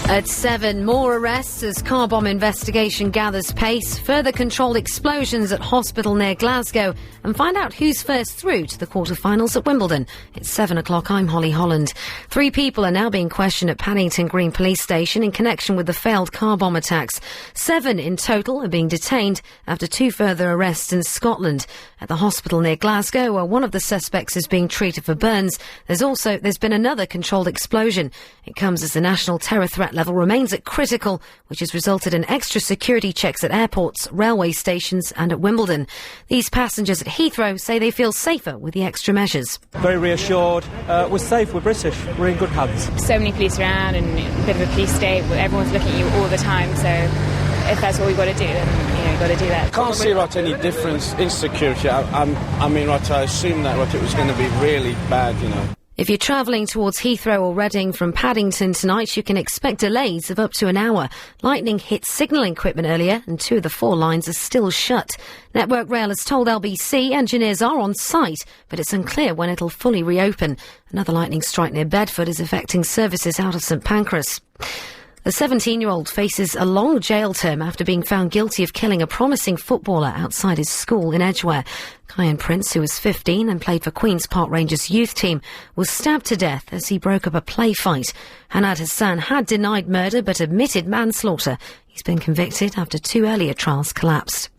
At 7, more arrests as car bomb investigation gathers pace, further controlled explosions at hospital near Glasgow, and find out who's first through to the quarter-finals at Wimbledon. It's 7 o'clock, I'm Holly Holland. 3 people are now being questioned at Paddington Green Police Station in connection with the failed car bomb attacks. 7 in total are being detained after 2 further arrests in Scotland. At the hospital near Glasgow, where one of the suspects is being treated for burns, there's been another controlled explosion. It comes as the national terror threat level remains at critical, which has resulted in extra security checks at airports, railway stations and at Wimbledon. These passengers at Heathrow say they feel safer with the extra measures. Very reassured. We're safe, we're British, we're in good hands. So many police around and a bit of a police state, everyone's looking at you all the time, so if that's what we've got to do, then you've got to do that. I can't see any difference in security. I assume that it was going to be really bad, If you're travelling towards Heathrow or Reading from Paddington tonight, you can expect delays of up to an hour. Lightning hit signalling equipment earlier and 2 of the 4 lines are still shut. Network Rail has told LBC engineers are on site, but it's unclear when it'll fully reopen. Another lightning strike near Bedford is affecting services out of St Pancras. The 17-year-old faces a long jail term after being found guilty of killing a promising footballer outside his school in Edgware. Kyan Prince, who was 15 and played for Queen's Park Rangers youth team, was stabbed to death as he broke up a play fight. Hanad Hassan had denied murder but admitted manslaughter. He's been convicted after 2 earlier trials collapsed.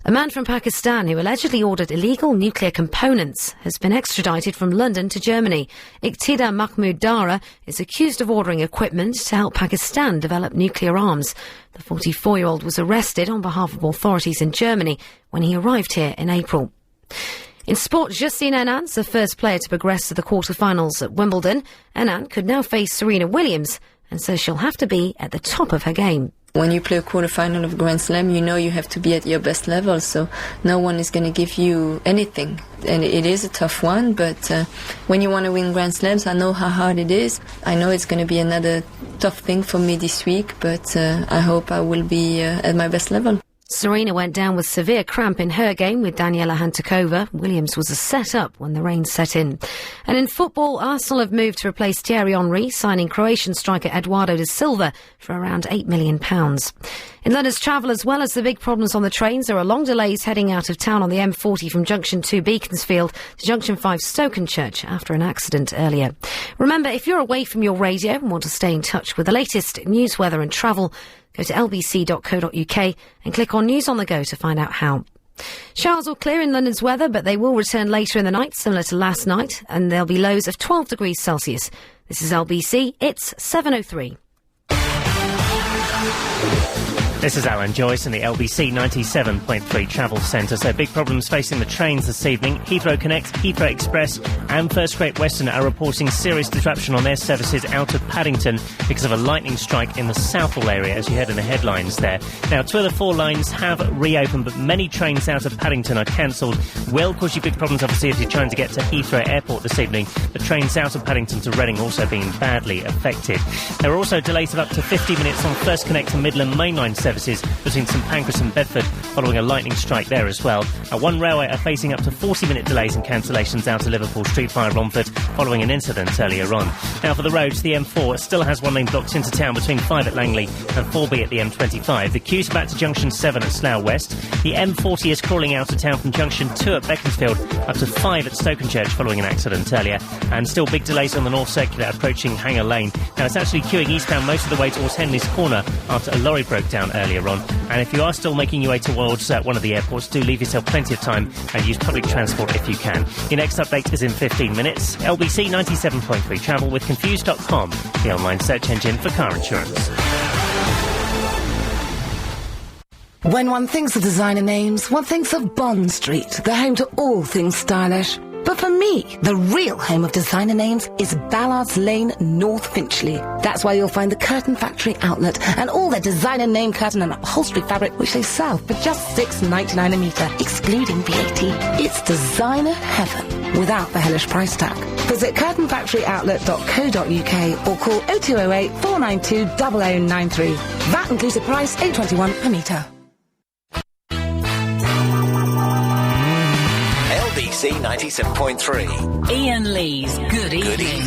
A man from Pakistan who allegedly ordered illegal nuclear components has been extradited from London to Germany. Iqtidar Mahmood Dara is accused of ordering equipment to help Pakistan develop nuclear arms. The 44-year-old was arrested on behalf of authorities in Germany when he arrived here in April. In sport, Justine Hernan's the first player to progress to the quarter-finals at Wimbledon. Hernan could now face Serena Williams and says she'll have to be at the top of her game. When you play a quarter-final of Grand Slam, you know you have to be at your best level, so no one is going to give you anything. And it is a tough one, but when you want to win Grand Slams, I know how hard it is. I know it's going to be another tough thing for me this week, but I hope I will be at my best level. Serena went down with severe cramp in her game with Daniela Hantuchova. Williams was a set-up when the rain set in. And in football, Arsenal have moved to replace Thierry Henry, signing Croatian striker Eduardo da Silva for around £8 million. In London's travel, as well as the big problems on the trains, there are long delays heading out of town on the M40 from Junction 2 Beaconsfield to Junction 5 Stokenchurch after an accident earlier. Remember, if you're away from your radio and want to stay in touch with the latest news, weather and travel, go to lbc.co.uk and click on News on the Go to find out how. Showers will clear in London's weather, but they will return later in the night, similar to last night, and there'll be lows of 12 degrees Celsius. This is LBC. It's 7:03. This is Alan Joyce in the LBC 97.3 Travel Centre. So big problems facing the trains this evening. Heathrow Connect, Heathrow Express and First Great Western are reporting serious disruption on their services out of Paddington because of a lightning strike in the Southall area, as you heard in the headlines there. Now, 2 of the 4 lines have reopened, but many trains out of Paddington are cancelled. Will cause you big problems, obviously, if you're trying to get to Heathrow Airport this evening. The trains out of Paddington to Reading also being badly affected. There are also delays of up to 50 minutes on First Connect and Midland mainline services between St Pancras and Bedford following a lightning strike there as well. One railway are facing up to 40-minute delays and cancellations out of Liverpool Street via Romford following an incident earlier on. Now for the roads, the M4 still has one lane blocked into town between 5 at Langley and 4B at the M25. The queues back to Junction 7 at Slough West. The M40 is crawling out of town from Junction 2 at Beaconsfield up to 5 at Stokenchurch following an accident earlier. And still big delays on the North Circular approaching Hanger Lane. Now it's actually queuing eastbound most of the way towards Henley's Corner after a lorry broke down earlier on. And if you are still making your way towards one of the airports, do leave yourself plenty of time and use public transport if you can. Your next update is in 15 minutes. LBC 97.3 Travel with Confused.com, the online search engine for car insurance. When one thinks of designer names, one thinks of Bond Street, the home to all things stylish. But for me, the real home of designer names is Ballards Lane, North Finchley. That's where you'll find the Curtain Factory outlet and all their designer name curtain and upholstery fabric, which they sell for just $6.99 a metre, excluding VAT. It's designer heaven without the hellish price tag. Visit curtainfactoryoutlet.co.uk or call 0208 492 0093. VAT inclusive price $8.21 per metre. LBC 97.3. Iain Lee's Good Evening.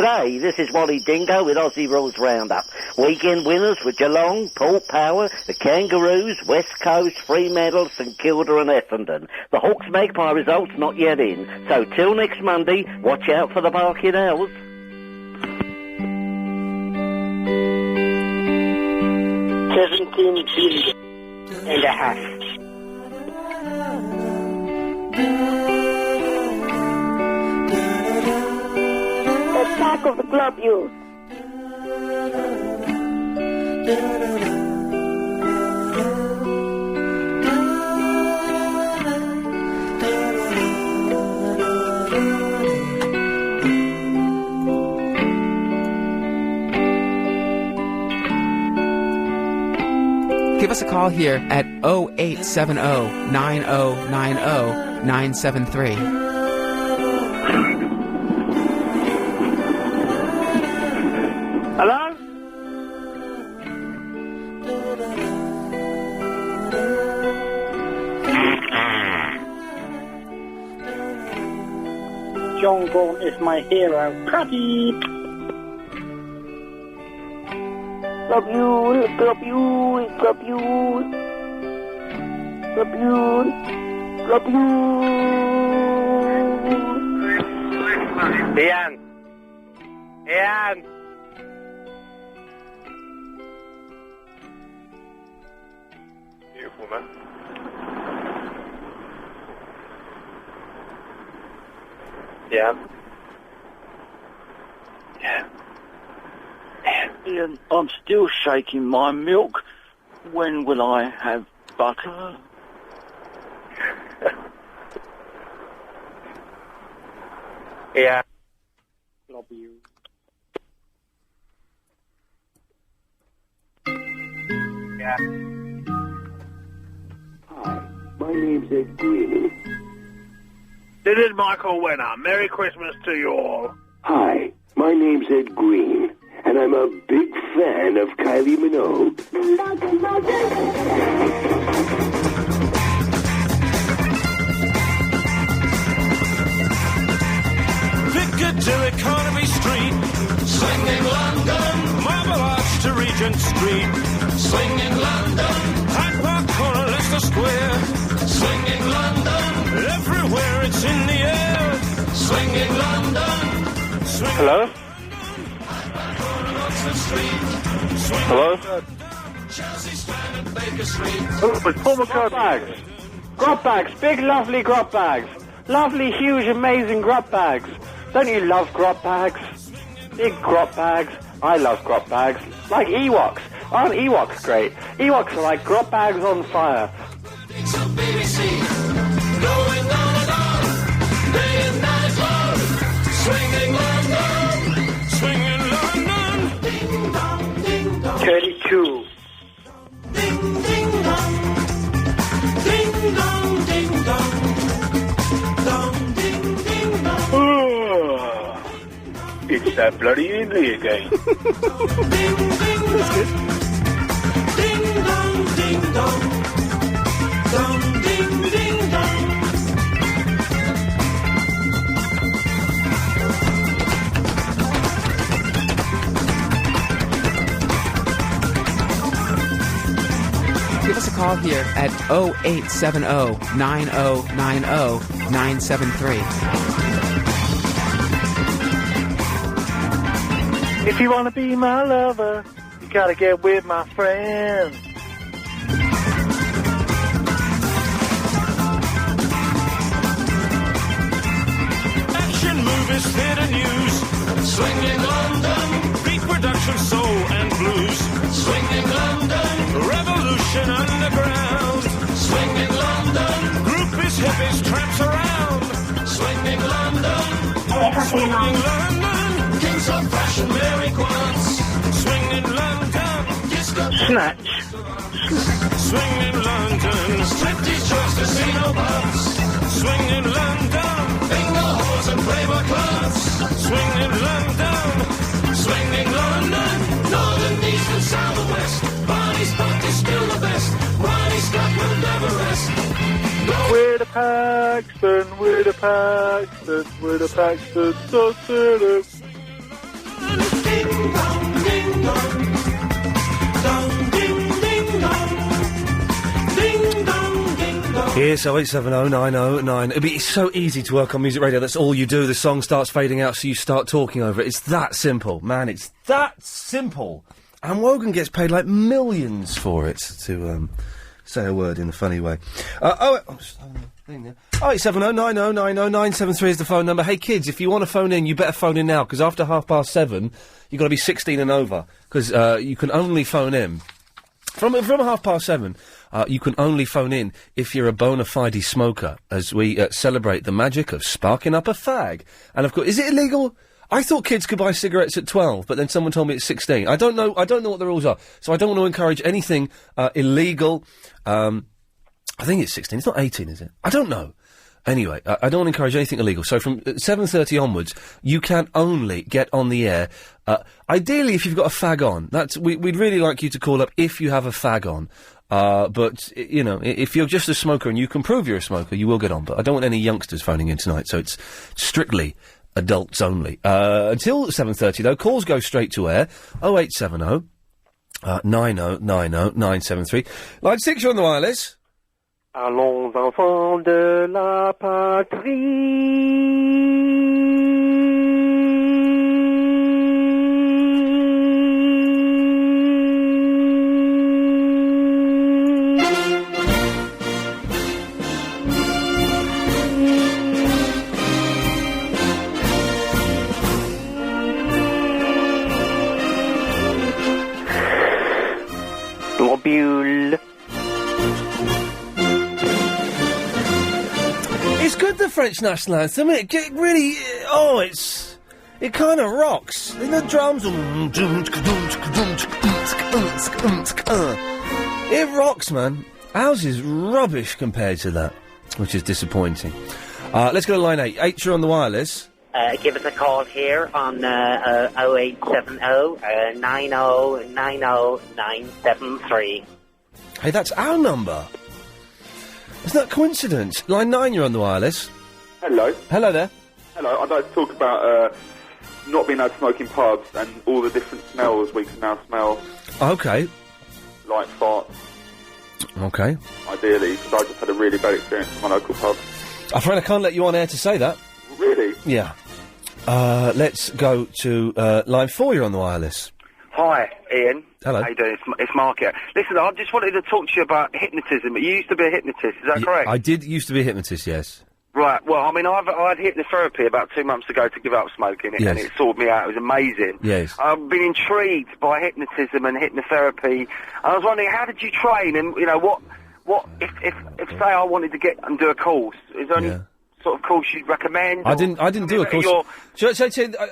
G'day, this is Wally Dingo with Aussie Rules Roundup. Weekend winners were Geelong, Port Power, the Kangaroos, West Coast, Fremantle, St Kilda and Essendon. The Hawks Magpie results not yet in, so till next Monday, watch out for the barking owls. 17 billion and a half. Attack of the globules. Give us a call here at 0870-9090-973. Hello? John Gaunt is my hero. Cutty! Globule, globule, globule. Globule, globule. Iain! Iain! Beautiful, man. Yeah. Yeah. Iain, I'm still shaking my milk. When will I have butter? Yeah. Love you. Yeah. Hi, my name's Ed Green. This is Michael Winner. Merry Christmas to you all. Hi, my name's Ed Green, and I'm a big fan of Kylie Minogue. Piccadilly, Economy Street, swinging London, Marble Arch to Regent Street, swinging London, Hyde Park Corner, Leicester Square, swinging London, everywhere it's in the air, swinging London, swinging Hello? Hello? Chelsea Strand and Baker Street. Oh, it's Paul McCartney. Bags. Grub bags. Big, lovely grub bags. Lovely, huge, amazing grub bags. Don't you love grub bags? Big grub bags. I love grub bags. Like Ewoks. Aren't Ewoks great? Ewoks are like grub bags on fire. It's on BBC. Going on and on. Day and night long. Swinging London. Swinging London. Ding dong, ding dong. 32. Ding ding dong. Ding dong, ding dong. Dong, ding ding dong. It's that bloody Indy again. Ding ding dong. Ding dong, ding dong. Dong, ding ding dong. Give us a call here at 0870-9090-973. If you want to be my lover, you gotta get with my friends. Action movies, theatre news. Swinging London. Reproduction, soul and blues. Swinging London. Revolution underground. Swinging London. Groupies, hippies, tramps around. Swinging London. Swinging London. Kings of fashion, Mary Quants. Swinging London. Disco. Snatch. Swinging London. Striptease shows, casino pubs. Swinging London. Bingo halls and playboy clubs. Swinging London. Swinging London. Northern, east and south and west. Barney Spot is still the best. Ronnie Scott will never rest. We're the Paxton, we're the Paxton, we're the Paxton, so silly. Ding dong, ding dong. Dong, ding, ding dong. Ding dong, ding dong. Yes, 08709009. It'd be so easy to work on music radio. That's all you do. The song starts fading out, so you start talking over it. It's that simple, man. It's that simple. And Wogan gets paid like millions for it to say a word in a funny way. 087090900973 is the phone number. Hey kids, if you want to phone in, you better phone in now, because after 7:30, you've got to be 16 and over, because you can only phone in from 7:30. You can only phone in if you're a bona fide smoker, as we celebrate the magic of sparking up a fag. And of course, is it illegal? I thought kids could buy cigarettes at 12, but then someone told me it's 16. I don't know what the rules are, so I don't want to encourage anything illegal. I think it's 16. It's not 18, is it? I don't know. Anyway, I don't want to encourage anything illegal. So from 7:30 onwards, you can only get on the air. Ideally, if you've got a fag on, we'd really like you to call up if you have a fag on. But you know, if you're just a smoker and you can prove you're a smoker, you will get on. But I don't want any youngsters phoning in tonight, so it's strictly adults only. Until 7:30 though, calls go straight to air. 0870 9090 Line 6, you're on the wireless. Allons enfants de la Globule. It's good, the French national anthem. It really, it kind of rocks. And the drums, it rocks, man. Ours is rubbish compared to that, which is disappointing. Let's go to line 8. 8, you're on the wireless. Give us a call here on 0870 9090973. Hey, that's our number. Isn't that coincidence? Line 9, you're on the wireless. Hello. Hello there. Hello, I'd like to talk about not being able to smoke in pubs and all the different smells we can now smell. Okay. Like farts. Okay. Ideally, because I just had a really bad experience at my local pub. I'm afraid I can't let you on air to say that. Really? Yeah. Let's go to line 4, you're on the wireless. Hi, Ian. Hello. How you doing? It's Mark here. Listen, I just wanted to talk to you about hypnotism. You used to be a hypnotist, is that correct? I did used to be a hypnotist, yes. Right, well, I mean, I had hypnotherapy about 2 months ago to give up smoking, Yes. and it sorted me out. It was amazing. Yes. I've been intrigued by hypnotism and hypnotherapy. I was wondering, how did you train, and, you know, what if say I wanted to get and do a course, is there any sort of course you'd recommend? I didn't do a course. All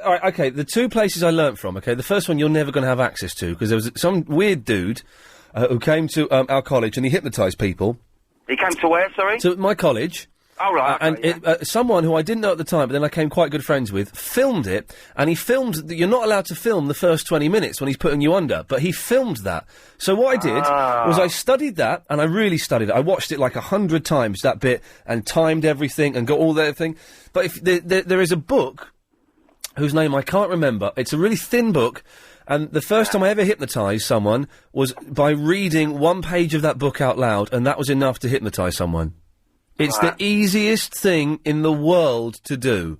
right, okay, the two places I learnt from, okay, the first one you're never going to have access to, because there was some weird dude who came to our college and he hypnotised people. He came to where, sorry? To my college. Oh, right. And someone who I didn't know at the time, but then I became quite good friends with, filmed it, and he filmed that you're not allowed to film the first 20 minutes when he's putting you under, but he filmed that. So what I did was I studied that, and I really studied it. I watched it like 100 times, that bit, and timed everything, and got all that thing. But if there is a book, whose name I can't remember, it's a really thin book, and the first time I ever hypnotised someone was by reading one page of that book out loud, and that was enough to hypnotise someone. It's the easiest thing in the world to do.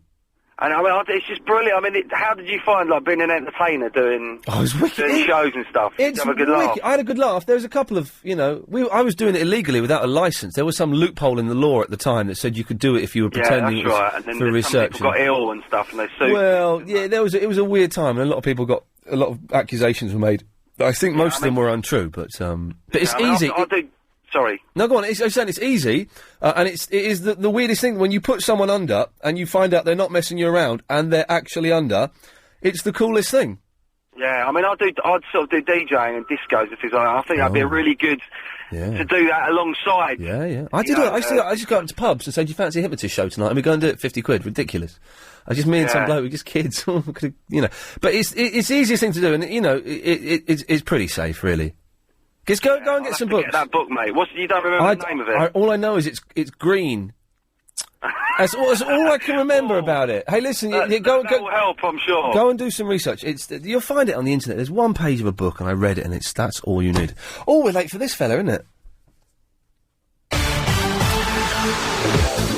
And I mean, it's just brilliant. I mean, how did you find, like, being an entertainer doing, doing shows and stuff? Did you have a good laugh? I had a good laugh. There was a couple of, you know, I was doing it illegally without a licence. There was some loophole in the law at the time that said you could do it if you were pretending that's right. And then for research. Some people got ill and stuff, and they sued. Well, yeah, it was a weird time, and a lot of people got, a lot of accusations were made. I think most of them were untrue, but it's easy. Sorry. No, go on. I'm saying it's easy, and it is the weirdest thing when you put someone under and you find out they're not messing you around and they're actually under. It's the coolest thing. Yeah, I mean, I'd sort of do DJing and discos and things like that. I think that'd be a really good to do that alongside. Yeah, yeah. I did. I just go up to pubs and say, "Do you fancy a hypnotist show tonight?" And we go and do it 50 quid. Ridiculous. Me and some bloke, we're just kids, you know. But it's the easiest thing to do, and you know, it's pretty safe, really. Just go and get some books. Get that book, mate. You don't remember the name of it? All I know is it's green. That's all I can remember about it. Hey, listen, go That will help, I'm sure. Go and do some research. You'll find it on the internet. There's one page of a book, and I read it, and that's all you need. Oh, we're late for this fella, isn't it?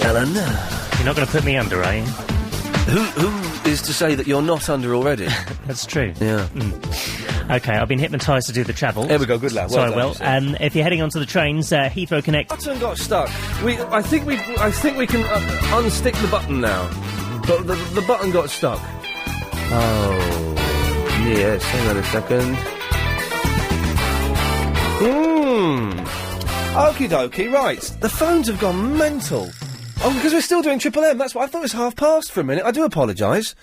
Alan, you're not going to put me under, are you? Who is to say that you're not under already? That's true. Yeah. Okay, I've been hypnotised to do the travel. There we go, good lad. So I Well will. done, you If you're heading onto the trains, Heathrow Connect. Button got stuck. I think we can unstick the button now. But the button got stuck. Oh, yes. Hang on a second. Okie dokie. Right, the phones have gone mental. Oh, because we're still doing Triple M. That's what I thought it was past for a minute. I do apologise.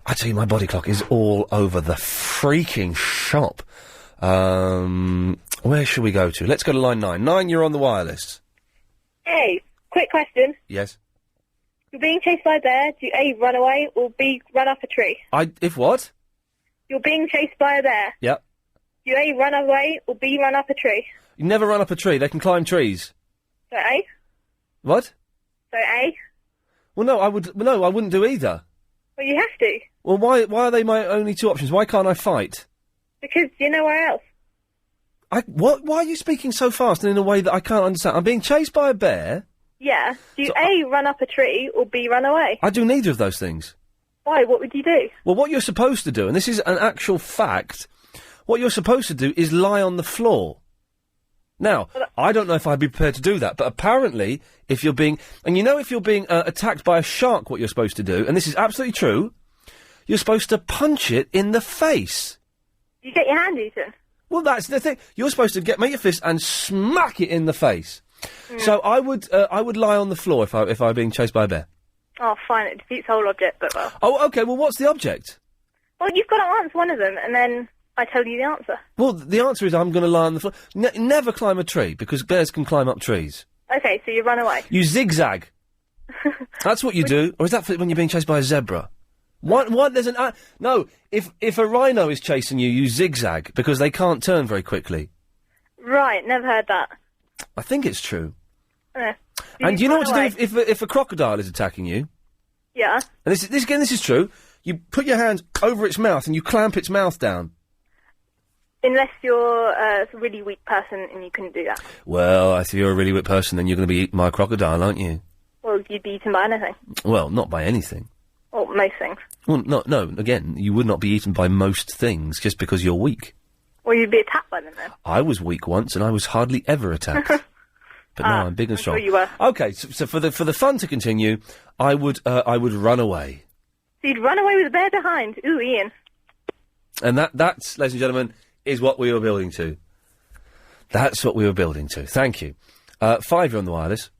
I tell you, my body clock is all over the freaking shop. Where should we go to? Let's go to line 9. 9, you're on the wireless. Hey, quick question. Yes. You're being chased by a bear. Do you A, run away, or B, run up a tree? If what? You're being chased by a bear. Yep. Do you A, run away, or B, run up a tree? You never run up a tree. They can climb trees. So A? What? So A? Well, no, I wouldn't do either. Well, you have to. Well, why are they my only two options? Why can't I fight? Because you're nowhere else. What? Why are you speaking so fast and in a way that I can't understand? I'm being chased by a bear. Yeah. Do you A, run up a tree, or B, run away? I do neither of those things. Why? What would you do? Well, what you're supposed to do, and this is an actual fact, what you're supposed to do is lie on the floor. Now, I don't know if I'd be prepared to do that, but apparently, if you're being attacked by a shark, what you're supposed to do, and this is absolutely true, you're supposed to punch it in the face. You get your hand eaten? Well, that's the thing. You're supposed to make your fist and smack it in the face. So I would lie on the floor if I were being chased by a bear. Oh, fine. It defeats the whole object, but well. Oh, okay. Well, what's the object? Well, you've got to answer one of them, and then I tell you the answer. Well, the answer is I'm going to lie on the floor. Never climb a tree, because bears can climb up trees. Okay, so you run away. You zigzag. That's what you do. Or is that when you're being chased by a zebra? What? There's an... no, if a rhino is chasing you, you zigzag, because they can't turn very quickly. Right, never heard that. I think it's true. Yeah. And do you know what to do if a crocodile is attacking you? Yeah. And this is true. You put your hands over its mouth and you clamp its mouth down. Unless you're a really weak person and you couldn't do that. Well, if you're a really weak person, then you're going to be eaten by a crocodile, aren't you? Well, you'd be eaten by anything. Well, not by anything. Or most things. Well, no, again, you would not be eaten by most things just because you're weak. Or you'd be attacked by them then. I was weak once and I was hardly ever attacked. But now I'm big and strong. Sure you were. Okay, so for the fun to continue, I would run away. So you'd run away with a bear behind. Ooh, Ian. And that's, ladies and gentlemen, is what we were building to. That's what we were building to. Thank you. 5, you're on the wireless.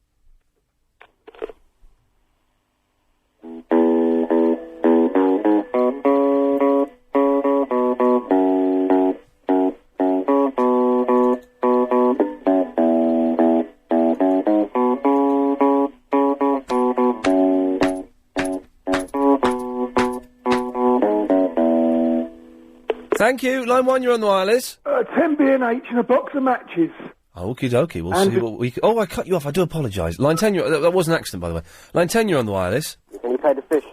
Thank you. Line 1, you're on the wireless. 10 B&H and a box of matches. Okie dokie. We'll see what we can... Oh, I cut you off. I do apologise. Line 10, that was an accident, by the way. Line 10, you're on the wireless. Can you play the fish?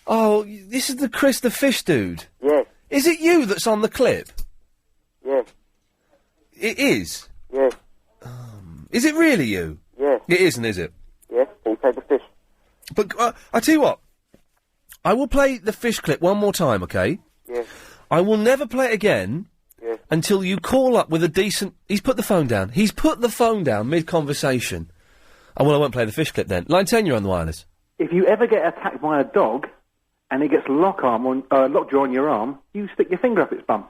Oh, this is the Chris the Fish dude. Yes. Is it you that's on the clip? Yes. It is? Yes. Is it really you? Yes. It isn't, is it? Yes. Can you play the fish? But, I tell you what. I will play the fish clip one more time, okay? Yes. I will never play it again until you call up with a decent... He's put the phone down. He's put the phone down mid-conversation. Oh, well, I won't play the fish clip then. Line 10, you're on the wireless. If you ever get attacked by a dog and it gets lockjaw on your arm, you stick your finger up its bum.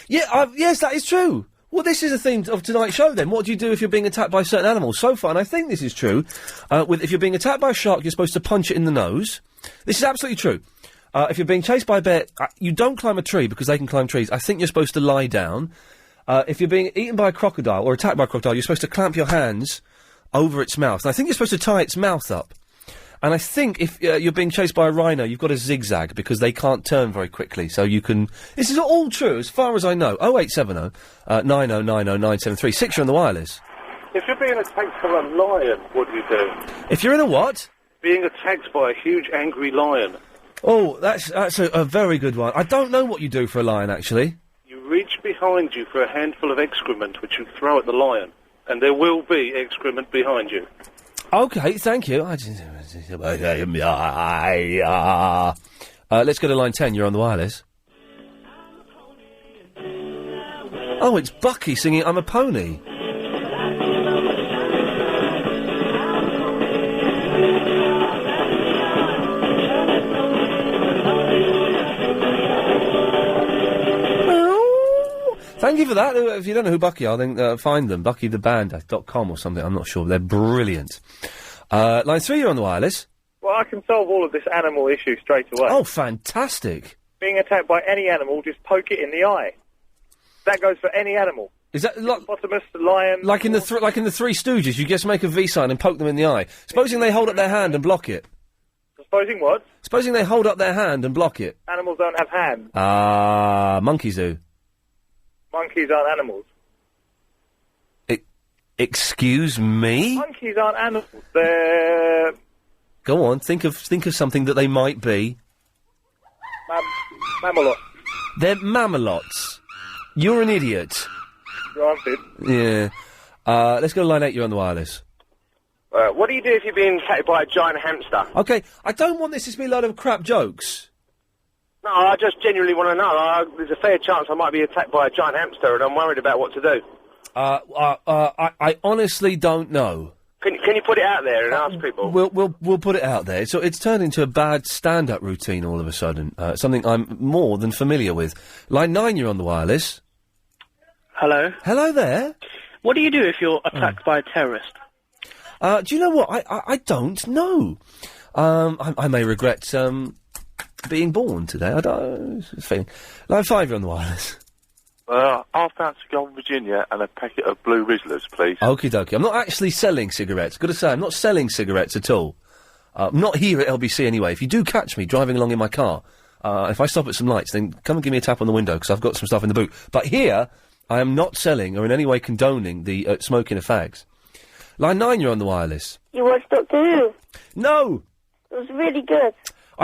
Yeah, yes, that is true. Well, this is the theme of tonight's show, then. What do you do if you're being attacked by certain animals? So far, and I think this is true, if you're being attacked by a shark, you're supposed to punch it in the nose. This is absolutely true. If you're being chased by a bear, you don't climb a tree because they can climb trees. I think you're supposed to lie down. If you're being eaten by a crocodile or attacked by a crocodile, you're supposed to clamp your hands over its mouth. And I think you're supposed to tie its mouth up. And I think if you're being chased by a rhino, you've got to zigzag because they can't turn very quickly. So you can... This is all true as far as I know. 0870 9090 973. 6, you're on the wireless. If you're being attacked by a lion, what do you do? If you're in a what? Being attacked by a huge angry lion. Oh, that's a very good one. I don't know what you do for a lion, actually. You reach behind you for a handful of excrement, which you throw at the lion, and there will be excrement behind you. Okay, thank you. Let's go to line 10. You're on the wireless. Oh, it's Bucky singing I'm a Pony. Thank you for that. If you don't know who Bucky are, then find them. BuckyTheBand.com or something. I'm not sure. They're brilliant. Line 3, you're on the wireless. Well, I can solve all of this animal issue straight away. Oh, fantastic. Being attacked by any animal, just poke it in the eye. That goes for any animal. Is that hippopotamus, lion? Like in the Three Stooges, you just make a V sign and poke them in the eye. Supposing they hold up their hand and block it. Supposing what? Supposing they hold up their hand and block it. Animals don't have hands. Monkeys do. Monkeys aren't animals. Excuse me? Monkeys aren't animals. They're... Go on, think of something that they might be. Mammalots. They're mammalots. You're an idiot. Granted. Yeah. Let's go to line 8, you're on the wireless. What do you do if you're being attacked by a giant hamster? Okay, I don't want this to be a load of crap jokes. No, I just genuinely want to know. There's a fair chance I might be attacked by a giant hamster, and I'm worried about what to do. I honestly don't know. Can you put it out there and ask people? We'll put it out there. So it's turned into a bad stand-up routine all of a sudden. Something I'm more than familiar with. Line 9, you're on the wireless. Hello. Hello there. What do you do if you're attacked by a terrorist? Do you know what? I don't know. I may regret being born today. I don't. It's a feeling. Line 5, you're on the wireless. Half ounce of Golden Virginia and a packet of Blue Rizzlers, please. Okie dokie. I'm not actually selling cigarettes. Got to say, I'm not selling cigarettes at all. Not here at LBC anyway. If you do catch me driving along in my car, if I stop at some lights, then come and give me a tap on the window because I've got some stuff in the boot. But here, I am not selling or in any way condoning the smoking of fags. Line 9, you're on the wireless. You watched Doctor Who? No! It was really good.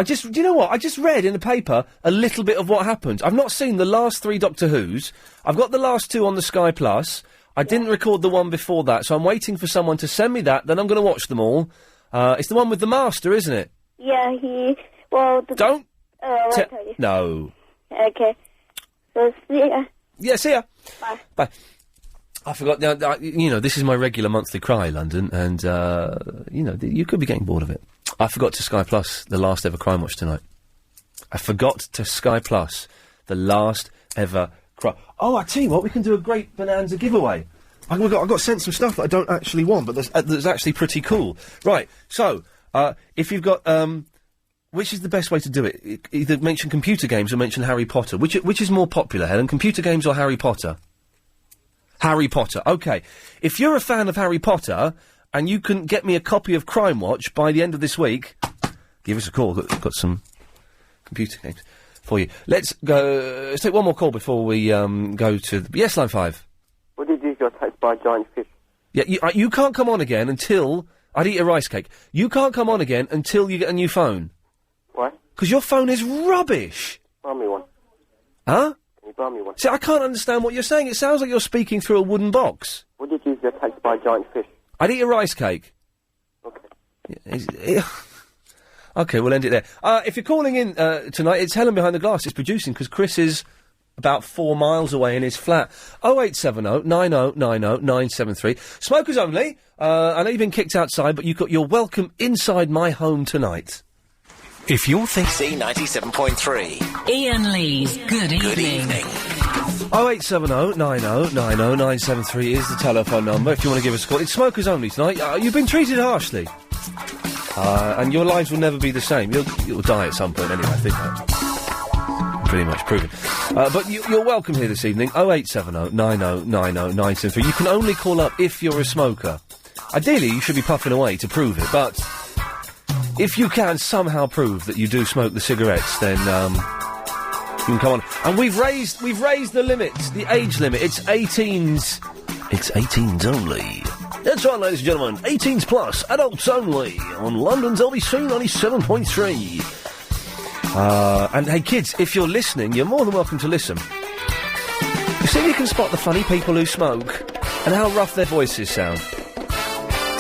do you know what? I just read in the paper a little bit of what happened. I've not seen the last 3 Doctor Who's. I've got the last 2 on the Sky Plus. I didn't record the one before that, so I'm waiting for someone to send me that, then I'm going to watch them all. It's the one with the Master, isn't it? Yeah, Don't! Oh, I won't tell you. No. Okay. So, see ya. Yeah, see ya. Bye. Bye. I forgot, this is my regular monthly cry, London, and, you could be getting bored of it. I forgot to Sky Plus the last ever Crime Watch tonight. I forgot to Sky Plus the last ever crime... Oh, I tell you what, we can do a great Bonanza giveaway. I've got sent some stuff that I don't actually want, but that's actually pretty cool. Right, so, if you've got, which is the best way to do it? Either mention computer games or mention Harry Potter. Which is more popular, Helen, computer games or Harry Potter? Harry Potter, okay. If you're a fan of Harry Potter, and you can get me a copy of Crime Watch by the end of this week, give us a call. Got some computer games for you. Let's go. Let's take one more call before we go to... Yes, line 5. What did you do if you're attacked by a giant fish? Yeah, you can't come on again until... I'd eat a rice cake. You can't come on again until you get a new phone. Why? Because your phone is rubbish. Buy me one. Huh? Can you buy me one? See, I can't understand what you're saying. It sounds like you're speaking through a wooden box. What did you do if you're attacked by a giant fish? I'd eat a rice cake. Okay. Okay, we'll end it there. If you're calling in tonight, it's Helen behind the glass. It's producing because Chris is about 4 miles away in his flat. 0870 90 90 973. Smokers only. I know you've been kicked outside, but you're welcome inside my home tonight. If you're C97.3. Iain Lee's Good Evening. 0870 90 90 973 is the telephone number if you want to give us a call. It's smokers only tonight. You've been treated harshly. And your lives will never be the same. You'll die at some point anyway, I think that's pretty much proven. But you're welcome here this evening. 0870 90 90 973. You can only call up if you're a smoker. Ideally, you should be puffing away to prove it, but if you can somehow prove that you do smoke the cigarettes, then you can come on. And we've raised the limit, the age limit. It's 18s. It's 18s only. That's right, ladies and gentlemen. 18s plus, adults only, on London's LBC 97.3. And hey, kids, if you're listening, you're more than welcome to listen. You see, you can spot the funny people who smoke and how rough their voices sound.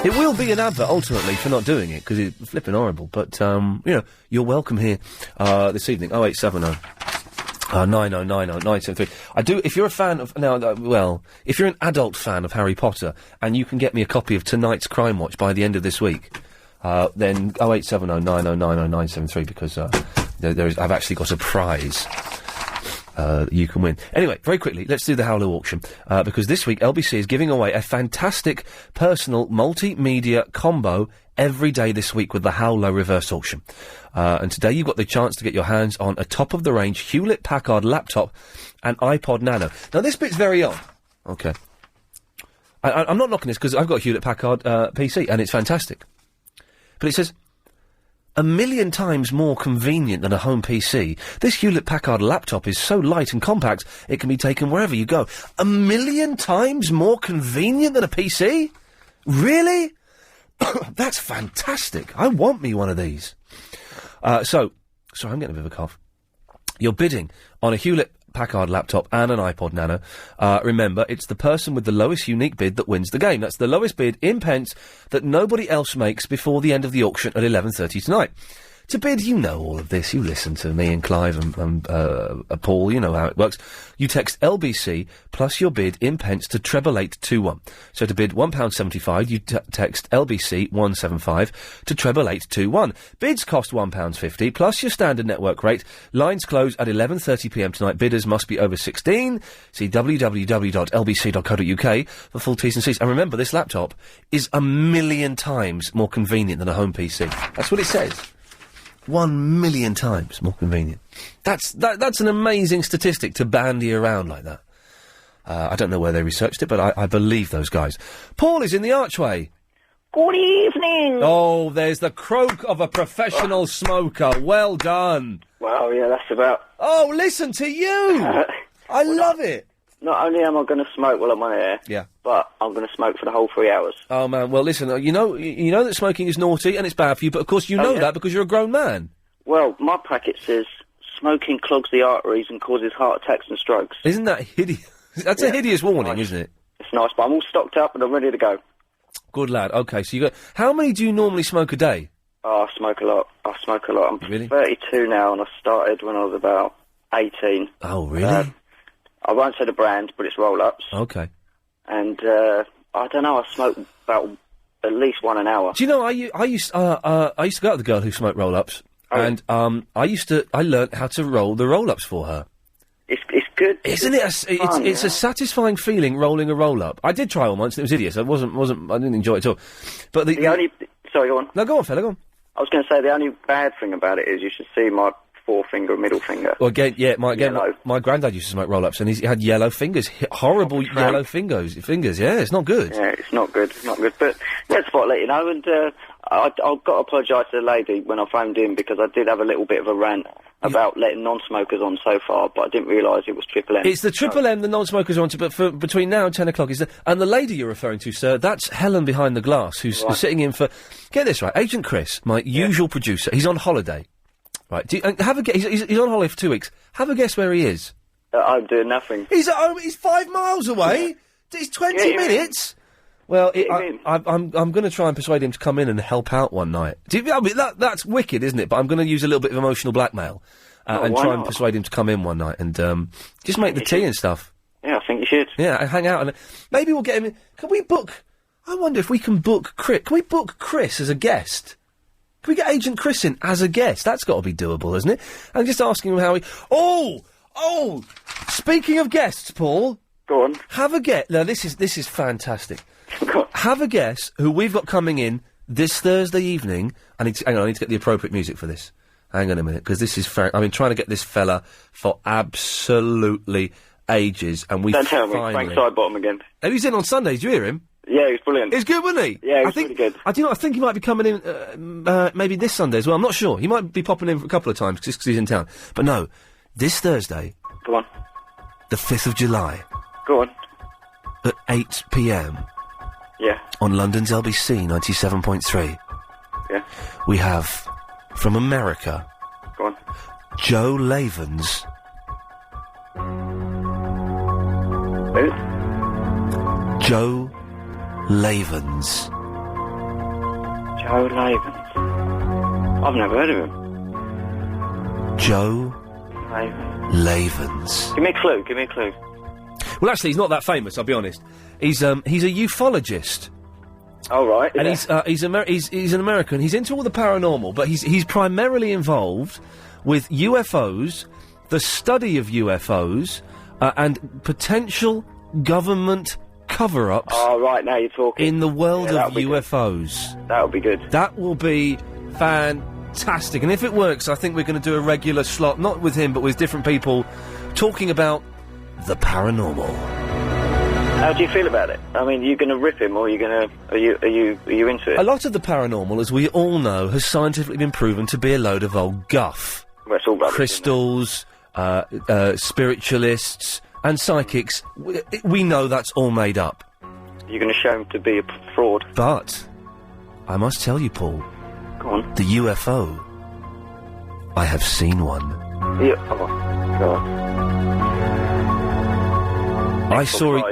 It will be an advert, ultimately, for not doing it, because it's flipping horrible. But, you're welcome here this evening. 0870 9090 973. I do, if you're a fan of, if you're an adult fan of Harry Potter, and you can get me a copy of tonight's Crime Watch by the end of this week, then 0870 9090 973, because I've actually got a prize. You can win. Anyway, very quickly, let's do the Howler auction, because this week LBC is giving away a fantastic personal multimedia combo every day this week with the Howler reverse auction. And today you've got the chance to get your hands on a top-of-the-range Hewlett-Packard laptop and iPod Nano. Now, this bit's very odd. Okay. I'm not knocking this, because I've got a Hewlett-Packard PC, and it's fantastic. But it says, 1,000,000 times more convenient than a home PC, this Hewlett-Packard laptop is so light and compact, it can be taken wherever you go. 1,000,000 times more convenient than a PC? Really? That's fantastic. I want me one of these. Sorry, I'm getting a bit of a cough. You're bidding on a Hewlett-Packard laptop and an iPod Nano. Remember, it's the person with the lowest unique bid that wins the game. That's the lowest bid in pence that nobody else makes before the end of the auction at 11:30 tonight. To bid, you know all of this. You listen to me and Clive and Paul. You know how it works. You text LBC plus your bid in pence to 88821. So to bid £1.75, you text LBC 175 to 88821. Bids cost £1.50 plus your standard network rate. Lines close at 11:30pm tonight. Bidders must be over 16. See www.lbc.co.uk for full T's and C's. And remember, this laptop is 1,000,000 times more convenient than a home PC. That's what it says. 1,000,000 times more convenient. That's an amazing statistic to bandy around like that. I don't know where they researched it, but I believe those guys. Paul is in the archway. Good evening. Oh, there's the croak of a professional smoker. Well done. Well, yeah, that's about... Oh, listen to you. I love it. Not only am I going to smoke while I'm on air, but I'm going to smoke for the whole 3 hours. Oh, man, well, listen, you know that smoking is naughty and it's bad for you, but of course you know that because you're a grown man. Well, my packet says smoking clogs the arteries and causes heart attacks and strokes. Isn't that hideous? That's a hideous warning, isn't it? It's nice, but I'm all stocked up and I'm ready to go. Good lad. OK, so you got... How many do you normally smoke a day? Oh, I smoke a lot. I'm really? 32 now and I started when I was about 18. Oh, really? I won't say the brand, but it's roll-ups. Okay. And, I don't know, I smoke about at least one an hour. Do you know, I used to go out with the girl who smoked roll-ups, and I learnt how to roll the roll-ups for her. It's good. Isn't it? It's a satisfying feeling rolling a roll-up. I did try one once, and it was hideous. I didn't enjoy it at all. But the only... Sorry, go on. No, go on, fella, go on. I was going to say, the only bad thing about it is you should see my forefinger and middle finger. Well, my granddad used to smoke roll-ups, and he had yellow fingers, horrible yellow fingers. Yeah, it's not good. Yeah, it's not good. But that's what I'll let you know. And I've got to apologise to the lady when I phoned in because I did have a little bit of a rant about letting non-smokers on so far, but I didn't realise it was Triple M. It's the Triple M the non-smokers are on to, but for between now and 10 o'clock and the lady you're referring to, sir, that's Helen behind the glass, who's sitting in for, get this right, Agent Chris, my usual producer, he's on holiday. Right, have a guess. He's on holiday for 2 weeks. Have a guess where he is. I'm doing nothing. He's at home. He's 5 miles away. It's 20 minutes. Well, I'm going to try and persuade him to come in and help out one night. That's wicked, isn't it? But I'm going to use a little bit of emotional blackmail and try and persuade him to come in one night and just make the tea and stuff. Yeah, I think you should. Yeah, and hang out and maybe we'll get him in. Can we book? I wonder if we can book Chris. Can we book Chris as a guest? Can we get Agent Chris in as a guest? That's got to be doable, isn't it? And just asking him how he... Oh! Speaking of guests, Paul... Go on. Have a guess... Now, this is fantastic. Have a guess who we've got coming in this Thursday evening. I need to get the appropriate music for this. Hang on a minute, because this is... I've been trying to get this fella for absolutely ages, and we Don't tell me, finally... Frank Sidebottom again. And he's in on Sunday, did you hear him? Yeah, he was brilliant. He's good, wasn't he? Yeah, he was really good. I think he might be coming in, maybe this Sunday as well. I'm not sure. He might be popping in for a couple of times just because he's in town. But no, this Thursday. Go on. The 5th of July. Go on. At 8 p.m. Yeah. on London's LBC 97.3. Yeah. We have, from America, Go on. Joe Lavens. Who? Joe Lavens. Joe Lavens. I've never heard of him. Joe Lavens. Lavens. Give me a clue. Give me a clue. Well, actually, he's not that famous. I'll be honest. He's a ufologist. Oh right. And yeah. he's an American. He's into all the paranormal, but he's primarily involved with UFOs, the study of UFOs, and potential government cover-ups. Oh right, now you're talking. In the world Yeah, of UFOs. That would be good. That will be fantastic. And if it works, I think we're going to do a regular slot, not with him, but with different people, talking about the paranormal. How do you feel about it? I mean, are you going to rip him, or are you going to? Are you into it? A lot of the paranormal, as we all know, has scientifically been proven to be a load of old guff. Well, it's all rubbish, crystals, spiritualists, and psychics. We know that's all made up. You're going to show him to be a fraud. But I must tell you, Paul. Go on. The UFO. I have seen one. Yeah. Oh, God. I saw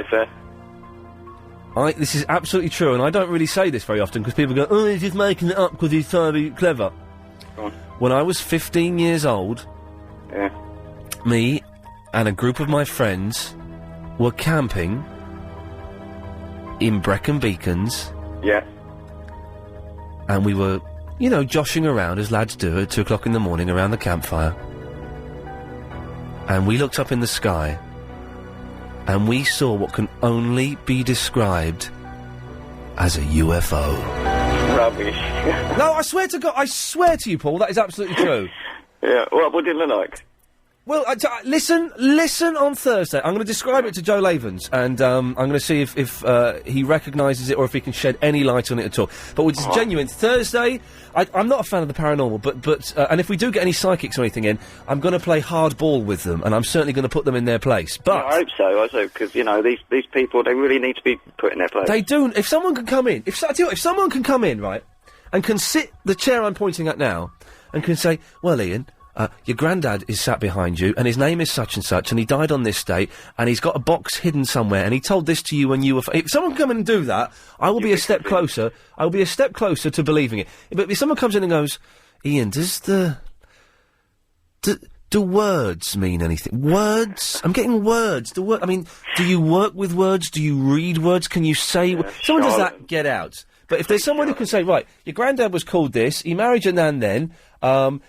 it. This is absolutely true, and I don't really say this very often because people go, "Oh, he's just making it up because he's trying to be clever." Go on. When I was 15 years old, yeah, me and a group of my friends were camping in Brecon Beacons. Yeah. And we were, joshing around as lads do at 2 o'clock in the morning around the campfire. And we looked up in the sky. And we saw what can only be described as a UFO. Rubbish. No, I swear to God, I swear to you, Paul, that is absolutely true. Yeah, what did it look like? Well, listen on Thursday. I'm going to describe it to Joe Lavens, and I'm going to see if he recognises it or if he can shed any light on it at all. But which is genuine. Thursday, I'm not a fan of the paranormal, but and if we do get any psychics or anything in, I'm going to play hardball with them, and I'm certainly going to put them in their place. But Yeah, I hope so, because, these people, they really need to be put in their place. they do. If someone can come in, if someone can come in, right, and can sit the chair I'm pointing at now, and can say, well, Ian, your granddad is sat behind you, and his name is such and such, and he died on this date, and he's got a box hidden somewhere, and he told this to you when you were... If someone can come in and do that, I will be a step closer. I will be a step closer to believing it. But if someone comes in and goes, Ian, do words mean anything? Words? I'm getting words. Do you work with words? Do you read words? Can you say... someone does that, get out. But if there's someone who can say, right, your granddad was called this, he married your nan then, and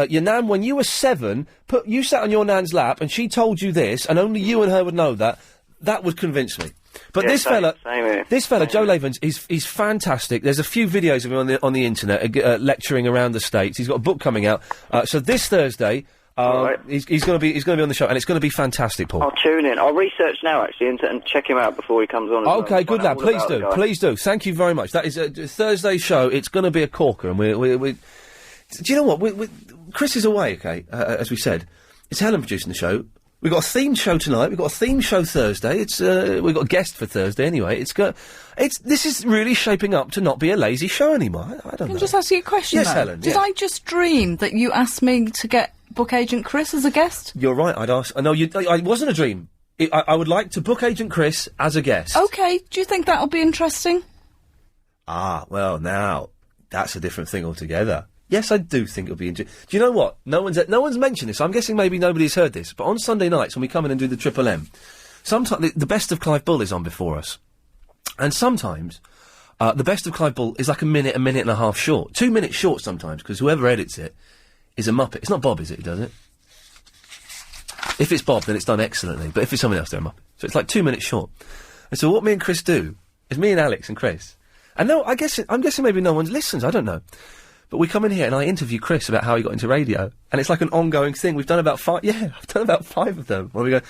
your nan, when you were 7, you sat on your nan's lap and she told you this, and only you and her would know that, that would convince me. But Yeah, this same fella, here. Joe Lavens, he's fantastic. There's a few videos of him on the internet lecturing around the States. He's got a book coming out. So this Thursday, Right. he's going to be on the show, and it's going to be fantastic, Paul. I'll tune in. I'll research now, actually, and check him out before he comes on. Okay, good lad. Please do. Please do. Thank you very much. That is a Thursday show. It's going to be a corker, and we. Do you know what? Chris is away. Okay, as we said, it's Helen producing the show. We've got a themed show tonight. We've got a themed show Thursday. We've got a guest for Thursday anyway. This is really shaping up to not be a lazy show anymore. I don't know. Can I just ask you a question? Yes, though? Helen. Did yeah. I just dream that you asked me to get book agent Chris as a guest? You're right. I'd ask. No, it wasn't a dream. I would like to book agent Chris as a guest. Okay. Do you think that'll be interesting? Ah, well, now that's a different thing altogether. Yes, I do think it'll be interesting. Do you know what? No one's mentioned this. I'm guessing maybe nobody's heard this. But on Sunday nights when we come in and do the Triple M, sometimes the Best of Clive Bull is on before us, and sometimes the Best of Clive Bull is like a minute and a half short, 2 minutes short sometimes, because whoever edits it is a muppet. It's not Bob, is it? Who does it? If it's Bob, then it's done excellently. But if it's someone else, they're a muppet. So it's like 2 minutes short. And so what me and Chris do is me and Alex and Chris. And no, I'm guessing maybe no one listens. I don't know. But we come in here and I interview Chris about how he got into radio. And it's like an ongoing thing. We've done about 5... Yeah, I've done about 5 of them. Where we go,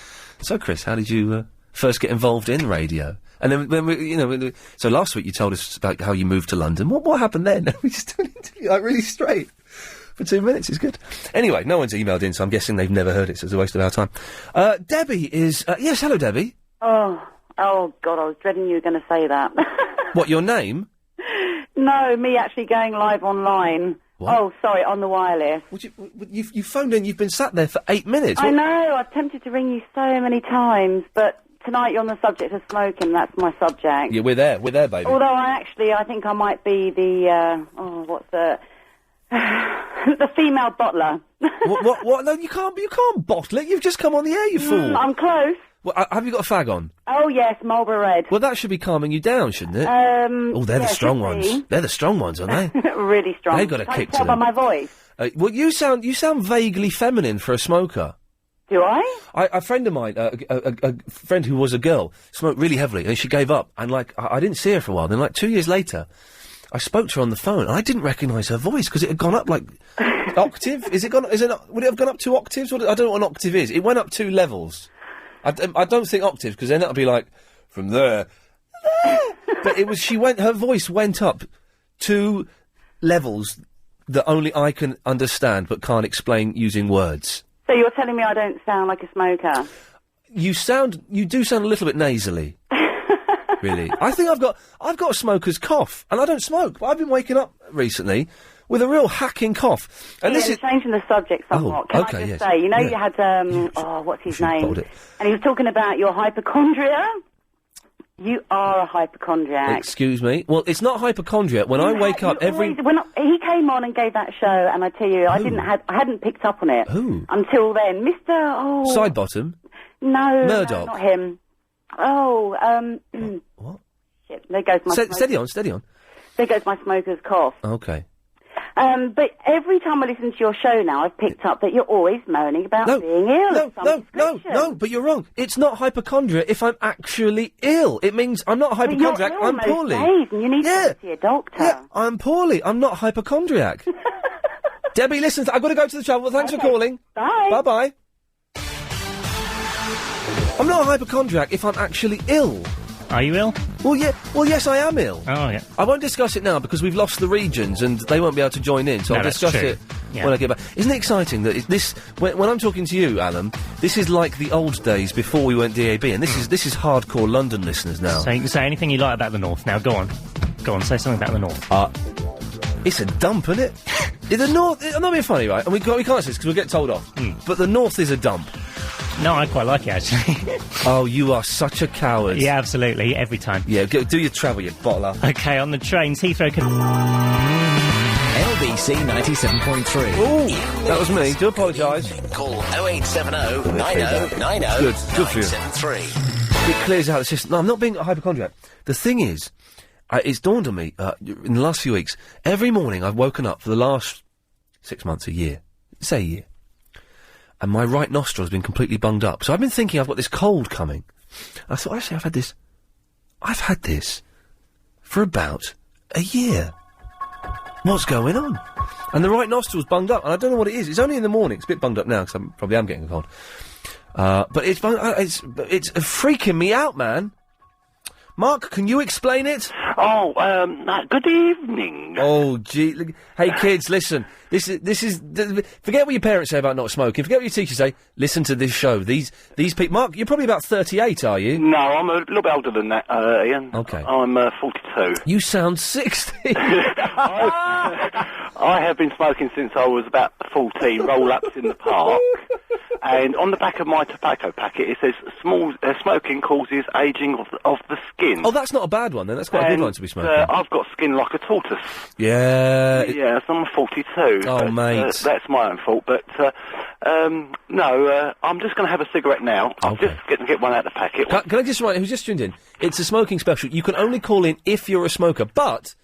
so Chris, how did you first get involved in radio? And then when we, so last week you told us about how you moved to London. What happened then? We just do an interview, like, really straight. For 2 minutes, it's good. Anyway, no one's emailed in, so I'm guessing they've never heard it, so it's a waste of our time. Debbie is... yes, hello, Debbie. Oh, God, I was dreading you were going to say that. What, your name? No, me actually going live online. What? Oh, sorry, on the wireless. You phoned in, you've been sat there for 8 minutes. I know, I've attempted to ring you so many times, but tonight you're on the subject of smoking, that's my subject. Yeah, we're there, baby. Although I think I might be the, the female bottler. what? No, you can't bottle it, you've just come on the air, you fool. I'm close. Well, have you got a fag on? Oh, yes, Marlboro Red. Well, that should be calming you down, shouldn't it? Oh, they're the strong ones. They're the strong ones, aren't they? Really strong. They've got a Can't kick you to tell by them. my voice? Well, you sound vaguely feminine for a smoker. Do I? A friend of mine, a friend who was a girl, smoked really heavily, and she gave up. And I didn't see her for a while. Then, 2 years later, I spoke to her on the phone, and I didn't recognise her voice because it had gone up octave. Would it have gone up 2 octaves? I don't know what an octave is. It went up 2 levels. I don't think octaves because then that'll be from there. But it was. Her voice went up 2 levels that only I can understand but can't explain using words. So you're telling me I don't sound like a smoker? You do sound a little bit nasally. Really. I think I've got a smoker's cough, and I don't smoke, but I've been waking up recently with a real hacking cough. And Iain, changing the subject somewhat. Can I just say, you had, what's his name? And he was talking about your hypochondria. You are a hypochondriac. Excuse me? Well, it's not hypochondria. When I wake up every... He came on and gave that show, and I tell you, I hadn't picked up on it. Who? Until then. Mr. Sidebottom? No. Murdoch? No, not him. What? Shit, there goes my... Steady on. There goes my smoker's cough. Okay. But every time I listen to your show now, I've picked up that you're always moaning about being ill. No, but you're wrong. It's not hypochondria if I'm actually ill. It means I'm not a hypochondriac, But you're ill I'm most poorly. days, and you need to go see a doctor. Yeah, I'm poorly. I'm not a hypochondriac. Debbie, listen, I've got to go to the travel. Thanks for calling. Bye. Bye-bye. I'm not a hypochondriac if I'm actually ill. Are you ill? Well, yes, I am ill. Oh, yeah. I won't discuss it now because we've lost the regions and they won't be able to join in, so No, I'll that's discuss true. it Yeah. when I get back. Isn't it exciting that when I'm talking to you, Alan, this is like the old days before we went DAB, and this is hardcore London listeners now. So you can say anything you like about the North. Now, go on, say something about the North. It's a dump, isn't it? The North, I'm not being funny, right? And we can't say this because we'll get told off. But the North is a dump. No, I quite like it, actually. Oh, you are such a coward. Yeah, absolutely, every time. Yeah, do your travel, you bottler. Okay, on the trains, Heathrow can... LBC 97.3. Ooh, that was me. Do apologise. Call 0870 90 90 Good for you. 973. It clears out the system. No, I'm not being a hypochondriac. The thing is, it's dawned on me in the last few weeks. Every morning I've woken up for the last 6 months, a year, say a year, and my right nostril has been completely bunged up. So I've been thinking I've got this cold coming. I thought, actually, I've had this for about a year. What's going on? And the right nostril's bunged up, and I don't know what it is. It's only in the morning. It's a bit bunged up now, because I probably am getting a cold. But it's freaking me out, man. Mark, can you explain it? Oh, good evening. Oh, gee. Hey, kids, listen. This is forget what your parents say about not smoking. Forget what your teachers say. Listen to this show. These people... Mark, you're probably about 38, are you? No, I'm a little bit older than that, Iain. Okay. I'm 42. You sound 60. I have been smoking since I was about 14, roll-ups in the park. And on the back of my tobacco packet, it says, smoking causes ageing of the skin. Oh, that's not a bad one, then. That's quite a good one to be smoking. I've got skin like a tortoise. Yeah. Yeah, so I'm 42. Oh, mate. That's my own fault, but, no, I'm just going to have a cigarette now. I'm just going to get one out of the packet. Can I just write, who's just tuned in? It's a smoking special. You can only call in if you're a smoker, but...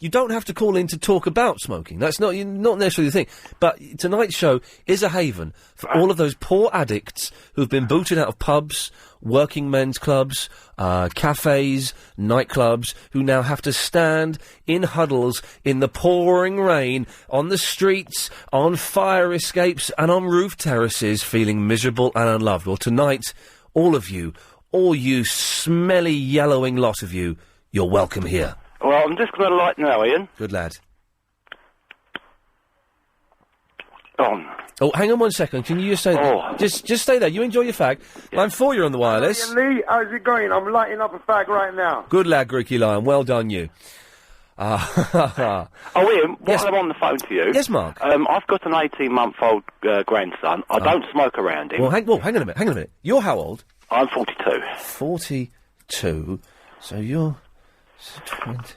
you don't have to call in to talk about smoking. That's not necessarily the thing. But tonight's show is a haven for all of those poor addicts who've been booted out of pubs, working men's clubs, cafes, nightclubs, who now have to stand in huddles in the pouring rain, on the streets, on fire escapes, and on roof terraces, feeling miserable and unloved. Well, tonight, all you smelly, yellowing lot of you, you're welcome here. Well, I'm just going to light now, Iain. Good lad. On. Oh, hang on 1 second. Can you just say... Just stay there. You enjoy your fag. Line 4, you're on the wireless. Lee, how's it going? I'm lighting up a fag right now. Good lad, Greeky Lion. Well done, you. Oh, Ian, while I'm on the phone to you... Yes, Mark? I've got an 18-month-old grandson. I don't smoke around him. Well, hang on a minute. You're how old? I'm 42. 42. So you're... 20...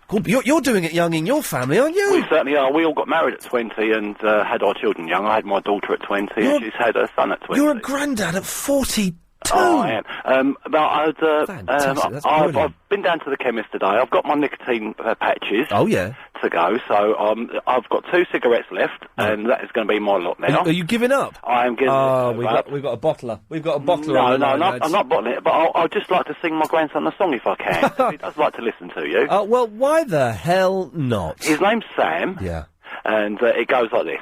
God, you're doing it young in your family, aren't you? We certainly are. We all got married at 20 and had our children young. I had my daughter at 20 and she's had her son at 20. You're a granddad at 42. Oh, I am. Fantastic, that's brilliant. I've been down to the chemist today. I've got my nicotine patches. Oh, yeah. To go. So I've got 2 cigarettes left, and that is going to be my lot now. Are you giving up? I am giving up. We've got a bottler. We've got a bottler. No, I'm not bottling it, but I'd just like to sing my grandson a song if I can. He does like to listen to you. Well, why the hell not? His name's Sam. Yeah. And it goes like this.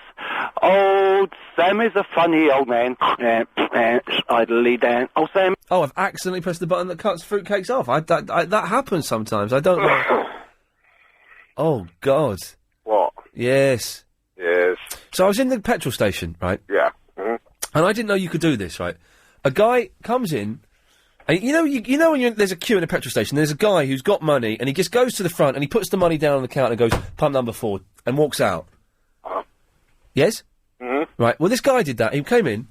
Old Sam is a funny old man. Idly down. Oh, Sam. Oh, I've accidentally pressed the button that cuts fruitcakes off. That happens sometimes. I don't know. Oh, God. What? Yes. Yes. So I was in the petrol station, right? Yeah. Mm-hmm. And I didn't know you could do this, right? A guy comes in, and you know when there's a queue in a petrol station, there's a guy who's got money, and he just goes to the front, and he puts the money down on the counter and goes, pump number 4, and walks out. Yes? Mm-hmm. Right, well, this guy did that. He came in,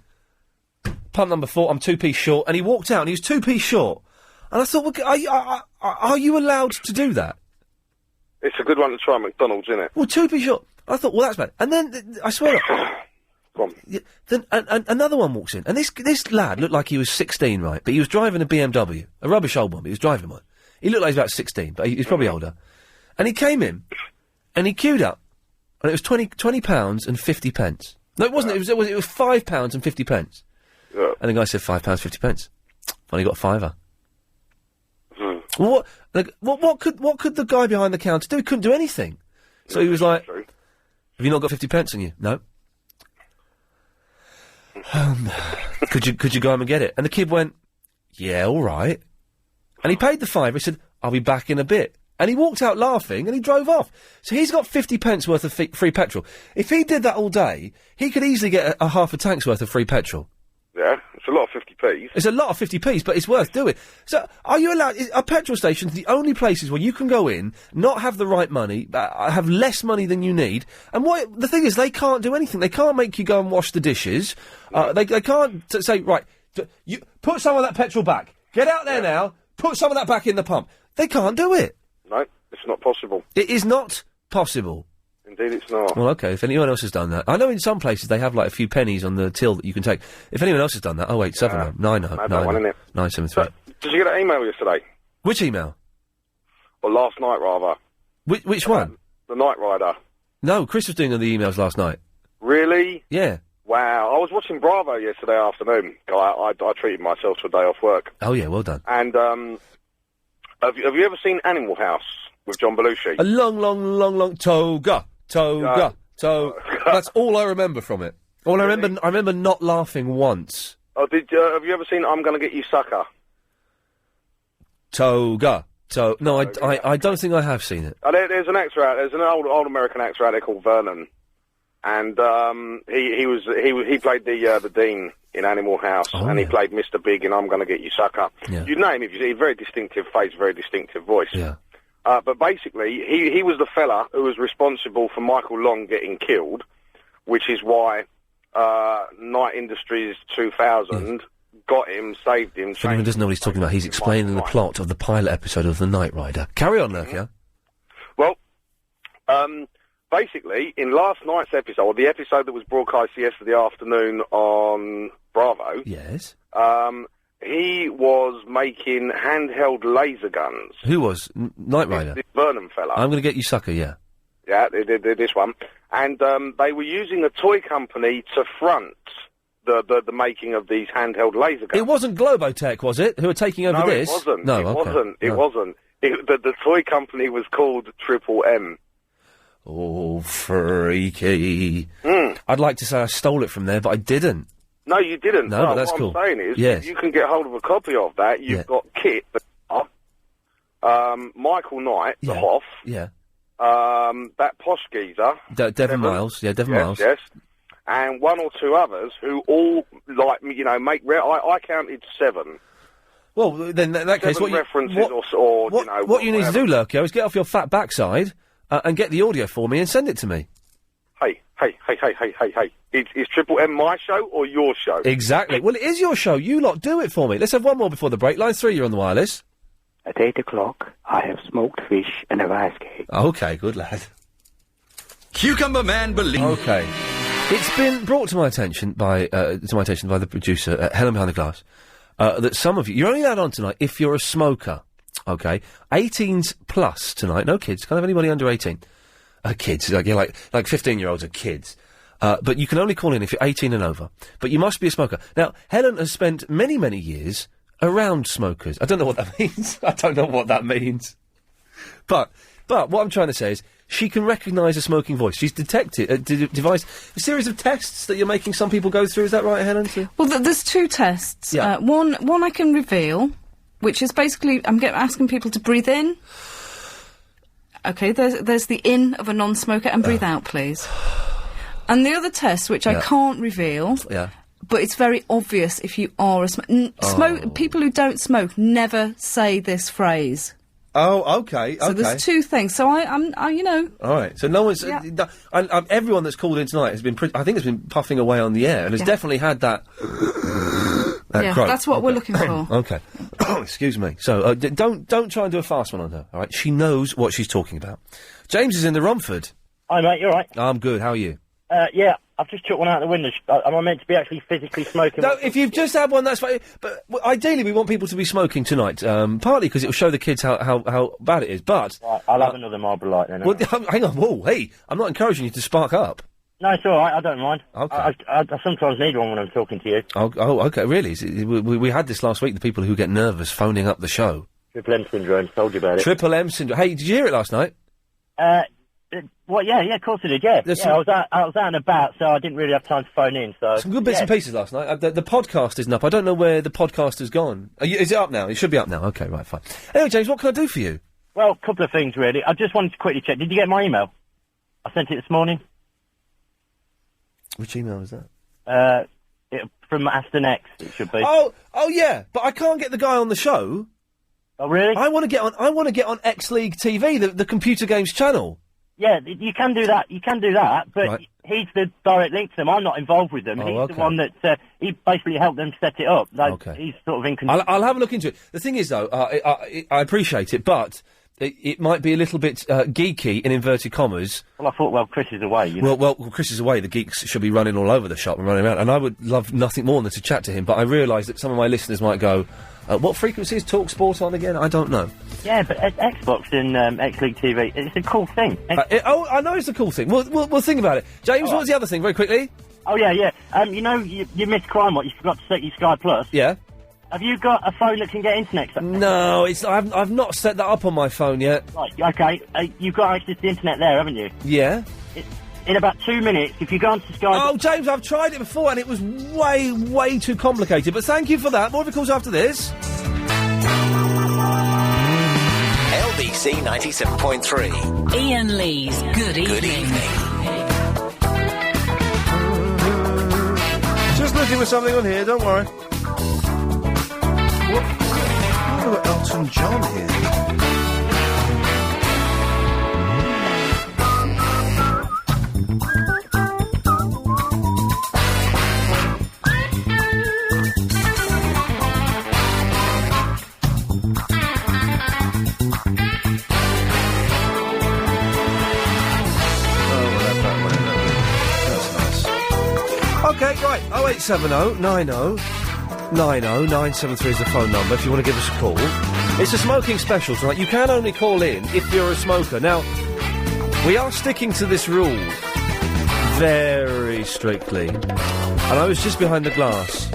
pump number 4, I'm 2p short, and he walked out, and he was 2p short. And I thought, well, are you allowed to do that? It's a good one to try at McDonald's, isn't it? Well, 2p short. I thought, well, that's bad. And then, I swear... Go on. Then another one walks in, and this lad looked like he was 16, right? But he was driving a BMW, a rubbish old one, but he was driving one. He looked like he was about 16, but he's probably older. And he came in, and he queued up, and it was £20 and 50 pence. No, it wasn't. It was £5 and 50 pence. Yeah. And the guy said £5 50 pence. Finally got a fiver. Well, what could the guy behind the counter do? He couldn't do anything. So he was like, "Have you not got 50 pence on you?" No. Could you go home and get it? And the kid went, "Yeah, all right." And he paid the £5. He said, "I'll be back in a bit." And he walked out laughing, and he drove off. So he's got 50 pence worth of free petrol. If he did that all day, he could easily get a half a tank's worth of free petrol. Yeah, it's a lot of 50p's. It's a lot of 50p's, but it's worth doing. So, are you allowed... Are petrol stations the only places where you can go in, not have the right money, have less money than you need, and the thing is, they can't do anything. They can't make you go and wash the dishes. They can't say, right, you put some of that petrol back. Get out there now, put some of that back in the pump. They can't do it. No, it's not possible. It is not possible. Indeed, it's not. Well, okay, if anyone else has done that. I know in some places they have, like, a few pennies on the till that you can take. If anyone else has done that, 0870 90 973. Did you get an email yesterday? Which email? Or last night, rather. Which one? The Night Rider. No, Chris was doing the emails last night. Really? Yeah. Wow. I was watching Bravo yesterday afternoon. I treated myself to a day off work. Oh, yeah, well done. And, have you ever seen Animal House with John Belushi? A long toga. That's all I remember from it. I remember not laughing once. Oh, have you ever seen I'm Gonna Get You Sucker? Toga. No, I don't think I have seen it. There's an actor out. There's an old American actor out there called Vernon, and he played the dean in Animal House, and he played Mr. Big in I'm Gonna Get You Sucker. Yeah. You'd know him if you see a very distinctive face, very distinctive voice. Yeah. But basically, he was the fella who was responsible for Michael Long getting killed, which is why Night Industries 2000 got him, saved him. If anyone doesn't know what he's talking about, he's explaining the plot of the pilot episode of The Knight Rider. Carry on, Lurkia. Well, basically, in last night's episode, or the episode that was broadcast yesterday afternoon on Bravo... Yes? He was making handheld laser guns. Who was? Knight Rider? This Vernon fella. I'm going to get you, sucker, yeah. Yeah, this one. And they were using a toy company to front the making of these handheld laser guns. It wasn't Globotech, was it, who are taking over this? No, it wasn't. No, It wasn't. The toy company was called Triple M. Oh, freaky. I'd like to say I stole it from there, but I didn't. No, you didn't. No, but that's what cool. I'm saying is, yes. you can get hold of a copy of that. You've got Kit, Michael Knight, the Hoff. Yeah. That posh geezer. Devon Miles. Yeah, Devon Miles. Yes. and one or two others who all, like, you know, I counted 7. Well, then in that case, Seven references or you know... What you need to do, Lurko, is get off your fat backside and get the audio for me and send it to me. Hey. Is Triple M my show or your show? Exactly. Well, it is your show. You lot do it for me. Let's have one more before the break. Line 3, you're on the wireless. At 8 o'clock, I have smoked fish and a rice cake. Okay, good lad. Cucumber Man believes... Okay. It's been brought to my attention by the producer, Helen Behind the Glass, that some of you... You're only allowed on tonight if you're a smoker, okay? 18s plus tonight. No kids. Can't have anybody under 18. Kids. Like 15-year-olds are kids. But you can only call in if you're 18 and over. But you must be a smoker. Now, Helen has spent many, many years around smokers. I don't know what that means. But what I'm trying to say is she can recognise a smoking voice. She's devised a series of tests that you're making some people go through. Is that right, Helen? Well, there's 2 tests. Yeah. One I can reveal, which is basically asking people to breathe in. Okay, there's the in of a non-smoker, and breathe out, please. And the other test, which I can't reveal, but it's very obvious if you are a smoker. People who don't smoke never say this phrase. Oh, okay. So there's 2 things. So I'm you know. All right. So no one's. Everyone that's called in tonight has been. I think has been puffing away on the air and has definitely had that. Croak. That's what we're looking for. Okay. Excuse me. So don't try and do a fast one on her. All right. She knows what she's talking about. James is in the Romford. Hi, mate. You all right? I'm good. How are you? Yeah. I've just took one out of the window. Am I meant to be actually physically smoking? No, if you've just had one, that's fine. But ideally, we want people to be smoking tonight, partly because it will show the kids how bad it is, but... Right, I'll have another Marlboro Light then. Well, hang on, whoa, hey, I'm not encouraging you to spark up. No, it's all right, I don't mind. Okay. I sometimes need one when I'm talking to you. Oh, okay, really? We had this last week, the people who get nervous phoning up the show. Triple M syndrome, told you about it. Triple M syndrome. Hey, did you hear it last night? Well, yeah, of course I did, yeah. I was out and about, so I didn't really have time to phone in, so... Some good bits and pieces last night. The podcast isn't up. I don't know where the podcast has gone. Is it up now? It should be up now. Okay, right, fine. Anyway, James, what can I do for you? Well, a couple of things, really. I just wanted to quickly check. Did you get my email? I sent it this morning. Which email was that? From Aston X, it should be. Oh, yeah, but I can't get the guy on the show. Oh, really? I want to get on X League TV, the computer games channel. Yeah, you can do that. But right. He's the direct link to them. I'm not involved with them. He's the one that he basically helped them set it up. He's sort of in control. I'll have a look into it. The thing is, though, I appreciate it, but it might be a little bit geeky in inverted commas. Well, I thought, Chris is away. You know? Well, Chris is away. The geeks should be running all over the shop and running around, and I would love nothing more than to chat to him. But I realise that some of my listeners might go, what frequency is Talk Sport on again? I don't know. Yeah, but Xbox and X League TV, it's a cool thing. I know it's a cool thing. We'll think about it. James, what was the other thing, very quickly? Oh, yeah. You missed Crime Watch. You forgot to set your Sky Plus. Yeah. Have you got a phone that can get internet? No, I've not set that up on my phone yet. Right, okay. You've got access to the internet there, haven't you? Yeah. In about 2 minutes, if you go onto Sky... Oh, James, I've tried it before and it was way, way too complicated. But thank you for that. More of the calls after this. LBC 97.3. Iain Lee's Good Evening. Good evening. Just looking for something on here, don't worry. What? Oh, Elton John here. Okay, right, 0870 90 973 is the phone number if you want to give us a call. It's a smoking special tonight. You can only call in if you're a smoker. Now, we are sticking to this rule very strictly. And I was just behind the glass.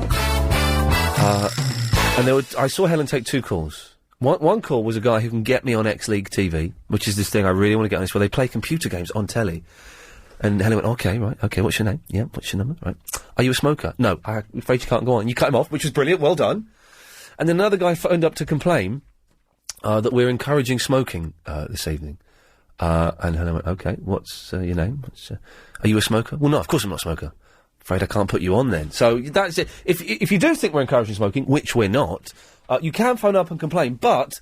And I saw Helen take 2 calls. One call was a guy who can get me on X League TV, which is this thing I really want to get on. It's where they play computer games on telly. And Helen went, okay, right, okay, what's your name? Yeah, what's your number? Right. Are you a smoker? No, I'm afraid you can't go on. You cut him off, which was brilliant, well done. And then another guy phoned up to complain that we're encouraging smoking this evening. And Helen went, okay, what's your name? Are you a smoker? Well, no, of course I'm not a smoker. Afraid I can't put you on then. So that's it. If you do think we're encouraging smoking, which we're not, you can phone up and complain, but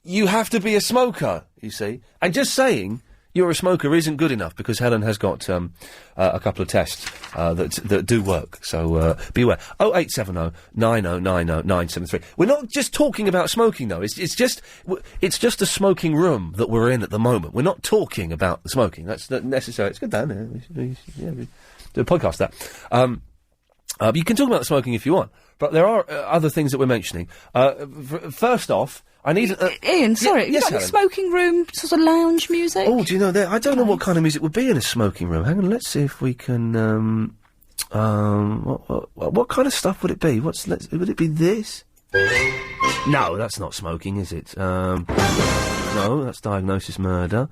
you have to be a smoker, you see. And just saying you're a smoker isn't good enough, because Helen has got a couple of tests that do work. So beware. 0870 9090 973. We're not just talking about smoking, though. It's just a smoking room that we're in at the moment. We're not talking about the smoking. That's not necessary. It's good down there. We do a podcast that. You can talk about the smoking if you want, but there are other things that we're mentioning. First off, I need... Ian, sorry, yes, you got any smoking room sort of lounge music? Oh, do you know that? I don't know what kind of music would be in a smoking room. Hang on, let's see if we can... what kind of stuff would it be? Would it be this? No, that's not smoking, is it? No, that's Diagnosis Murder.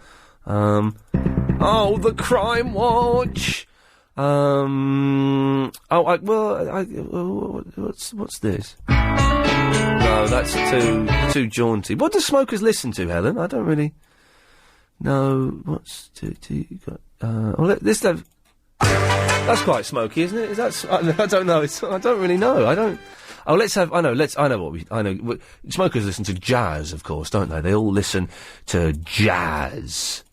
The Crime Watch! What's this? No, that's too jaunty. What do smokers listen to, Helen? I don't really know. What's you got? That's quite smoky, isn't it? I don't know. I don't really know. I don't. Oh, I know. Smokers listen to jazz, of course, don't they? They all listen to jazz.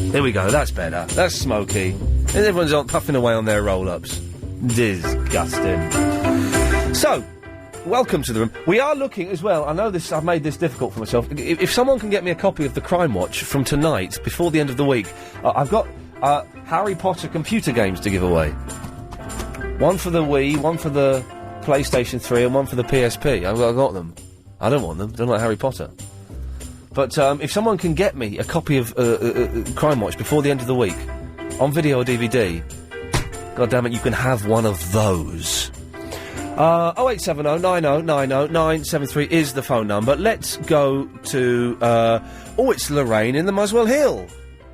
There we go, that's better. That's smoky. And everyone's puffing away on their roll-ups. Disgusting. So, welcome to the room. We are looking as well, I know I've made this difficult for myself. If someone can get me a copy of the Crime Watch from tonight, before the end of the week, I've got Harry Potter computer games to give away. One for the Wii, one for the PlayStation 3, and one for the PSP. I've got them. I don't want them. Don't like Harry Potter. But if someone can get me a copy of Crime Watch before the end of the week, on video or DVD, God damn it, you can have one of those. 0870 9090 973 is the phone number. Let's go to... it's Lorraine in the Muswell Hill.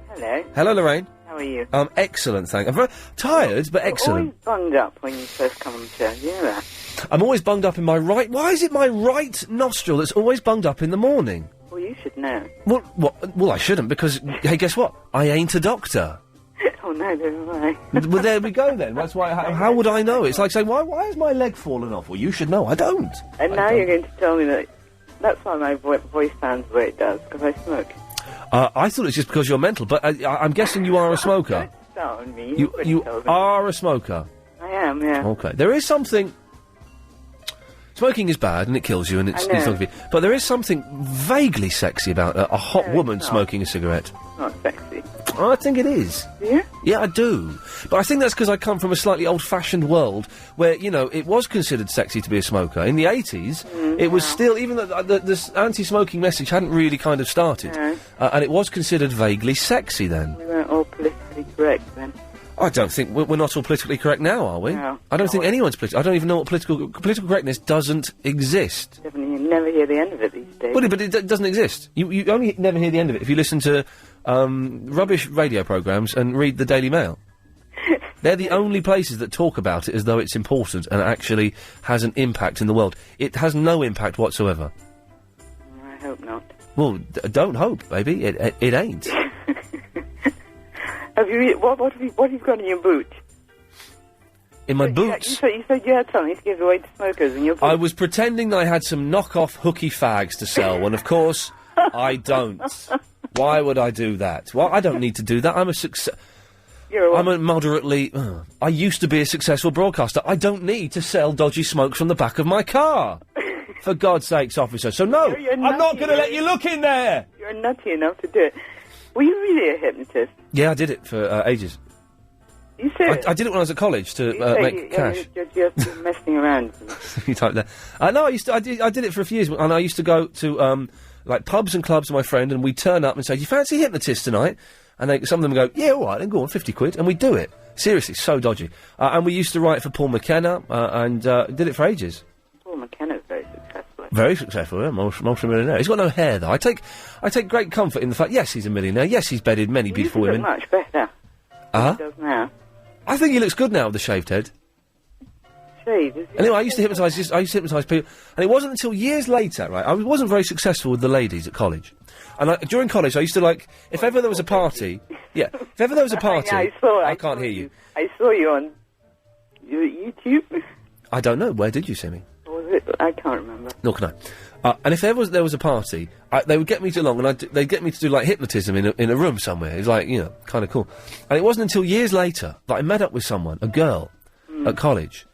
Hello. Hello, Lorraine. How are you? Excellent, thank you. I'm very tired, but excellent. You're always bunged up when you first come on the show, you know that? I'm always bunged up in my right... Why is it my right nostril that's always bunged up in the morning? Well, you should know. Well, I shouldn't, because, hey, guess what? I ain't a doctor. Oh, no, never mind. Well, there we go, then. That's why... How would I know? It's like saying, why has my leg fallen off? Well, you should know. I don't. And now you're going to tell me that that's why my voice sounds the way it does, because I smoke. I thought it's just because you're mental, but I'm guessing you are a smoker. Don't start on me. You are a smoker? I am, yeah. Okay. There is something... Smoking is bad and it kills you and it's not good for you. But there is something vaguely sexy about a hot woman smoking a cigarette. Not sexy. Oh, I think it is. Yeah? Yeah, I do. But I think that's because I come from a slightly old-fashioned world where, it was considered sexy to be a smoker. In the 80s, it was still, even though the anti-smoking message hadn't really kind of started, and it was considered vaguely sexy then. We weren't all politically correct then. I don't think we're not all politically correct now, are we? No. I don't think anyone's I don't even know what political correctness doesn't exist. Definitely, you never hear the end of it these days. But it doesn't exist. You only never hear the end of it if you listen to rubbish radio programmes and read the Daily Mail. They're the only places that talk about it as though it's important and actually has an impact in the world. It has no impact whatsoever. I hope not. Well, don't hope, baby. It ain't. Have you? What have you got in your boot? In my boots? You said you had something to give away to smokers in your boots. I was pretending I had some knockoff hooky fags to sell, when of course I don't. Why would I do that? Well, I don't need to do that. I'm a success. I'm a moderately... I used to be a successful broadcaster. I don't need to sell dodgy smokes from the back of my car. For God's sakes, officer. So no, I'm not going to let you look in there. You're nutty enough to do it. Were you really a hypnotist? Yeah, I did it for ages. You serious? I did it when I was at college to make cash. You're messing around. You type that. No, I did it for a few years, and I used to go to pubs and clubs with my friend, and we'd turn up and say, "Do you fancy a hypnotist tonight?" And some of them go, "Yeah, all right, then go on, 50 quid," and we'd do it. Seriously, so dodgy. And we used to write for Paul McKenna, and did it for ages. Paul McKenna's very successful. Very successful, yeah, multi-millionaire. He's got no hair, though. I take great comfort in the fact, yes, he's a millionaire, yes, he's bedded many beautiful women. Much better than he does now. I think he looks good now with the shaved head. say? Anyway, I used to hypnotise people, and it wasn't until years later, right? I wasn't very successful with the ladies at college, and during college I used to if ever there was a party, if ever there was a party, I can't hear you. I saw you on YouTube. I don't know. Where did you see me? Or was it? I can't remember. Nor can I. And if there was a party, they would get me along, and they'd get me to do hypnotism in a room somewhere. It was kind of cool. And it wasn't until years later that I met up with someone, a girl, at college,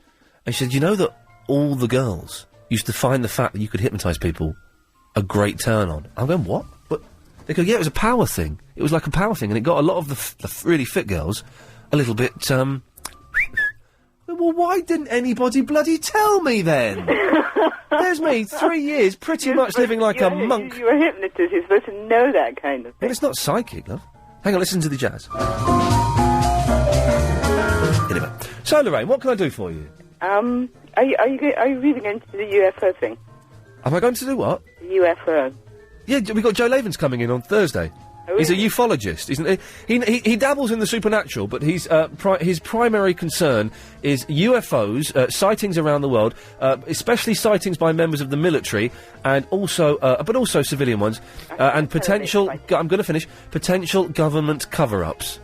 and she said, "You know that all the girls used to find the fact that you could hypnotise people a great turn on." I'm going, what? But they go, "Yeah, it was a power thing. It was like a power thing, and it got a lot of the really fit girls a little bit." Well, why didn't anybody bloody tell me then? There's me, 3 years, pretty much living like a monk. You're a hypnotist, you're supposed to know that kind of thing. Well, it's not psychic, love. Hang on, listen to the jazz. Anyway, so Lorraine, what can I do for you? Are you really going to do the UFO thing? Am I going to do what? The UFO. Yeah, we got Joe Laven's coming in on Thursday. Oh, he's a ufologist, isn't he? He dabbles in the supernatural, but his primary concern is UFOs, sightings around the world, especially sightings by members of the military, and also, but also civilian ones, and potential. I'm going to finish. Potential government cover-ups.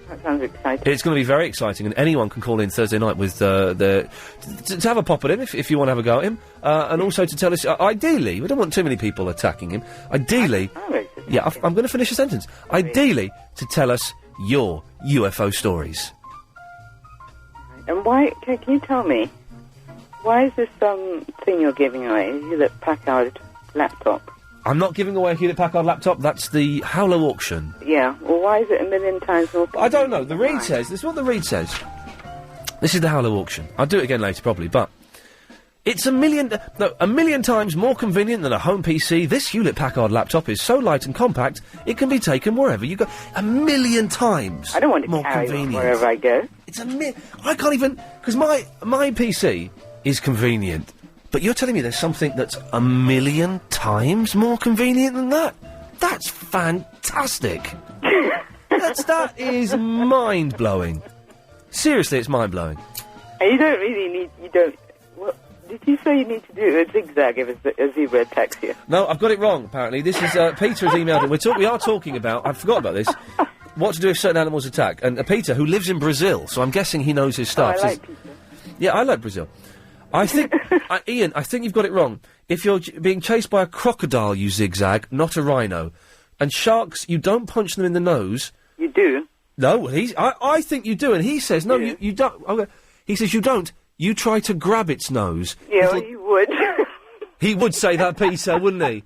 That sounds exciting. It's going to be very exciting, and anyone can call in Thursday night with to have a pop at him if you want to have a go at him, and also to tell us. Ideally, we don't want too many people attacking him. Ideally. I'm going to finish a sentence. Ideally, to tell us your UFO stories. And why? Can you tell me why is this thing you're giving away? A Hewlett-Packard laptop. I'm not giving away a Hewlett-Packard laptop. That's the Howler auction. Yeah. Well, why is it a million times more? I don't know. The read says. This is what the read says. This is the Howler auction. I'll do it again later, probably, but. It's a million times more convenient than a home PC. This Hewlett-Packard laptop is so light and compact, it can be taken wherever you go. 1,000,000 times. I don't want to more carry convenient. It wherever I go. It's I can't even because my PC is convenient, but you're telling me there's something that's 1,000,000 times more convenient than that? That's fantastic. that is mind blowing. Seriously, it's mind blowing. And you don't really need. You don't. Did you say you need to do a zigzag if a zebra attacks you? No, I've got it wrong, apparently. This is, Peter has emailed in. We are talking about, I forgot about this, what to do if certain animals attack. And Peter, who lives in Brazil, so I'm guessing he knows his stuff. I like Peter. Yeah, I like Brazil. I think, Ian, I think you've got it wrong. If you're being chased by a crocodile, you zigzag, not a rhino. And sharks, you don't punch them in the nose. You do? No, I think you do, and he says, no, you don't. Okay. He says you don't. You try to grab its nose. Yeah, well, you would. He would say that, Peter, wouldn't he?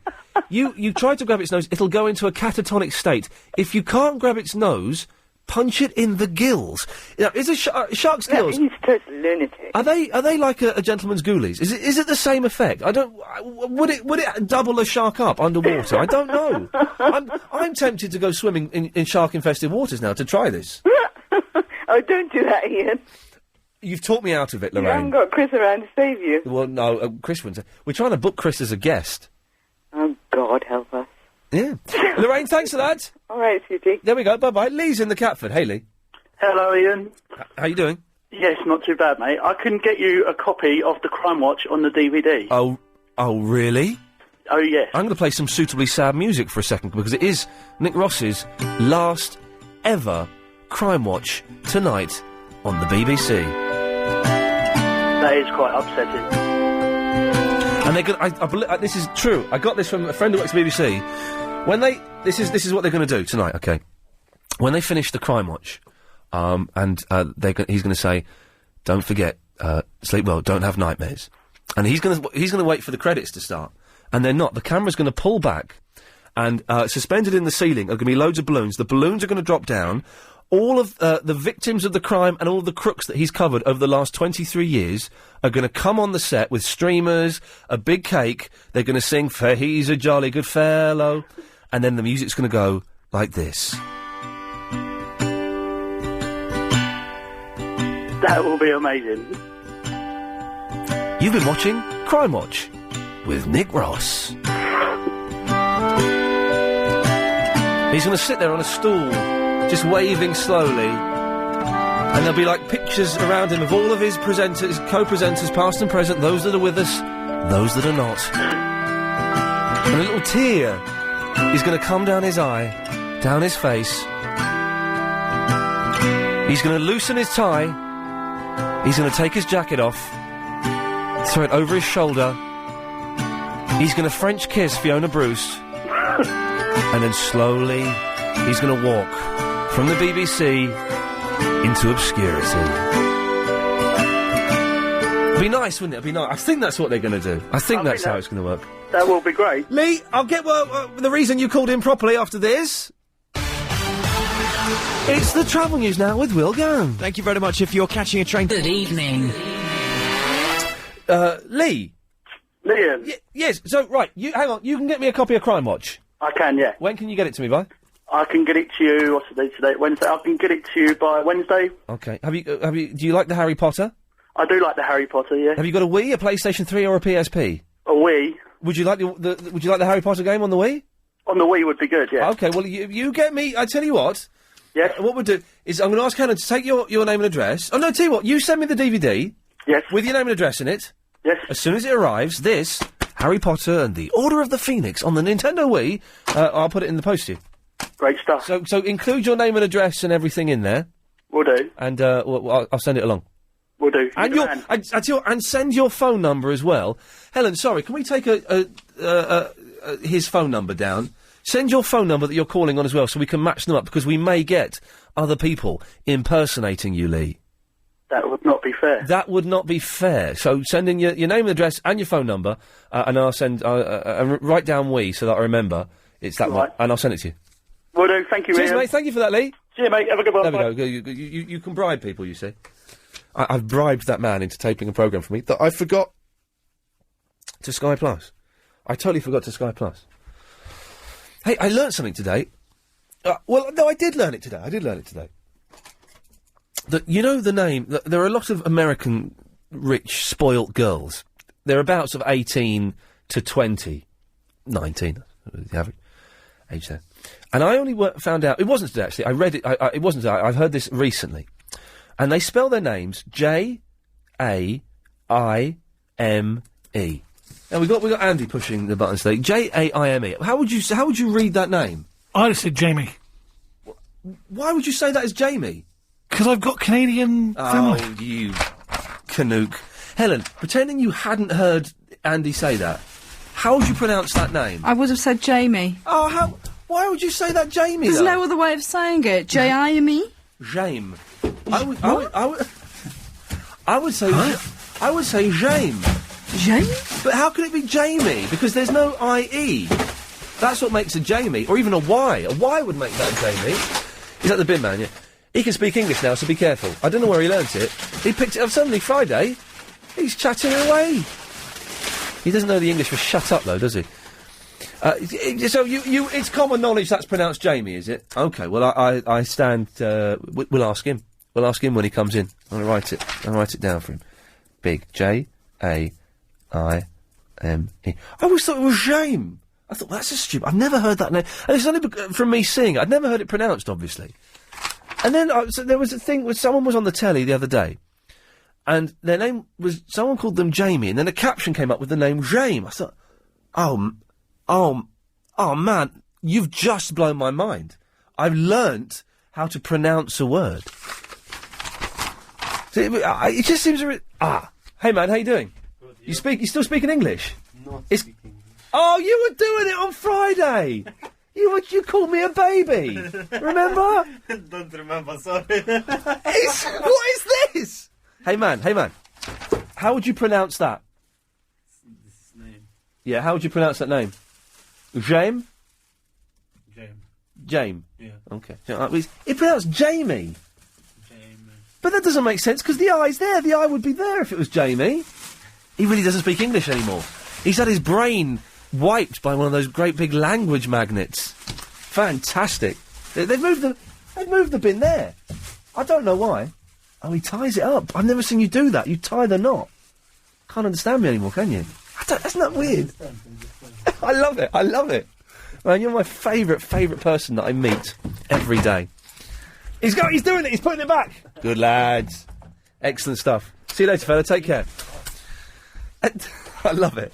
You try to grab its nose, it'll go into a catatonic state. If you can't grab its nose, punch it in the gills. Now, is a shark's gills? He's total lunatic. Are they like a gentleman's ghoulies? Is it the same effect? I don't. Would it double a shark up underwater? I don't know. I'm tempted to go swimming in shark-infested waters now to try this. Oh, don't do that, Ian. You've talked me out of it, Lorraine. You haven't got Chris around to save you. Well, no, Chris wouldn't. We're trying to book Chris as a guest. Oh, God help us. Yeah. Lorraine, thanks for that. All right, sweetie. There we go, bye-bye. Lee's in the Catford. Hey, Lee. Hello, Ian. How you doing? Yes, not too bad, mate. I couldn't get you a copy of The Crime Watch on the DVD. Oh, really? Oh, yes. I'm going to play some suitably sad music for a second, because it is Nick Ross's last ever Crime Watch tonight on the BBC. That is quite upsetting. And they're going I believe this is true. I got this from a friend who works at BBC. When this is what they're going to do tonight, okay? When they finish the Crime Watch, he's going to say, don't forget, sleep well, don't have nightmares. And he's going to wait for the credits to start. And they're not. The camera's going to pull back, and suspended in the ceiling are going to be loads of balloons. The balloons are going to drop down. All of the victims of the crime and all of the crooks that he's covered over the last 23 years are going to come on the set with streamers, a big cake. They're going to sing, "For he's a jolly good fellow," and then the music's going to go like this. That will be amazing. You've been watching Crime Watch with Nick Ross. He's going to sit there on a stool, just waving slowly. And there'll be, like, pictures around him of all of his presenters, co-presenters, past and present, those that are with us, those that are not. And a little tear is going to come down his eye, down his face. He's going to loosen his tie. He's going to take his jacket off, throw it over his shoulder. He's going to French kiss Fiona Bruce. And then slowly, he's going to walk from the BBC into obscurity. It'd be nice, wouldn't it? It'd be nice. I think that's what they're going to do. I think that's how it's going to work. That will be great. Lee, I'll get the reason you called in properly after this. It's the travel news now with Will Gown. Thank you very much. If you're catching a train... Good evening. Lee. Liam. Yes, so, right, hang on, you can get me a copy of Crime Watch. I can, yeah. When can you get it to me by? I can get it to you, what's the date today? Wednesday. I can get it to you by Wednesday. Okay. Do you like the Harry Potter? I do like the Harry Potter, yeah. Have you got a Wii, a PlayStation 3 or a PSP? A Wii. Would you like the Harry Potter game on the Wii? On the Wii would be good, yeah. Okay, well, you get me, I tell you what. Yes. What we'll do is I'm going to ask Helen to take your name and address. Oh, no, tell you what, you send me the DVD. Yes. With your name and address in it. Yes. As soon as it arrives, this, Harry Potter and the Order of the Phoenix on the Nintendo Wii, I'll put it in the post to you. Great stuff. So include your name and address and everything in there. Will do. And, I'll send it along. Will do. And and send your phone number as well. Helen, sorry, can we take his phone number down? Send your phone number that you're calling on as well, so we can match them up, because we may get other people impersonating you, Lee. That would not be fair. That would not be fair. So send in your name and address and your phone number, and I'll send write down we so that I remember it's that one, and I'll send it to you. Will do. Thank you, Cheers, Ian. Mate. Thank you for that, Lee. See you, mate. Have a good one. There we go. You can bribe people, you see. I've bribed that man into taping a programme for me that I forgot to Sky Plus. I totally forgot to Sky Plus. Hey, I learnt something today. Well, no, I did learn it today. That, you know the name... there are a lot of American rich, spoilt girls. They're about sort of 18 to 20. 19, the average age there. And I only found out... It wasn't today, actually. I read it... it wasn't today. I've heard this recently. And they spell their names J-A-I-M-E. Now, we got Andy pushing the buttons today. J-A-I-M-E. How would you read that name? I'd have said Jamie. Why would you say that as Jamie? Because I've got Canadian family. Oh, you Canuck. Helen, pretending you hadn't heard Andy say that, how would you pronounce that name? I would have said Jamie. Oh, why would you say that Jamie, There's though? no other way of saying it. J-I-M-E? Jame. I would say... I would say Jame. Jamie? But how can it be Jamie? Because there's no I-E. That's what makes a Jamie. Or even a Y. A Y would make that Jamie. Is that the bin man, yeah? He can speak English now, so be careful. I don't know where he learnt it. He picked it up suddenly Friday. He's chatting away. He doesn't know the English for shut up, though, does he? So it's common knowledge that's pronounced Jamie, is it? Okay, well, I stand... we'll ask him. We'll ask him when he comes in. I'll write it down for him. Big. J-A-I-M-E. I always thought it was Jame. I thought, well, that's a stupid... I've never heard that name. And it's only from me seeing it. I'd never heard it pronounced, obviously. And then so there was a thing where someone was on the telly the other day, and their name was... Someone called them Jamie, and then a caption came up with the name Jame. I thought, oh, man, you've just blown my mind. I've learnt how to pronounce a word. So it just seems a bit... Hey, man, how you doing? Good, you still speaking English? Not speaking English. Oh, you were doing it on Friday! You called me a baby! Remember? Don't remember, sorry. What is this? Hey, man. How would you pronounce that? This name. Yeah, how would you pronounce that name? Jame? Jame. Yeah. Okay. It pronounced Jamie. But that doesn't make sense, because the I's there. The I would be there if it was Jamie. He really doesn't speak English anymore. He's had his brain wiped by one of those great big language magnets. Fantastic. They've moved the bin there. I don't know why. Oh, he ties it up. I've never seen you do that. You tie the knot. Can't understand me anymore, can you? Isn't that weird? I love it. Man, you're my favourite person that I meet every day. He's doing it. He's putting it back. Good lads. Excellent stuff. See you later, fella. Take care. I love it.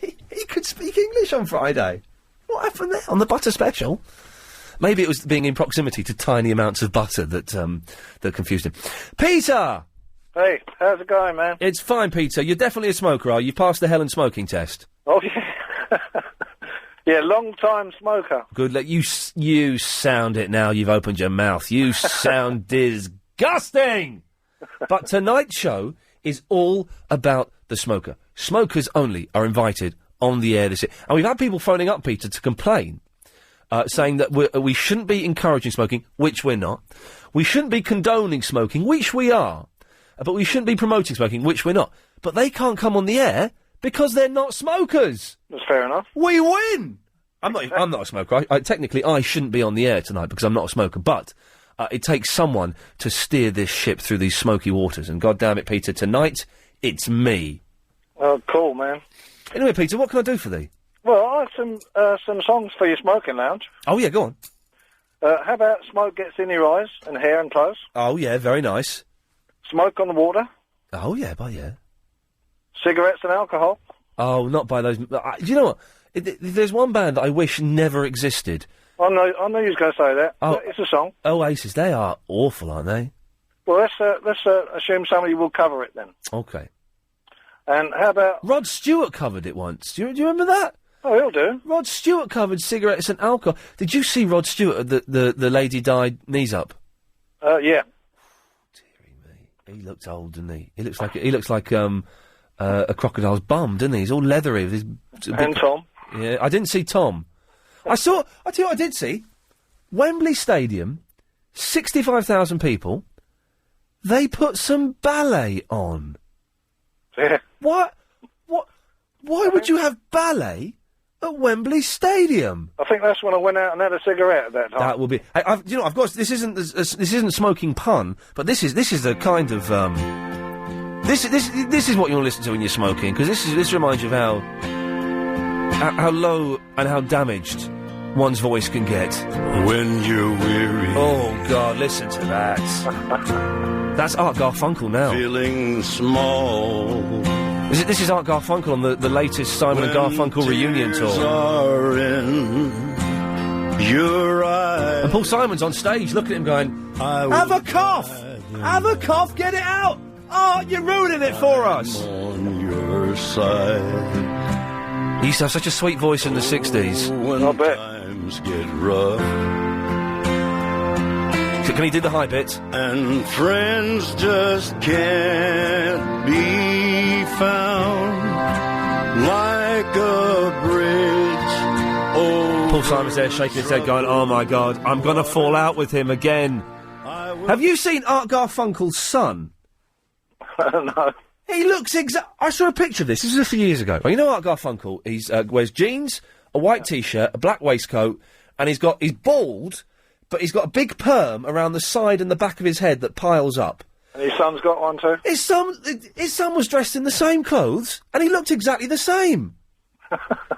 He could speak English on Friday. What happened there on the butter special? Maybe it was being in proximity to tiny amounts of butter that confused him. Peter! Hey, how's it going, man? It's fine, Peter. You're definitely a smoker, are you? You passed the Helen smoking test. Oh, yeah. Yeah, long-time smoker. Good. You sound it now. You've opened your mouth. You sound disgusting! But tonight's show is all about the smoker. Smokers only are invited on the air this year. And we've had people phoning up, Peter, to complain, saying that we shouldn't be encouraging smoking, which we're not. We shouldn't be condoning smoking, which we are. But we shouldn't be promoting smoking, which we're not. But they can't come on the air because they're not smokers. That's fair enough. We win! I'm not a smoker. Technically, I shouldn't be on the air tonight because I'm not a smoker. But it takes someone to steer this ship through these smoky waters. And God damn it, Peter, tonight, it's me. Oh, cool, man. Anyway, Peter, what can I do for thee? Well, I have some songs for your smoking lounge. Oh, yeah, go on. How about Smoke Gets in Your Eyes and Hair and Clothes? Oh, yeah, very nice. Smoke on the Water? Oh, yeah, yeah. Cigarettes and Alcohol? Oh, not by those... do you know what? There's one band that I wish never existed. I know you was going to say that. Oh, it's a song. Oasis, they are awful, aren't they? Well, let's assume somebody will cover it then. Okay. And how about... Rod Stewart covered it once. Do you remember that? Oh, he'll do. Rod Stewart covered Cigarettes and Alcohol. Did you see Rod Stewart at the Lady Di knees up? Yeah. Deary me. He looks old, doesn't he? He looks like a crocodile's bum, doesn't he? He's all leathery with his... And Tom. Yeah, I didn't see Tom. I'll tell you what I did see. Wembley Stadium, 65,000 people. They put some ballet on. Yeah. What? Why would you have ballet at Wembley Stadium? I think that's when I went out and had a cigarette at that time. That will be. I've got. This isn't smoking pun, but this is the kind of. This is what you want to listen to when you're smoking, because this reminds you of how low and how damaged one's voice can get when you're weary. Oh God, listen to that. That's Art Garfunkel now. Feeling small. This is Art Garfunkel on the latest Simon and Garfunkel reunion tour. Are in your eyes. And Paul Simon's on stage looking at him going, have a cough! Have a cough, get it out! Oh, you're ruining it for us! On your side. He used to have such a sweet voice in the 60s. When times get rough. So can he do the high bit? And friends just can't be found like a bridge. Oh, Paul Simon's there shaking his head going, oh my God, I'm gonna fall out with him again. Have you seen Art Garfunkel's son? No. He looks I saw a picture of this. This was a few years ago. Well, you know Art Garfunkel? He's wears jeans, a white T-shirt, a black waistcoat, and he's bald, but he's got a big perm around the side and the back of his head that piles up. And his son's got one too? His son was dressed in the same clothes, and he looked exactly the same.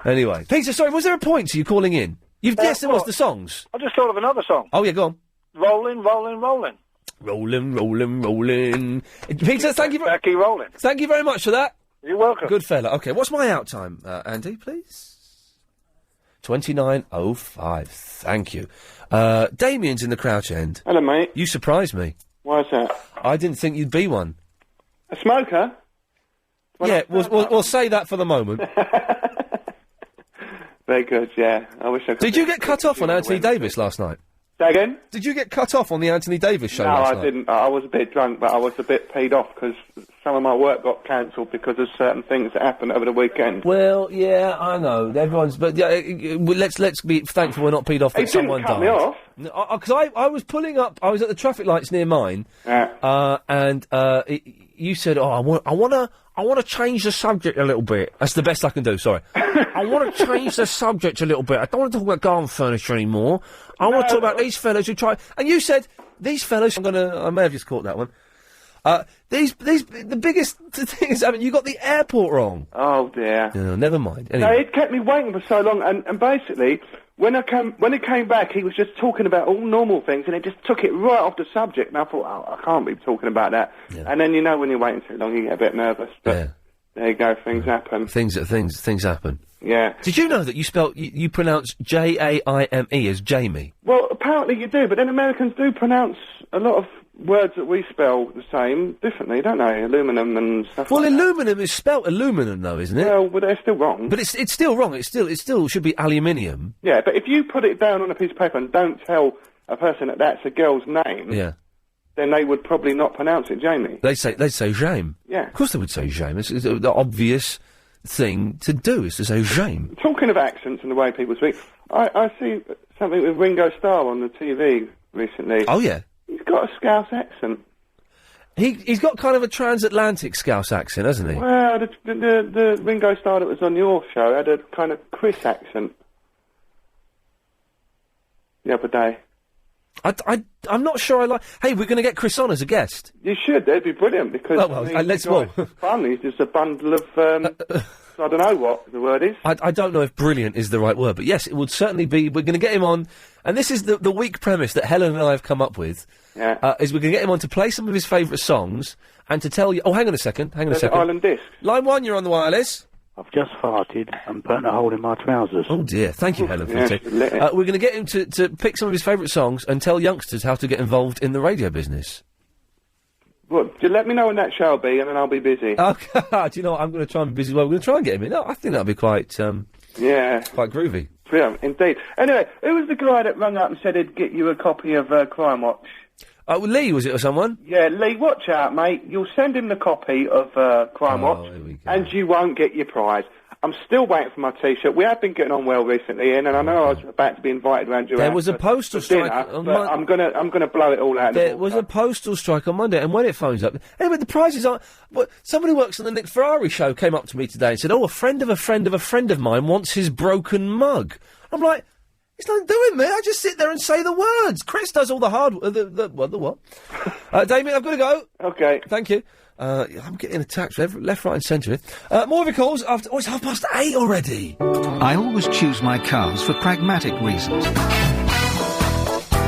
Anyway. Peter, sorry, was there a point to you calling in? Yes, there was, the songs. I just thought of another song. Oh, yeah, go on. Rolling, rolling, rolling. Rolling, rolling, rolling. Peter, thank you Becky rolling. Thank you very much for that. You're welcome. Good fella. Okay, what's my out time, Andy, please? 29:05. Thank you. Damien's in the Crouch End. Hello, mate. You surprised me. Why is that? I didn't think you'd be one. A smoker? Yeah, we'll say that for the moment. Very good, yeah. I wish I could. Did you get cut off on Anthony Davis last night? Say again? Did you get cut off on the Anthony Davis show last night? No, I didn't. I was a bit drunk, but I was a bit paid off because some of my work got cancelled because of certain things that happened over the weekend. Well, yeah, I know. Everyone's... But yeah, let's be thankful we're not paid off that someone died. It didn't cut No, me because I was pulling up... I was at the traffic lights near mine, and you said, I want to change the subject a little bit. That's the best I can do, sorry. I want to change the subject a little bit. I don't want to talk about garden furniture anymore. I want to talk about these fellas who try... And you said, these fellas... I may have just caught that one. The biggest thing is, you got the airport wrong. Oh, dear. No, never mind. Anyway. No, it kept me waiting for so long, and basically, when he came back, he was just talking about all normal things, and it just took it right off the subject. And I thought, I can't be talking about that. Yeah. And then when you're waiting too long, you get a bit nervous. But there you go, things happen. Things happen. Yeah. Did you know that you pronounce Jaime as Jamie? Well, apparently you do, but then Americans do pronounce a lot of words that we spell the same differently, don't they? Aluminum and stuff. Well, like aluminum is spelt aluminum, though, isn't it? Well, they're still wrong. But it's still wrong. It still should be aluminium. Yeah, but if you put it down on a piece of paper and don't tell a person that that's a girl's name, then they would probably not pronounce it Jamie. They'd say Jaime. Yeah. Of course they would say Jaime. It's the obvious thing to do is to say Jaime. Talking of accents and the way people speak, I see something with Ringo Starr on the TV recently. Oh, yeah. He's got a Scouse accent. He's got kind of a transatlantic Scouse accent, hasn't he? Well, the Ringo Starr that was on your show had a kind of Chris accent the other day. I'm not sure I like... Hey, we're going to get Chris on as a guest. You should. That'd be brilliant, because... let's go. Fun. He's just a bundle of... I don't know what the word is. I don't know if brilliant is the right word, but yes, it would certainly be... We're going to get him on... And this is the weak premise that Helen and I have come up with. Yeah. Is we're going to get him on to play some of his favourite songs and to tell you... Oh, hang on a second. Island Disc. Line 1, you're on the wireless. I've just farted and burnt a hole in my trousers. Oh dear, thank you, Helen, for the tip. We're going to get him to pick some of his favourite songs and tell youngsters how to get involved in the radio business. Well, let me know when that shall be, and then I'll be busy. Okay, do you know what? I'm going to try and be busy as well. We're going to try and get him in. No, I think that'll be quite, quite groovy. Yeah, indeed. Anyway, who was the guy that rang up and said he'd get you a copy of Crime Watch? Lee, was it, or someone? Yeah, Lee, watch out, mate. You'll send him the copy of Crime Watch, and you won't get your prize. I'm still waiting for my T-shirt. We have been getting on well recently, Ian, and I know I was about to be invited around your house. There was a postal strike on Monday. I'm gonna blow it all out. There was a postal strike on Monday, and when it phones up, anyway, the prizes aren't. Well, somebody who works on the Nick Ferrari show came up to me today and said, "Oh, a friend of a friend of a friend of mine wants his broken mug." I'm like, it's nothing to do with me. I just sit there and say the words. Chris does all the hard. The what? Damien, I've got to go. Okay. Thank you. I'm getting attacked left, right and centre. More of your calls after... Oh, it's 8:30 already. I always choose my cars for pragmatic reasons.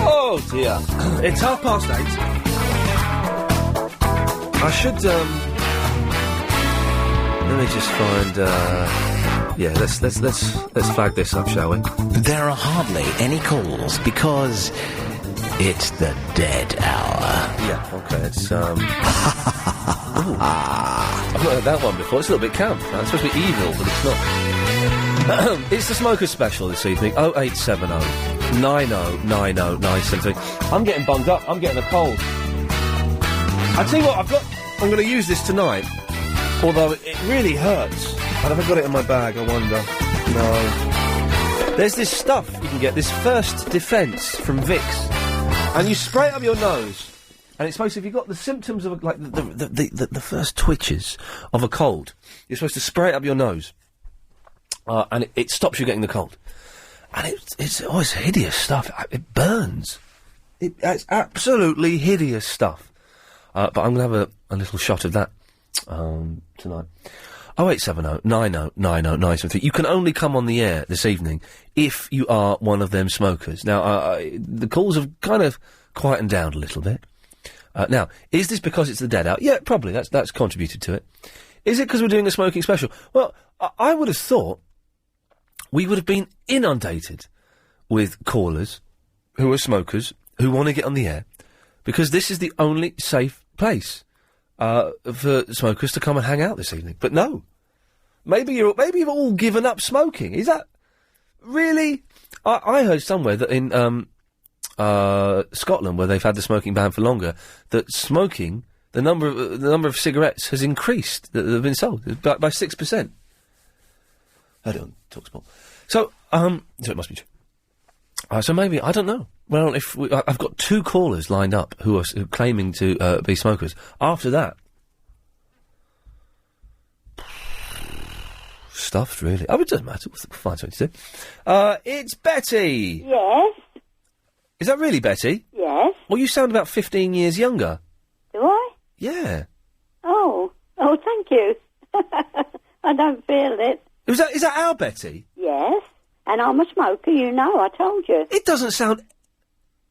Oh, dear. It's 8:30. I should, let me just find, let's flag this up, shall we? There are hardly any calls because it's the dead hour. Yeah, okay, it's, I've not heard that one before. It's a little bit camp. It's supposed to be evil, but it's not. It's the Smokers Special this evening. 0870 90 90 973. I'm getting bunged up. I'm getting a cold. I tell you what, I'm going to use this tonight. Although it really hurts. And have I got it in my bag? I wonder. No. There's this stuff you can get. This First Defence from Vicks, and you spray it up your nose. And it's supposed to, if you've got the symptoms of, like, the first twitches of a cold, you're supposed to spray it up your nose. And it stops you getting the cold. And it's hideous stuff. It burns. It's absolutely hideous stuff. But I'm going to have a little shot of that, tonight. 0870 90 90 973. You can only come on the air this evening if you are one of them smokers. Now, the calls have kind of quietened down a little bit. Now, is this because it's the dead hour? Yeah, probably. That's contributed to it. Is it because we're doing a smoking special? Well, I would have thought we would have been inundated with callers who are smokers who want to get on the air, because this is the only safe place for smokers to come and hang out this evening. But no, maybe you've all given up smoking. Is that really? I heard somewhere that in Scotland, where they've had the smoking ban for longer, that smoking, the number of cigarettes has increased that have been sold by 6%. I don't talk sport. So it must be true. So maybe, I don't know. Well, I've got 2 callers lined up who are claiming to be smokers. After that, stuffed, really. Oh, it doesn't matter. What's the fine 22? It's Betty. Yes. Is that really Betty? Yes. Well, you sound about 15 years younger. Do I? Yeah. Oh, thank you. I don't feel it. Is that our Betty? Yes. And I'm a smoker, you know, I told you. It doesn't sound...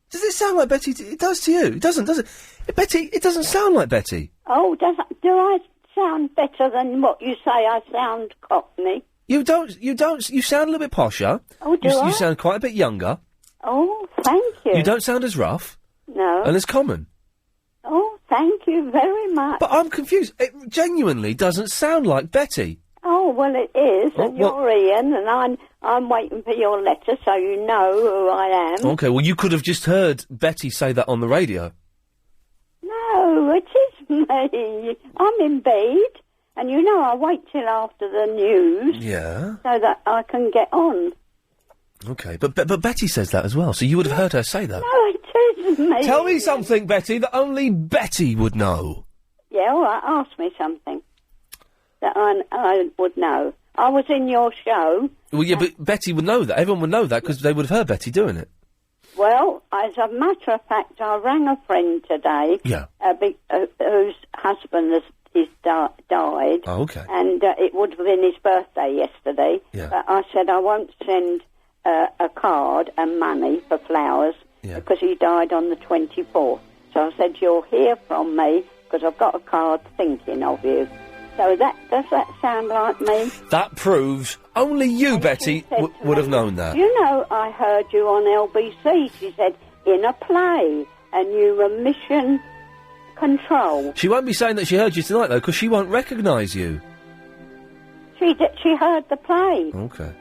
Does it sound like Betty? It does to you. It doesn't, does it? Betty, it doesn't sound like Betty. Oh, do I sound better than what you say I sound, Cockney? You don't, you sound a little bit posher. Oh, do I? You sound quite a bit younger. Oh, thank you. You don't sound as rough. No. And as common. Oh, thank you very much. But I'm confused. It genuinely doesn't sound like Betty. Oh, well, it is. Oh, And you're Ian, and I'm waiting for your letter so you know who I am. Okay, well, you could have just heard Betty say that on the radio. No, it is me. I'm in bed, and you know I wait till after the news Yeah. so that I can get on. Okay, but Betty says that as well, so you would have heard her say that. No, it is me. Tell me something, Betty, that only Betty would know. Yeah, all right, ask me something that I would know. I was in your show. Well, yeah, but Betty would know that. Everyone would know that because they would have heard Betty doing it. Well, as a matter of fact, I rang a friend today. Yeah. Whose husband is died. Oh, okay. And it would have been his birthday yesterday. Yeah. But I said I won't send a card and money for flowers because he died on the 24th. So I said, you'll hear from me because I've got a card thinking of you. So does that sound like me? That proves only you, Betty, would have known that. You know, I heard you on LBC. She said, in a play, and you were Mission Control. She won't be saying that she heard you tonight, though, because she won't recognise you. She heard the play. Okay.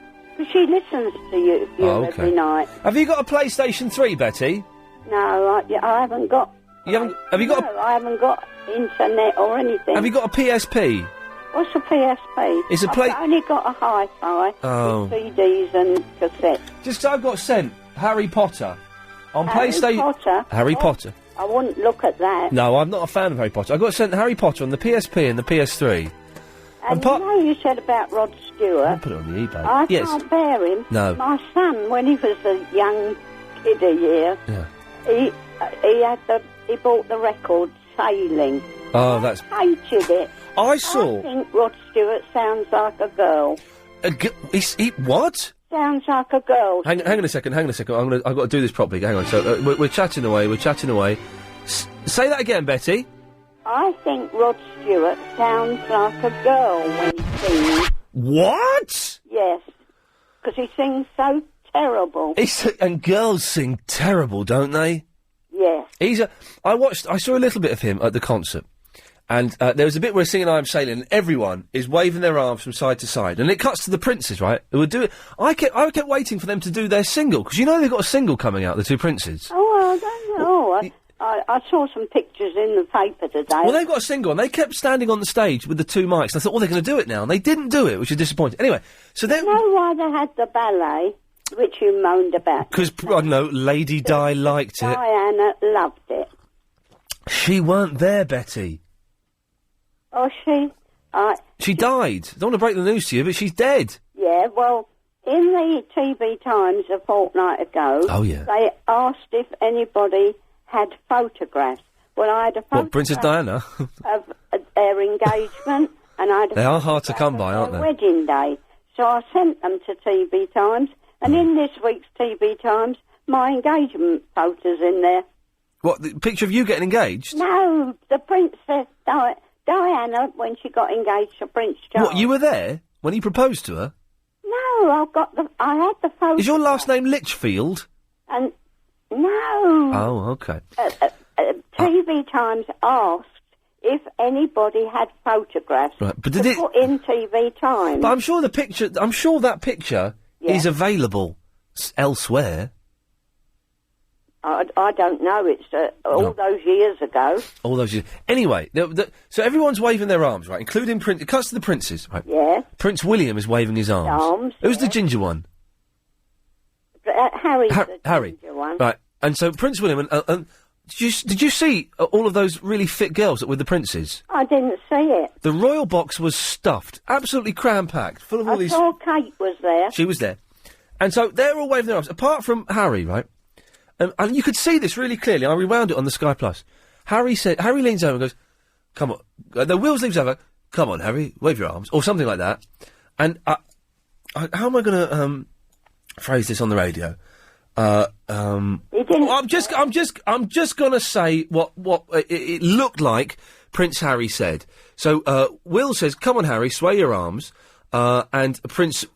She listens to you every night. Have you got a PlayStation 3, Betty? No, I haven't got... Have you got I haven't got internet or anything. Have you got a PSP? What's a PSP? It's a I've only got a hi-fi Oh. with CDs and cassettes. Just 'cause I've got sent Harry Potter on Harry PlayStation. Potter? Harry Oh, Potter. I wouldn't look at that. No, I'm not a fan of Harry Potter. I got sent Harry Potter on the PSP and the PS3. And you know you said about Rod Stewart. I'll put it on the eBay. I Yes. can't bear him. No. My son, when he was a young kid a year, he bought the record Sailing. Oh, that's... Hated it. I saw... I think Rod Stewart sounds like a girl. What? Sounds like a girl. Hang on a second. I've got to do this properly. Hang on. So we're chatting away. Say that again, Betty. I think Rod Stewart sounds like a girl when he sings. What? Yes, because he sings so terrible. And girls sing terrible, don't they? Yes. I saw a little bit of him at the concert. And there was a bit where he's singing I'm Sailing, and everyone is waving their arms from side to side. And it cuts to the Princes, right? Who would do it. I kept waiting for them to do their single, because you know they've got a single coming out, the two Princes. Oh, I don't know. I saw some pictures in the paper today. Well, they've got a single, and they kept standing on the stage with the two mics. And I thought, oh, they're going to do it now. And they didn't do it, which is disappointing. Anyway, so then... You know why they had the ballet, which you moaned about? Because, I don't know, Lady Di liked it. Diana loved it. She weren't there, Betty. Oh, she? She died. I don't want to break the news to you, but she's dead. Yeah, well, in the TV Times a fortnight ago... Oh, yeah. They asked if anybody had photographs. Well, I had a photograph... What, Princess Diana? ...of their engagement, and I had a They are hard to come by, photograph aren't of they? their wedding day. So I sent them to TV Times, and in this week's TV Times, my engagement photo's in there. What, the picture of you getting engaged? No, the Princess Diana, when she got engaged to Prince Charles. What, you were there when he proposed to her? No, I had the photo. Is your last name Litchfield? And no. Oh, okay. TV Times asked if anybody had photographs Right, but to did it... put in TV Times. But I'm sure that picture is available elsewhere. I don't know. It's all those years ago. All those years. Anyway, so everyone's waving their arms, right? Including Prince. It cuts to the princes, right? Yeah. Prince William is waving his arms. Who's the ginger one? Harry's the Harry. ginger one. Right. And so Prince William and did you see all of those really fit girls that were with the princes? I didn't see it. The royal box was stuffed, absolutely cram-packed, full of all these... I saw Kate was there. She was there. And so they're all waving their arms, apart from Harry, right? And you could see this really clearly. I rewound it on the Sky Plus. Harry leans over and goes, come on. The Wills leans over, come on, Harry, wave your arms, or something like that. And how am I going to phrase this on the radio. I'm just gonna say what it looked like Prince Harry said. So, Will says, "Come on, Harry, sway your arms." And Prince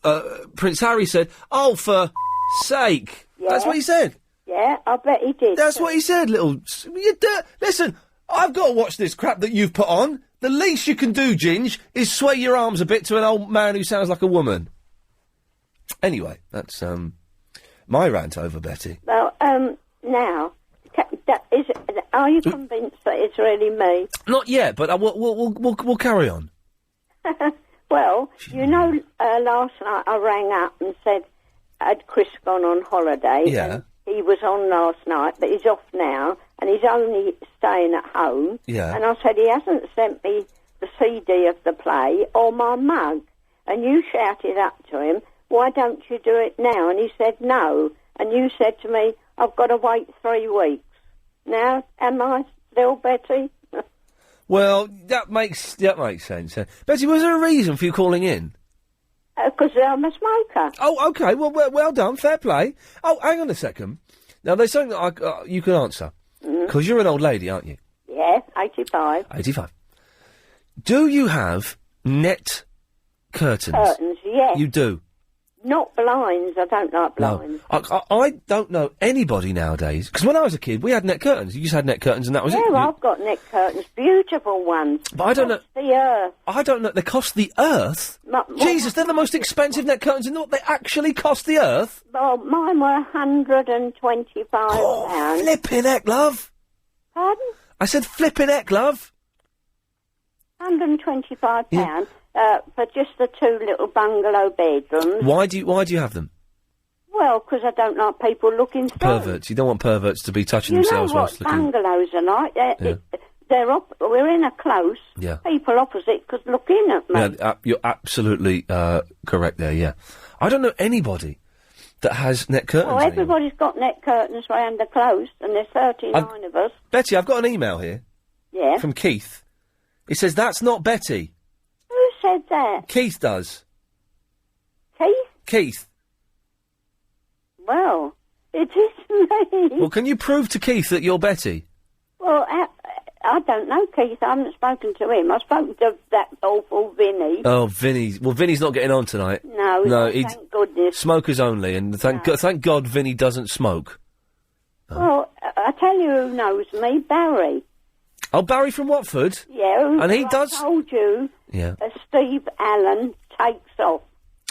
Harry said, "Oh, for sake." Yeah. That's what he said. Yeah, I bet he did. That's what he said, listen, I've got to watch this crap that you've put on. The least you can do, Ginge, is sway your arms a bit to an old man who sounds like a woman. Anyway, that's, my rant over, Betty. Well, now, are you convinced that it's really me? Not yet, but we'll carry on. Well, last night I rang up and said, had Chris gone on holiday? Yeah. And he was on last night, but he's off now, and he's only staying at home. Yeah. And I said, he hasn't sent me the CD of the play or my mug. And you shouted up to him, why don't you do it now? And he said, no. And you said to me, I've got to wait 3 weeks. Now, am I still Betty? Well, that makes sense. Betty, was there a reason for you calling in? Because I'm a smoker. Oh, okay. Well done. Fair play. Oh, hang on a second. Now, there's something that you can answer. Because you're an old lady, aren't you? Yeah, 85. 85. Do you have net curtains? Curtains, yes. You do? Not blinds. I don't like blinds. No. I don't know anybody nowadays. Because when I was a kid, we had net curtains. You just had net curtains and that was it. Yeah, I've got net curtains. Beautiful ones. But I don't know. The earth. I don't know. They cost the earth? Jesus, they're the most expensive net curtains in the world. They actually cost the earth? Well, mine were £125. Oh, flippin' heck, love. Pardon? I said flippin' heck, love. £125. Yeah. For just the 2 little bungalow bedrooms. Why do you have them? Well, because I don't like people looking through. Perverts. You don't want perverts to be touching themselves whilst looking. You know what bungalows are like? We're in a close. Yeah. People opposite could look in at me. Yeah, you're absolutely correct there, yeah. I don't know anybody that has net curtains. Well, everybody's got net curtains round the close, and there's 39 of us. Betty, I've got an email here. Yeah. From Keith. It says, that's not Betty. Who said that? Keith does. Keith? Keith. Well, it is me. Well, can you prove to Keith that you're Betty? Well, I don't know, Keith. I haven't spoken to him. I've spoken to that awful Vinny. Oh, Vinny. Well, Vinny's not getting on tonight. No, thank goodness. Smokers only, and thank God Vinny doesn't smoke. Oh. Well, I tell you who knows me, Barry. Oh, Barry from Watford? Yeah. And he does... I told you. Yeah. Steve Allen takes off.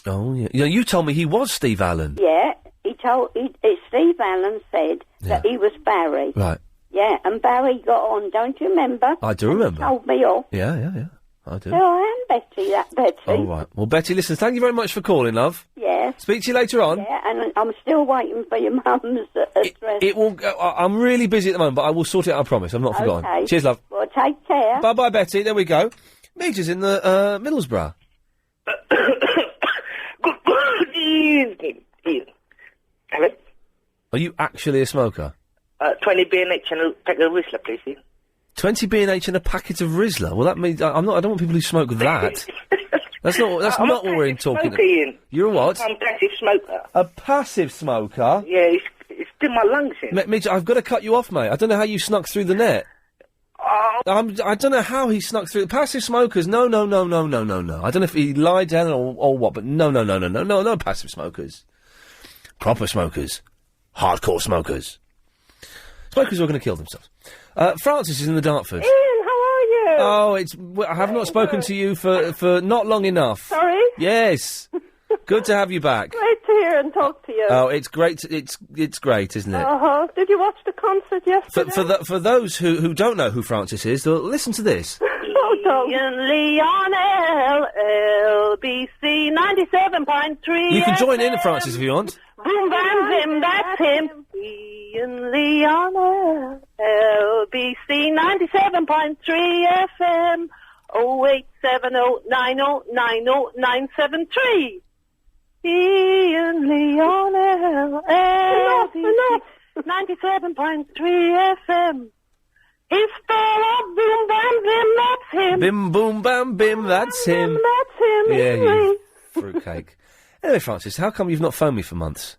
Oh, yeah. You told me he was Steve Allen. Yeah. Steve Allen said that he was Barry. Right. Yeah, and Barry got on, don't you remember? I do remember. He told me off. Yeah. I do. So I am Betty, that Betty. Oh, right. Well, Betty, listen, thank you very much for calling, love. Yeah. Speak to you later on. Yeah, and I'm still waiting for your mum's address. It will... I'm really busy at the moment, but I will sort it out, I promise. I'm not forgotten. Okay. Cheers, love. Well, take care. Bye-bye, Betty. There we go. Meter's in the, Middlesbrough. Good evening. Hello? Are you actually a smoker? 20 B&H and a packet of Whistler, please. Yeah? 20 B&H and a packet of Rizzler? Well, that means... I don't want people who smoke that. That's not what we're talking about. You're a what? I'm a passive smoker. A passive smoker? Yeah, it's in my lungs in. Mitch, I've got to cut you off, mate. I don't know how you snuck through the net. I don't know how he snuck through. Passive smokers, no. I don't know if he lied down or what, but no passive smokers. Proper smokers. Hardcore smokers. Smokers who are going to kill themselves. Francis is in the Dartford. Ian, how are you? Oh, I have not spoken to you for not long enough. Sorry? Yes. Good to have you back. Great to hear and talk to you. Oh, it's great. It's great, isn't it? Uh-huh. Did you watch the concert yesterday? For those who don't know who Francis is, listen to this. Ian Leon LBC 97.3. You can join in, Francis, if you want. Boom, bam, zim, that's him. Ian Leon LBC 97.3 FM 08709090973. Ian Leon LBC 97.3 FM. He's full of boom, bam, bim, that's him. Bim, boom, bam, bim, that's him. That's him. Yeah, you fruitcake. Anyway, Francis, how come you've not phoned me for months?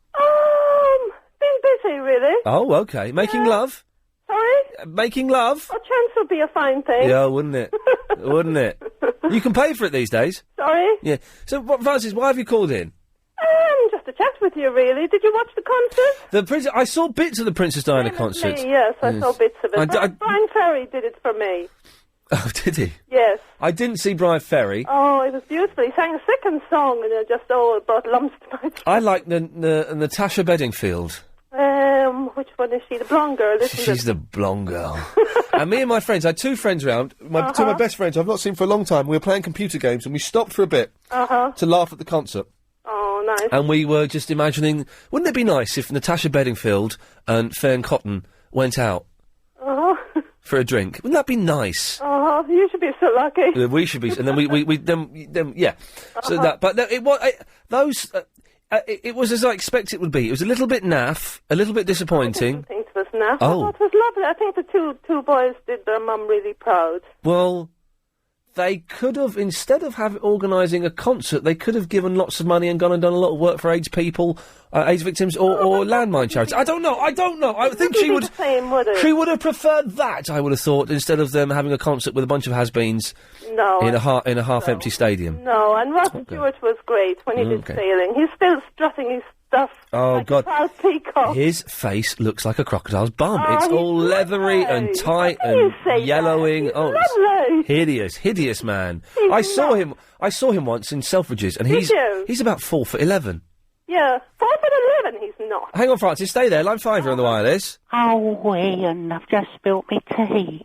really. Oh, okay. Making love? Sorry? Making love? A chance would be a fine thing. Yeah, wouldn't it? Wouldn't it? You can pay for it these days. Sorry? Yeah. So, Francis, why have you called in? Just to chat with you, really. Did you watch the concert? I saw bits of the Princess Diana concert. Yes, I saw bits of it. Brian Ferry did it for me. Oh, did he? Yes. I didn't see Brian Ferry. Oh, it was beautiful. He sang a second song, and it brought lumps to my throat. I like the Natasha Bedingfield. Which one is she? The blonde girl, isn't it? She's the blonde girl. And me and my friends, I had two friends around, two of my best friends I've not seen for a long time. We were playing computer games, and we stopped for a bit to laugh at the concert. Oh, nice. And we were just imagining, wouldn't it be nice if Natasha Bedingfield and Fern Cotton went out for a drink? Wouldn't that be nice? You should be so lucky. We should be, and then yeah. So that, but it was it was as I expected it would be. It was a little bit naff, a little bit disappointing. I think it was naff. Oh. I thought it was lovely. I think the two boys did their mum really proud. Well, they could have, instead of organising a concert, they could have given lots of money and gone and done a lot of work for AIDS people, AIDS victims, or landmine charities. I don't know. I think she would. She would have preferred that. I would have thought, instead of them having a concert with a bunch of has-beens. No. In a half-empty stadium. No, and Ross Stewart was great when he did sailing. He's still strutting his stuff. Oh, like God. A proud peacock. His face looks like a crocodile's bum. It's all leathery and tight and yellowing. Lovely. Hideous man. I saw him once in Selfridges, and he's about 4'11". Yeah, 4'11". He's not. Hang on, Francis, stay there. Line 5 on the wireless. Oh, Ian, I've just spilt me tea.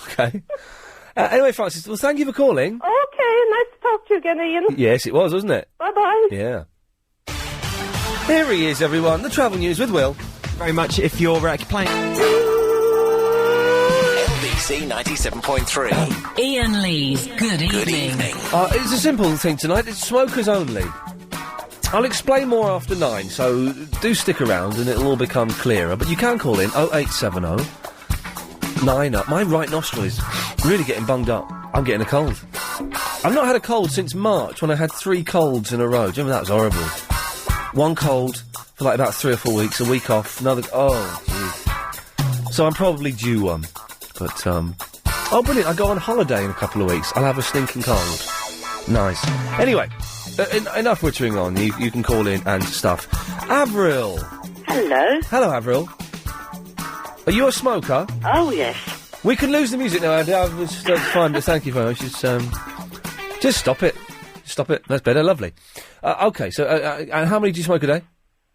Okay. Anyway, Francis, well, thank you for calling. Okay, nice to talk to you again, Ian. Yes, it was, wasn't it? Bye-bye. Yeah. Here he is, everyone. The travel news with Will. Very much if you're playing. LBC 97.3. Ian Lee's Good Evening. It's a simple thing tonight. It's smokers only. I'll explain more after 9, so do stick around and it'll all become clearer. But you can call in 0870 9 up. My right nostril is really getting bunged up. I'm getting a cold. I've not had a cold since March when I had 3 colds in a row. Do you remember that was horrible? One cold for like about 3 or 4 weeks, a week off, another. Oh, jeez. So I'm probably due one. But oh, brilliant! I go on holiday in a couple of weeks. I'll have a stinking cold. Nice. Anyway, enough wittering on. You can call in and stuff. Avril. Hello. Hello, Avril. Are you a smoker? Oh, yes. We can lose the music now, Andy. That's fine, but thank you very much. Just stop it. Stop it. That's better. Lovely. Okay, so, and how many do you smoke a day?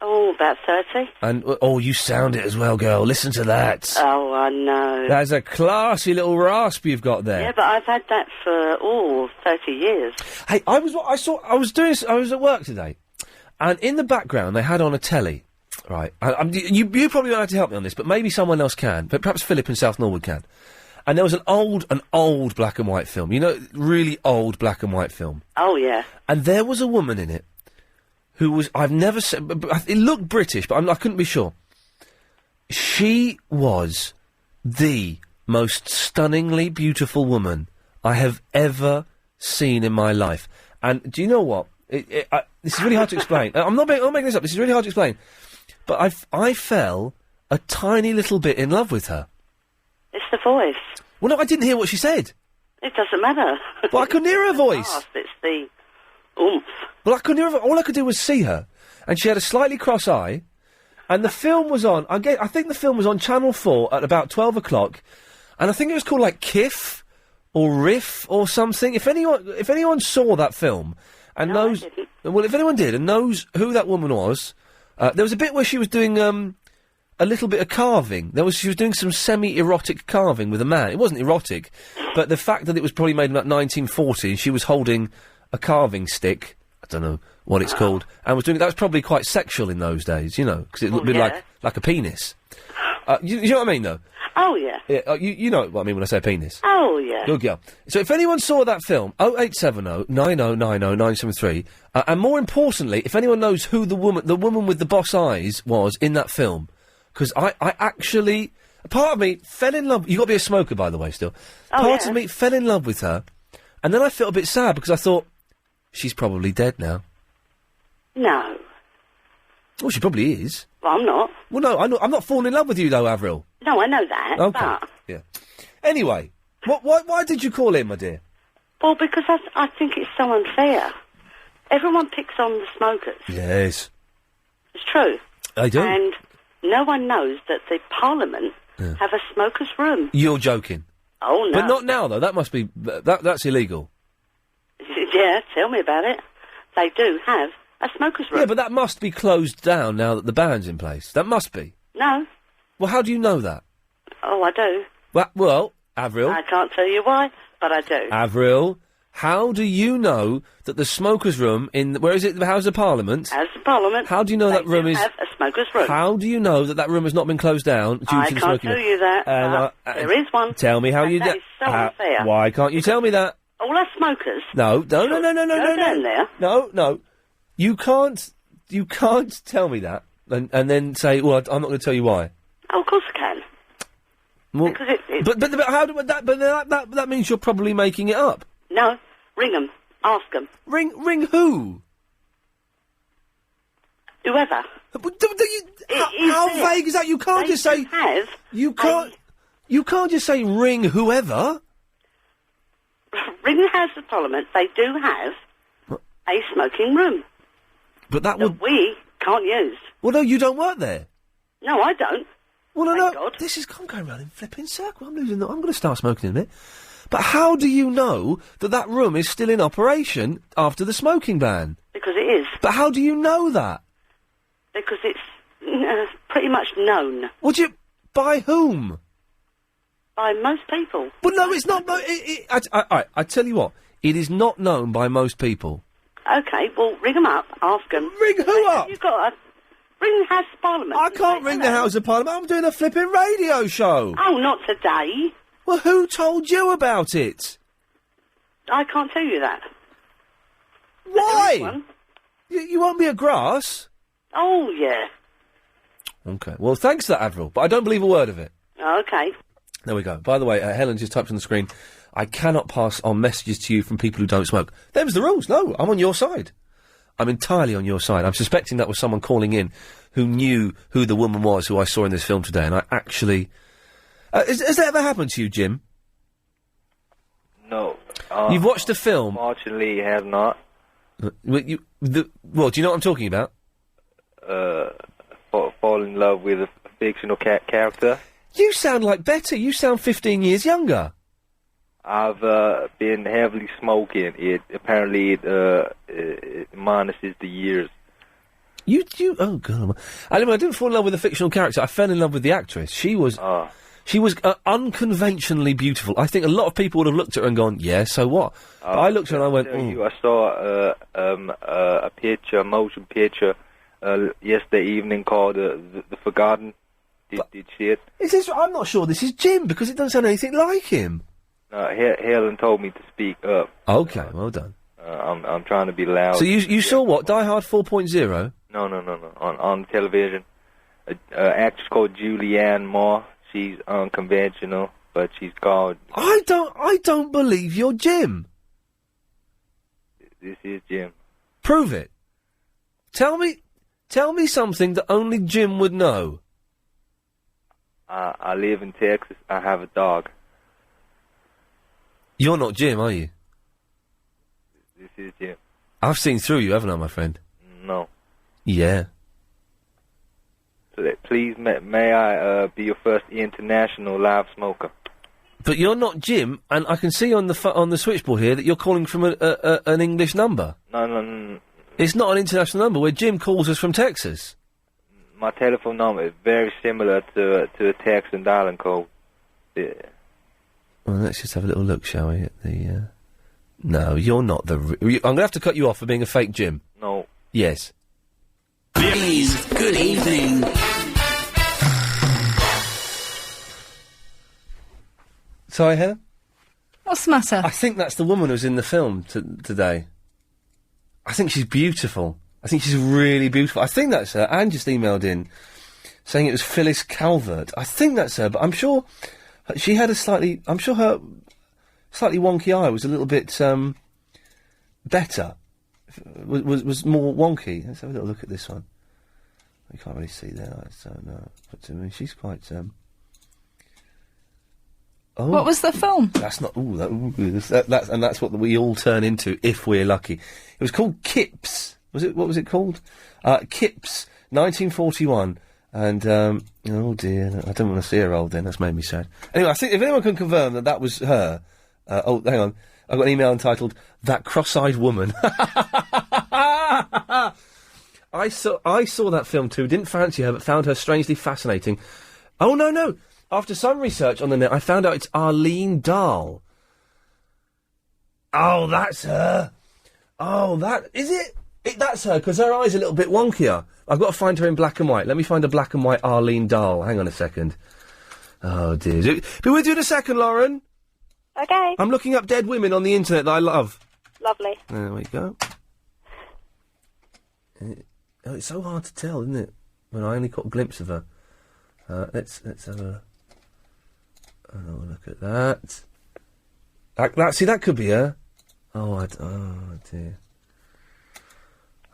Oh, about 30. And, oh, you sound it as well, girl. Listen to that. Oh, I know. That's a classy little rasp you've got there. Yeah, but I've had that for, 30 years. Hey, I was at work today, and in the background they had on a telly. Right, you probably won't have to help me on this, but maybe someone else can. But perhaps Philip in South Norwood can. And there was an old black and white film. You know, really old black and white film. Oh yeah. And there was a woman in it who was I've never seen. It looked British, but I couldn't be sure. She was the most stunningly beautiful woman I have ever seen in my life. And do you know what? This is really hard to explain. I'm not making this up. This is really hard to explain. But I fell a tiny little bit in love with her. It's the voice. Well, no, I didn't hear what she said. It doesn't matter. Well, I couldn't hear her voice. It's the oomph. Well, I couldn't hear her. All I could do was see her. And she had a slightly cross eye. And the film was on, I think the film was on Channel 4 at about 12 o'clock. And I think it was called, like, Kiff or Riff or something. If anyone saw that film and knows... Well, if anyone did and knows who that woman was... there was a bit where she was doing a little bit of carving. She was doing some semi-erotic carving with a man. It wasn't erotic, but the fact that it was probably made in about 1940 and she was holding a carving stick, I don't know what it's called, and was doing that was probably quite sexual in those days, you know, because it looked a bit like a penis. You know what I mean, though? Oh, yeah. Yeah, you know what I mean when I say penis. Oh, yeah. Good girl. So if anyone saw that film, 0870 9090 973, and more importantly, if anyone knows who the woman with the boss eyes was in that film, because I actually, part of me fell in love, you've got to be a smoker, by the way, still. Part of me fell in love with her, and then I felt a bit sad, because I thought, she's probably dead now. No. Well, she probably is. Well, I'm not. Well, no, I'm not falling in love with you, though, Avril. No, I know that. Okay. But, Yeah. Anyway, why did you call in, my dear? well, because I think it's so unfair. Everyone picks on the smokers. Yes. It's true. I do. And no one knows that the Parliament have a smoker's room. You're joking. Oh, no. But not now, though. That must be... That's illegal. Yeah, tell me about it. They do have a smoker's room. Yeah, but that must be closed down now that the ban's in place. That must be. No. Well, how do you know that? Oh, I do. Well, Avril... I can't tell you why, but I do. Avril, how do you know that the smoker's room in... Where is it? The House of Parliament? House of Parliament. How do you know that room is... have a smoker's room. How do you know that room has not been closed down due I to the can't smoking tell room? you that. And, there is one. Tell me how And you... that is so unfair. Why can't you tell me that? All our smokers. No. Go down there. No. You can't tell me that and then say, well, I'm not going to tell you why. Oh, of course I can. Well, Because it's... But how do that? But that means you're probably making it up. No. Ring them. Ask them. Ring who? Whoever. How vague is that? You can't just say... You can't just say ring whoever. Ring the House of Parliament. They do have a smoking room. But that would... we can't use. Well, no, you don't work there. No, I don't. Well, no. This is... I'm going round in flipping circle. I'm losing... I'm going to start smoking in a minute. But how do you know that room is still in operation after the smoking ban? Because it is. But how do you know that? Because it's pretty much known. Would you... By whom? By most people. But no, it's not... I tell you what. It is not known by most people. Okay, well, ring them up. Ask them. Ring who up? You've got a... Ring the House of Parliament. I can't ring the House of Parliament. I'm doing a flipping radio show. Oh, not today. Well, who told you about it? I can't tell you that. Why? You won't be a grass. Oh, yeah. Okay. Well, thanks for that, Avril, but I don't believe a word of it. Okay. There we go. By the way, Helen just typed on the screen, I cannot pass on messages to you from people who don't smoke. Them's the rules. No, I'm on your side. I'm entirely on your side. I'm suspecting that was someone calling in who knew who the woman was who I saw in this film today, and I actually... has that ever happened to you, Jim? No. You've watched a film? Unfortunately, it has not. Well, do you know what I'm talking about? Fall in love with a fictional character. You sound like better. You sound 15 years younger. I've been heavily smoking. It apparently it minuses the years. Oh god! I didn't fall in love with a fictional character. I fell in love with the actress. She was unconventionally beautiful. I think a lot of people would have looked at her and gone, "Yeah, so what?" But I looked at her and I went, I saw a picture, a motion picture, yesterday evening called the Forgotten. Did see it? Is this? I'm not sure this is Jim because it doesn't sound anything like him. Helen told me to speak up. Okay, well done. I'm trying to be loud. So you saw what? Die Hard 4.0? No. On television, an actress called Julianne Moore. She's unconventional, but she's called. I don't believe you're Jim. This is Jim. Prove it. Tell me something that only Jim would know. I live in Texas. I have a dog. You're not Jim, are you? This is Jim. I've seen through you, haven't I, my friend? No. Yeah. Please, may I be your first international live smoker? But you're not Jim, and I can see on the switchboard here that you're calling from an English number. No. It's not an international number, where Jim calls us from Texas. My telephone number is very similar to a Texan dialing code. Yeah. Well, let's just have a little look, shall we, at the... No, you're not the... I'm going to have to cut you off for being a fake Jim. No. Yes. Please, good evening. Sorry, Helen? What's the matter? I think that's the woman who's in the film today. I think she's beautiful. I think she's really beautiful. I think that's her. Anne just emailed in saying it was Phyllis Calvert. I think that's her, but I'm sure she had I'm sure her slightly wonky eye was a little bit, better. Was more wonky. Let's have a little look at this one. You can't really see there, so no. But I mean, she's quite. Oh, What was the film? That's not. And that's what we all turn into if we're lucky. It was called Kips. What was it called? Kips, 1941. And oh dear, I don't want to see her old. Then that's made me sad. Anyway, I think if anyone can confirm that was her. Oh, hang on. I've got an email entitled "That Cross-Eyed Woman." I saw that film too. Didn't fancy her, but found her strangely fascinating. Oh no! After some research on the net, I found out it's Arlene Dahl. Oh, that's her. Oh, that is it. That's her because her eye's a little bit wonkier. I've got to find her in black and white. Let me find a black and white Arlene Dahl. Hang on a second. Oh dear. Be with you in a second, Lauren. Okay. I'm looking up dead women on the internet that I love. Lovely. There we go. It's so hard to tell, isn't it? When I only caught a glimpse of her. Let's have a look at that. See, that could be her. Oh dear.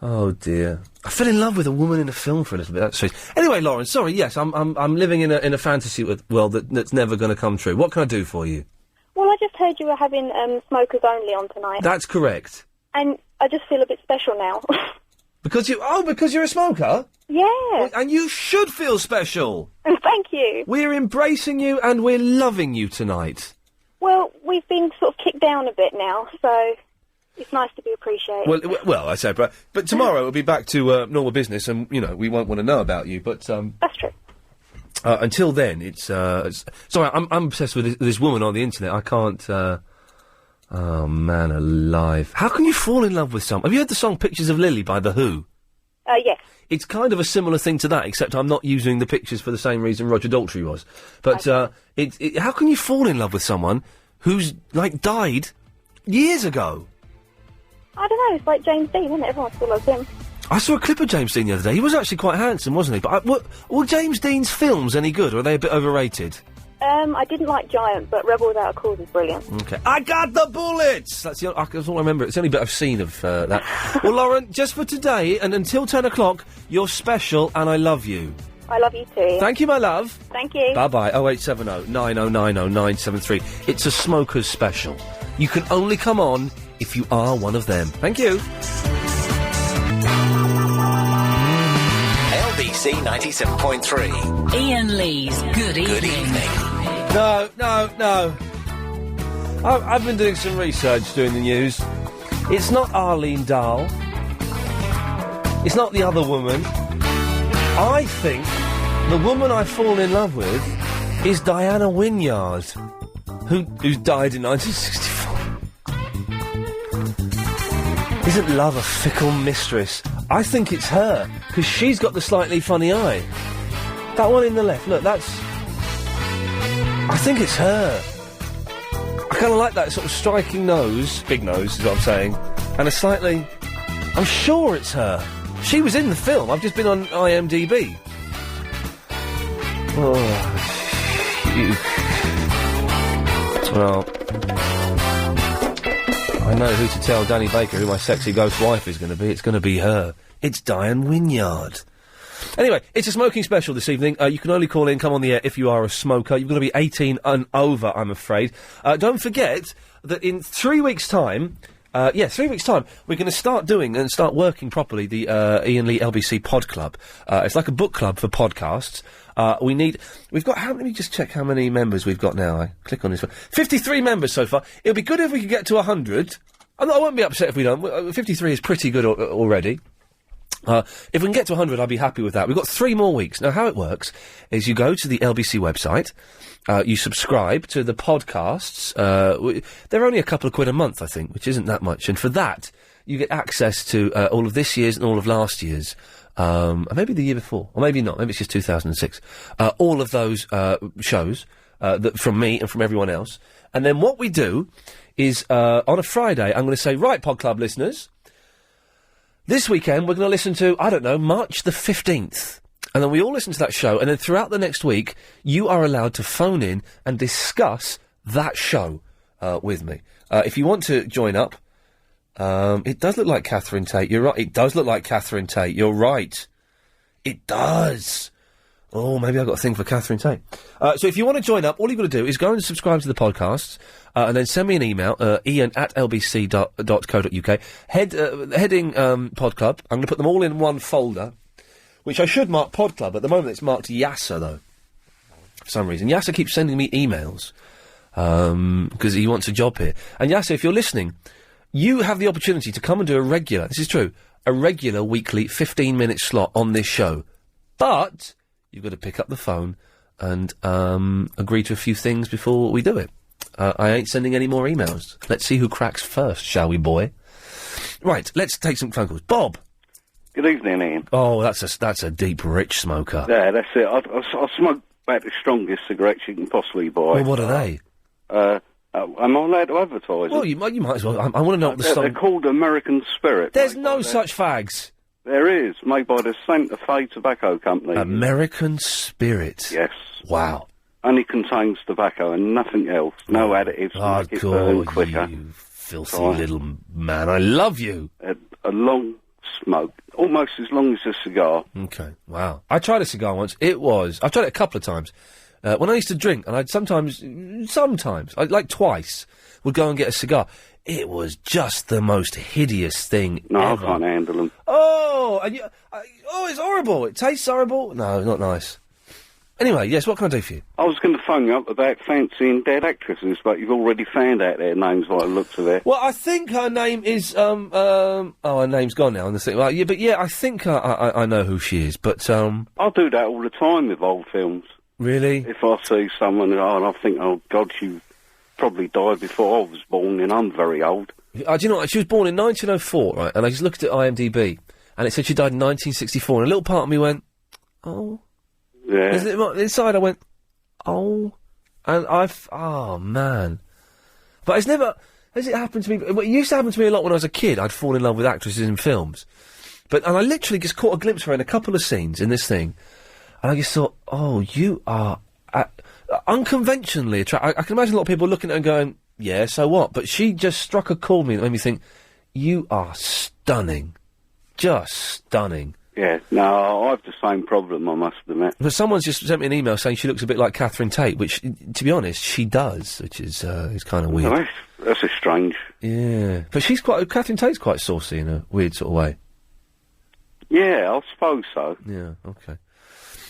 Oh dear. I fell in love with a woman in a film for a little bit. That's strange. Anyway, Lauren, sorry. Yes, I'm living in a fantasy world that's never going to come true. What can I do for you? Well, I just heard you were having smokers only on tonight. That's correct. And I just feel a bit special now. Because you're a smoker? Yeah. Well, and you should feel special. Thank you. We're embracing you and we're loving you tonight. Well, we've been sort of kicked down a bit now, so it's nice to be appreciated. Well, I say, but tomorrow we'll be back to normal business, and we won't want to know about you. But that's true. Until then, it's sorry. I'm obsessed with this woman on the internet. I can't. Oh man, alive! How can you fall in love with someone? Have you heard the song "Pictures of Lily" by The Who? Yes. It's kind of a similar thing to that, except I'm not using the pictures for the same reason Roger Daltrey was. But how can you fall in love with someone who's died years ago? I don't know. It's like James Dean, isn't it? Everyone still loves him. I saw a clip of James Dean the other day. He was actually quite handsome, wasn't he? But were James Dean's films any good, or are they a bit overrated? I didn't like Giant, but Rebel Without a Cause is brilliant. Okay. I got the bullets! That's all I remember. It's the only bit I've seen of that. Well, Lauren, just for today, and until 10 o'clock, you're special, and I love you. I love you too. Thank you, my love. Thank you. Bye-bye. 0870 9090 973. It's a smokers special. You can only come on if you are one of them. Thank you. LBC 97.3. Iain Lee's Good Evening. No. I've been doing some research doing the news. It's not Arlene Dahl. It's not the other woman. I think the woman I've fallen in love with is Diana Wynyard, who died in 1964. Isn't love a fickle mistress? I think it's her, because she's got the slightly funny eye. That one in the left, look, I think it's her. I kind of like that sort of striking nose, big nose is what I'm saying, and I'm sure it's her. She was in the film, I've just been on IMDb. Oh, well, I know who to tell Danny Baker who my sexy ghost wife is going to be. It's going to be her. It's Diane Wynyard. Anyway, it's a smoking special this evening. You can only call in, come on the air if you are a smoker. You've got to be 18 and over, I'm afraid. Don't forget that in 3 weeks' time... 3 weeks' time, we're going to start doing and start working properly the Iain Lee LBC Pod Club. It's like a book club for podcasts. Let me just check how many members we've got now. I click on this one. 53 members so far. It'll be good if we could get to 100. I won't be upset if we don't. 53 is pretty good already. If we can get to 100, I'll be happy with that. We've got 3 more weeks. Now, how it works is you go to the LBC website, you subscribe to the podcasts. They're only a couple of quid a month, I think, which isn't that much. And for that, you get access to all of this year's and all of last year's, maybe the year before, or maybe not. Maybe it's just 2006. All of those shows from me and from everyone else. And then what we do is on a Friday, I'm going to say, right, Pod Club listeners, this weekend we're going to listen to, I don't know, March the 15th. And then we all listen to that show, and then throughout the next week, you are allowed to phone in and discuss that show with me. If you want to join up, it does look like Catherine Tate. You're right. It does look like Catherine Tate. You're right. It does. Oh, maybe I've got a thing for Catherine Tate. So if you want to join up, all you've got to do is go and subscribe to the podcasts, and then send me an email, ian@lbc.co.uk, heading Pod Club. I'm going to put them all in one folder, which I should mark Pod Club. At the moment it's marked Yasser, though, for some reason. Yasser keeps sending me emails, because he wants a job here. And Yasser, if you're listening, you have the opportunity to come and do a regular weekly 15-minute slot on this show. But you've got to pick up the phone and agree to a few things before we do it. I ain't sending any more emails. Let's see who cracks first, shall we, boy? Right, let's take some phone calls. Bob. Good evening, Ian. Oh, that's a deep, rich smoker. Yeah, that's it. I smoke about the strongest cigarettes you can possibly buy. Well, what are they? Am I allowed to advertise? Well, you might as well. I want to know what the song... They're called American Spirit. There's no such fags. There is, made by the Santa Fe Tobacco Company. American Spirit. Yes. Wow. Only contains tobacco and nothing else. No additives to make it burn quicker. You filthy little man. I love you. A long smoke, almost as long as a cigar. Okay, wow. I tried a cigar once. I've tried it a couple of times. When I used to drink, and I'd sometimes, like twice, would go and get a cigar. It was just the most hideous thing ever. I can't handle them. Oh, and it's horrible. It tastes horrible. No, not nice. Anyway, yes, what can I do for you? I was going to phone you up about fancying dead actresses, but you've already found out their names by the looks of it. Well, I think her name is, her name's gone now on the thing. Well, yeah, but yeah, I think I know who she is, but, I do that all the time with old films. Really? If I see someone, and I think, oh, God, she probably died before I was born, and I'm very old. Do you know what? She was born in 1904, right? And I just looked at IMDb, and it said she died in 1964, and a little part of me went, oh... Yeah. Inside I went, oh, and oh man. But has it happened to me? Well, it used to happen to me a lot when I was a kid. I'd fall in love with actresses in films. And I literally just caught a glimpse of her in a couple of scenes in this thing. And I just thought, oh, you are unconventionally attractive. I can imagine a lot of people looking at her and going, yeah, so what? But she just struck a chord with me that made me think, you are stunning. Just stunning. Yeah, no, I have the same problem, I must admit. But someone's just sent me an email saying she looks a bit like Catherine Tate, which, to be honest, she does, which is kind of weird. No, that's a strange. Yeah, but Catherine Tate's quite saucy in a weird sort of way. Yeah, I suppose so. Yeah, okay.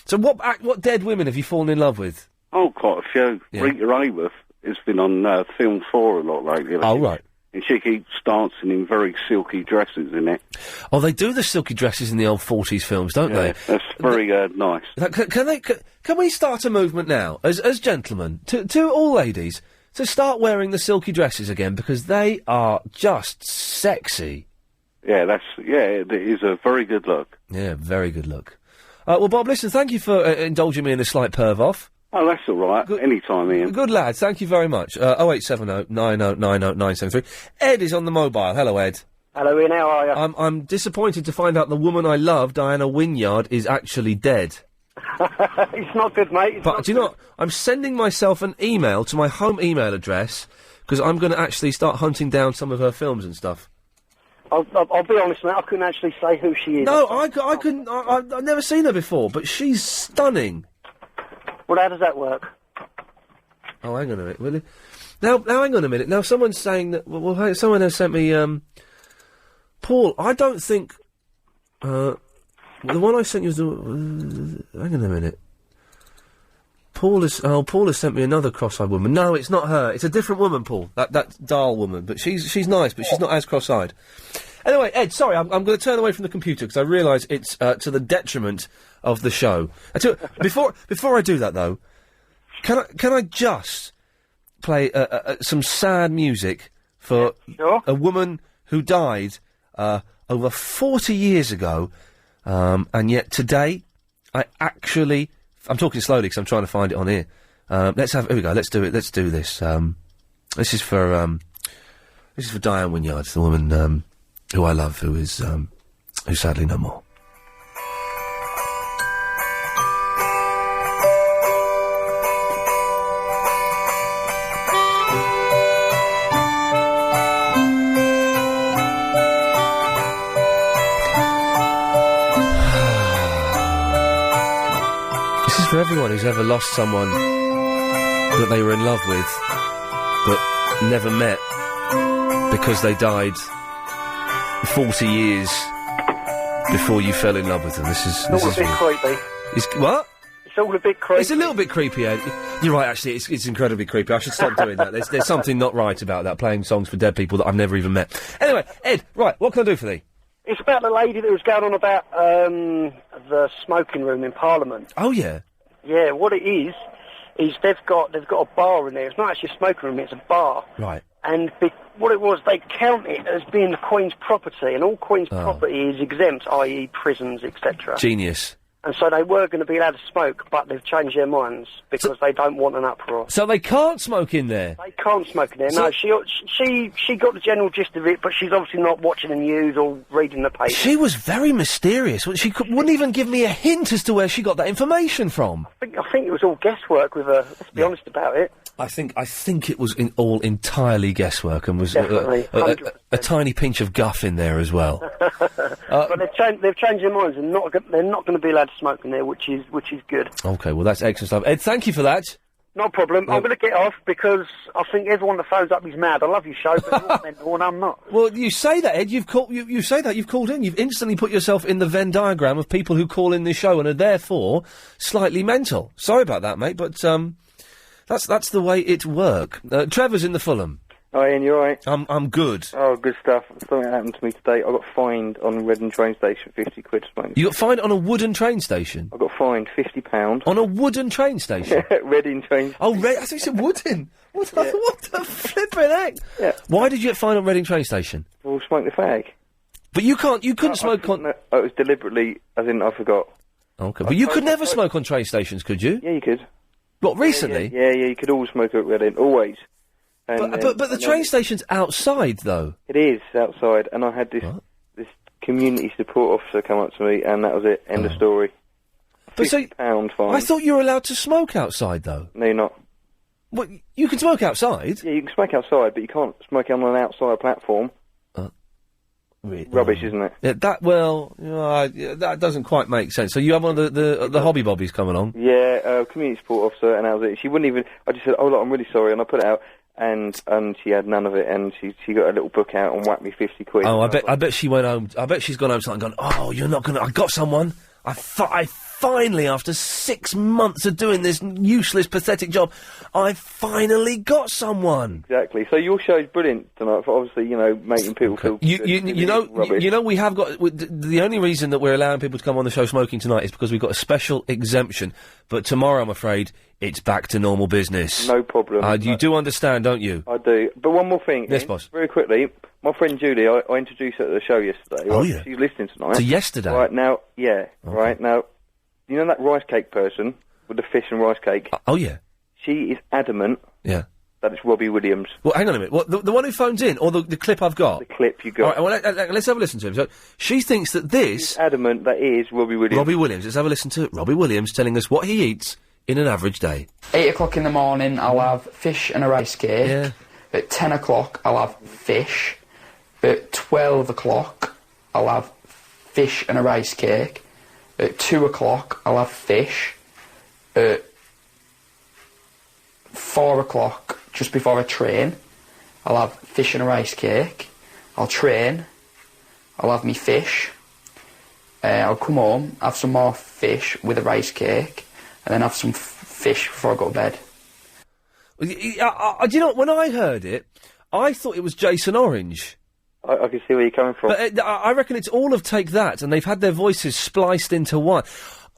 So what dead women have you fallen in love with? Oh, quite a few. Yeah. Rita Hayworth has been on Film 4 a lot lately. Oh, right. And she keeps dancing in very silky dresses in it. Oh, they do the silky dresses in the old 40s films, don't they? That's very nice. Can we start a movement now, as gentlemen, to all ladies, to start wearing the silky dresses again, because they are just sexy. Yeah, it is a very good look. Yeah, very good look. Well, Bob, listen, thank you for indulging me in a slight perv-off. Oh, that's all right. Anytime, Ian. Good lad. Thank you very much. 0870 90 90 973. Ed is on the mobile. Hello, Ed. Hello, Ian. How are you? I'm disappointed to find out the woman I love, Diana Wynyard, is actually dead. It's not good, mate. But do you know what? I'm sending myself an email to my home email address because I'm going to actually start hunting down some of her films and stuff. I'll be honest, mate. I couldn't actually say who she is. No, I couldn't. I've never seen her before, but she's stunning. Well, how does that work? Oh, hang on a minute. Will now, hang on a minute. Now, someone's saying that... Well, someone has sent me, Paul, I don't think... the one I sent you was the... hang on a minute. Paul has sent me another cross-eyed woman. No, it's not her. It's a different woman, Paul. That Dahl woman. But she's nice, but she's not as cross-eyed. Anyway, Ed, sorry, I'm going to turn away from the computer because I realise it's to the detriment of the show. Before I do that, though, can I just play some sad music for a woman who died over 40 years ago, and yet today I'm talking slowly because I'm trying to find it on here. Here we go. Let's do it. Let's do this. This is for Diane Wynyard, the woman who I love, who's sadly no more. This is for everyone who's ever lost someone that they were in love with, but never met because they died 40 years before you fell in love with them. This is a bit creepy. What? It's all a bit creepy. It's a little bit creepy, Ed. You're right, actually, it's incredibly creepy. I should stop doing that. There's something not right about that, playing songs for dead people that I've never even met. Anyway, Ed, right, what can I do for thee? It's about the lady that was going on about the smoking room in Parliament. Oh, yeah? Yeah, what it is they've got a bar in there. It's not actually a smoking room, it's a bar. Right. And what it was, they count it as being the Queen's property, and all Queen's property is exempt, i.e. prisons, etc. Genius. And so they were going to be allowed to smoke, but they've changed their minds because they don't want an uproar. So they can't smoke in there? They can't smoke in there, no. She got the general gist of it, but she's obviously not watching the news or reading the paper. She was very mysterious. She wouldn't even give me a hint as to where she got that information from. I think it was all guesswork with her, let's be honest about it. I think it was all entirely guesswork and was a tiny pinch of guff in there as well. But they've changed their minds and they're not going to be allowed to smoke in there, which is good. Okay, well that's excellent stuff. Ed, thank you for that. No problem. I'm going to get off because I think everyone that phones up is mad. I love your show, but you're mental and I'm not. Well, you say that, Ed. You say that. You've called in. You've instantly put yourself in the Venn diagram of people who call in this show and are therefore slightly mental. Sorry about that, mate, but that's the way it works. Trevor's in the Fulham. Hi, Ian, you alright? I'm good. Oh, good stuff. Something happened to me today. I got fined on Reading train station, 50 quid. You got fined on a wooden train station? I got fined £50. On a wooden train station? Reading train station. Oh, I thought you said wooden. What the flippin' heck? Yeah. Why did you get fined on Reading train station? Well, smoke the fag. But you couldn't smoke on... No, it was deliberately, as in I forgot. Okay, but you could never smoke on train stations, could you? Yeah, you could. What, recently? Yeah, you could always smoke at Reading, always. But the train station's outside, though. It is outside, and I had this community support officer come up to me, and that was it. End of story. £50 fine. I thought you were allowed to smoke outside, though. No, you're not. What? You can smoke outside? Yeah, you can smoke outside, but you can't smoke on an outside platform. Rubbish, isn't it? Yeah, that doesn't quite make sense. So you have one of the hobby bobbies coming along? Yeah, community support officer, and that was it. She wouldn't even... I just said, oh, look, I'm really sorry, and I put it out. And she had none of it, and she got a little book out and whacked me 50 quid. Oh, I bet she went home. I bet she's gone home tonight and gone, oh, you're not gonna... I got someone. I finally, after 6 months of doing this useless, pathetic job, I finally got someone. Exactly. So your show's brilliant tonight for obviously, making people feel... You know, we have got... The only reason that we're allowing people to come on the show smoking tonight is because we've got a special exemption. But tomorrow, I'm afraid, it's back to normal business. No problem. You do understand, don't you? I do. But one more thing. Yes, boss. Very quickly, my friend Julie, I introduced her to the show yesterday. Oh, right? yeah. She's listening tonight. To yesterday? Right, now, yeah. Okay. Right, now, you know that rice cake person with the fish and rice cake? Oh, yeah. She is adamant. Yeah. That it's Robbie Williams. Well, hang on a minute. What, the one who phones in, or the clip I've got? The clip you got. All right, well, let's have a listen to him. So, she thinks that this... She's adamant that is Robbie Williams. Robbie Williams. Let's have a listen to Robbie Williams telling us what he eats in an average day. 8 o'clock in the morning, I'll have fish and a rice cake. Yeah. At 10 o'clock, I'll have fish. At 12 o'clock, I'll have fish and a rice cake. At 2 o'clock, I'll have fish. At 4 o'clock, just before I train, I'll have fish and a rice cake. I'll train. I'll have me fish. I'll come home, have some more fish with a rice cake, and then have some fish before I go to bed. Do you know, when I heard it, I thought it was Jason Orange. I can see where you're coming from. But I reckon it's all of Take That, and they've had their voices spliced into one.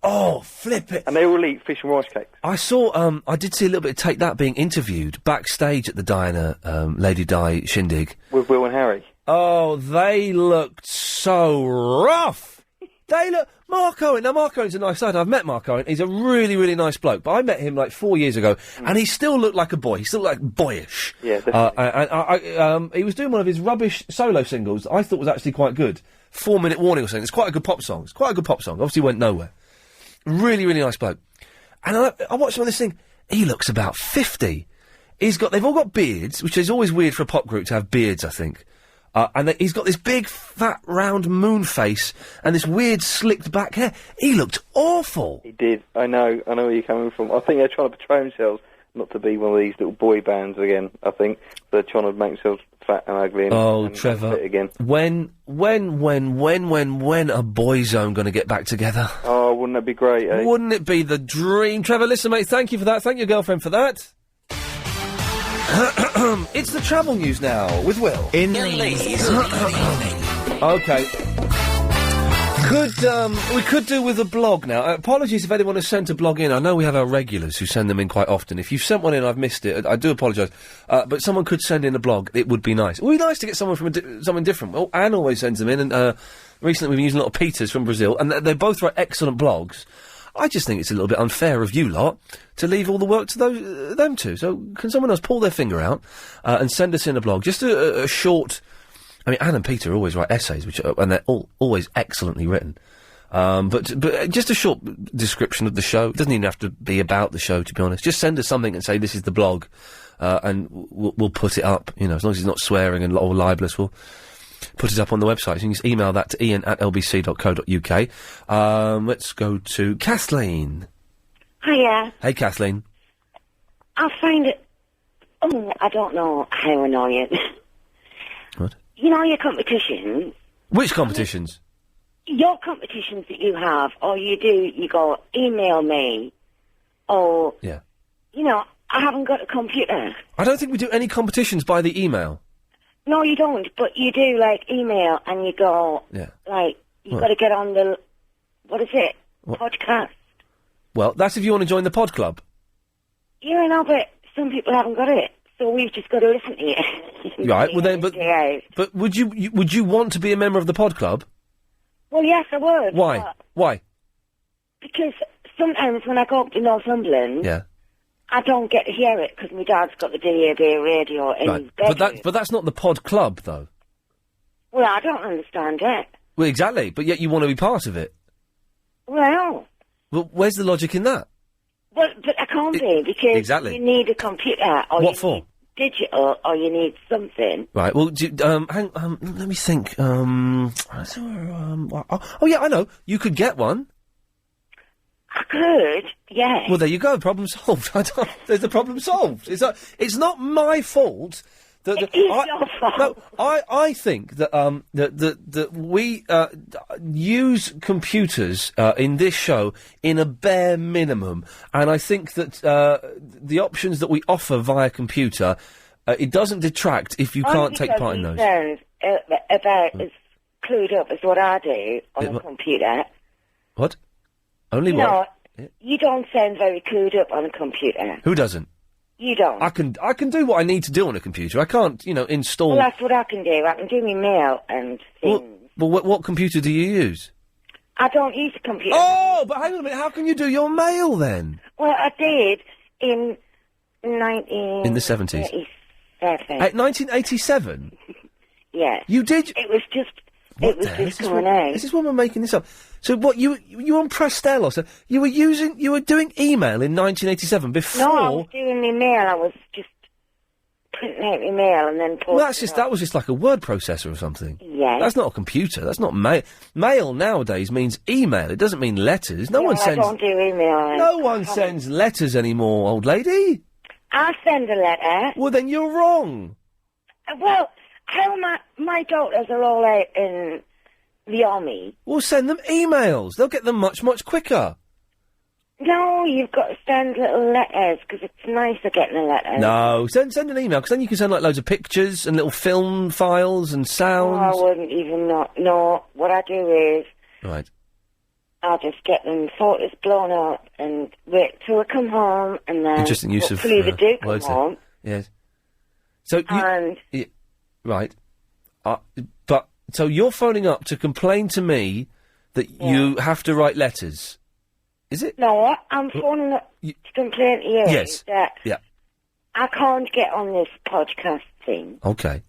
Oh, flip it. And they all eat fish and rice cakes. I did see a little bit of Take That being interviewed backstage at the Diana, Lady Di shindig. With Will and Harry. Oh, they looked so rough. Mark Owen. Now, Mark Owen's a nice lad. I've met Mark Owen. He's a really, really nice bloke. But I met him like 4 years ago, and he still looked like a boy. He still looked like boyish. Yeah, definitely. He was doing one of his rubbish solo singles that I thought was actually quite good. 4 Minute Warning or something. It's quite a good pop song. Obviously went nowhere. Really, really nice bloke. And I watched him on this thing. He looks about 50. They've all got beards, which is always weird for a pop group to have beards, I think. And he's got this big, fat, round moon face and this weird, slicked back hair. He looked awful. He did. I know where you're coming from. I think they're trying to portray themselves not to be one of these little boy bands again. I think they're trying to make themselves fat and ugly. And Trevor. Fit again. When are Boyzone going to get back together? Oh, wouldn't that be great, eh? Wouldn't it be the dream? Trevor, listen, mate, thank you for that. Thank your girlfriend for that. It's the travel news now with Will. Okay. We could do with a blog now. Apologies if anyone has sent a blog in. I know we have our regulars who send them in quite often. If you've sent one in, I've missed it. I do apologise. But someone could send in a blog. It would be nice. It would be nice to get someone from something different. Well, Anne always sends them in, and recently we've been using a lot of Peters from Brazil, and they both write excellent blogs. I just think it's a little bit unfair of you lot to leave all the work to them two. So can someone else pull their finger out and send us in a blog? Just a short... I mean, Anne and Peter always write essays, and they're always excellently written. But just a short description of the show. It doesn't even have to be about the show, to be honest. Just send us something and say, this is the blog, and we'll put it up. You know, as long as it's not swearing and or libelous, we'll put it up on the website. So you can just email that to ian@lbc.co.uk. Let's go to Kathleen. Hiya. Hey, Kathleen. I find it... Oh, I don't know how annoying. What? You know your competitions? Which competitions? Your competitions that you have, or you go, email me, or... Yeah. You know, I haven't got a computer. I don't think we do any competitions by the email. No, you don't, but you do, like, email, and you go, like, you've got to get on the... What is it? Podcast. Well, that's if you want to join the pod club. Yeah, I know, but some people haven't got it, so we've just got to listen to you. Right, well then, but would you want to be a member of the pod club? Well, yes, I would. Why? Why? Because sometimes when I go up to Northumberland, I don't get to hear it because my dad's got the DAB radio in his bedroom. But that's not the pod club, though. Well, I don't understand it. Well, exactly, but yet you want to be part of it. Well, where's the logic in that? Well, but I can't be because you need a computer or What for? Need digital or you need something. Right, well, let me think. Oh, yeah, I know. You could get one. I could, yeah. Well, there you go. Problem solved. There's the problem solved. It's not my fault. It is your fault. No, I think that that we use computers in this show in a bare minimum, and I think that the options that we offer via computer, it doesn't detract if you can't take part in those. Sound about as clued up as what I do on a computer. What? Only what? No, you don't sound very clued up on a computer. Who doesn't? You don't. I can do what I need to do on a computer. I can't, install... Well, that's what I can do. I can do my mail and things. Well, what computer do you use? I don't use a computer. Oh, but hang on a minute. How can you do your mail, then? Well, I did in 19... In the 70s? 1987? Yeah. You did? It was just... It was just coming out. This is when we're making this up. So what, you on Prestello, so you were doing email in 1987 before... No, I was doing my mail. I was just printing out my mail and then posting that was just like a word processor or something. Yeah. That's not a computer. That's not mail. Mail nowadays means email. It doesn't mean letters. No one sends... I don't do email. No one sends letters anymore, old lady. I send a letter. Well, then you're wrong. Well... How my daughters are all out in the army. Well, send them emails. They'll get them much, much quicker. No, you've got to send little letters, because it's nicer getting a letter. No, send an email, because then you can send, like, loads of pictures and little film files and sounds. Oh, I wouldn't even know. No, what I do is... Right. I'll just get them photos blown up and wait till I come home, and then... Interesting use of hopefully they do come words home. Yes. So right. So you're phoning up to complain to me that you have to write letters. Is it? No, I'm phoning up to complain to you that I can't get on this podcast thing. Okay.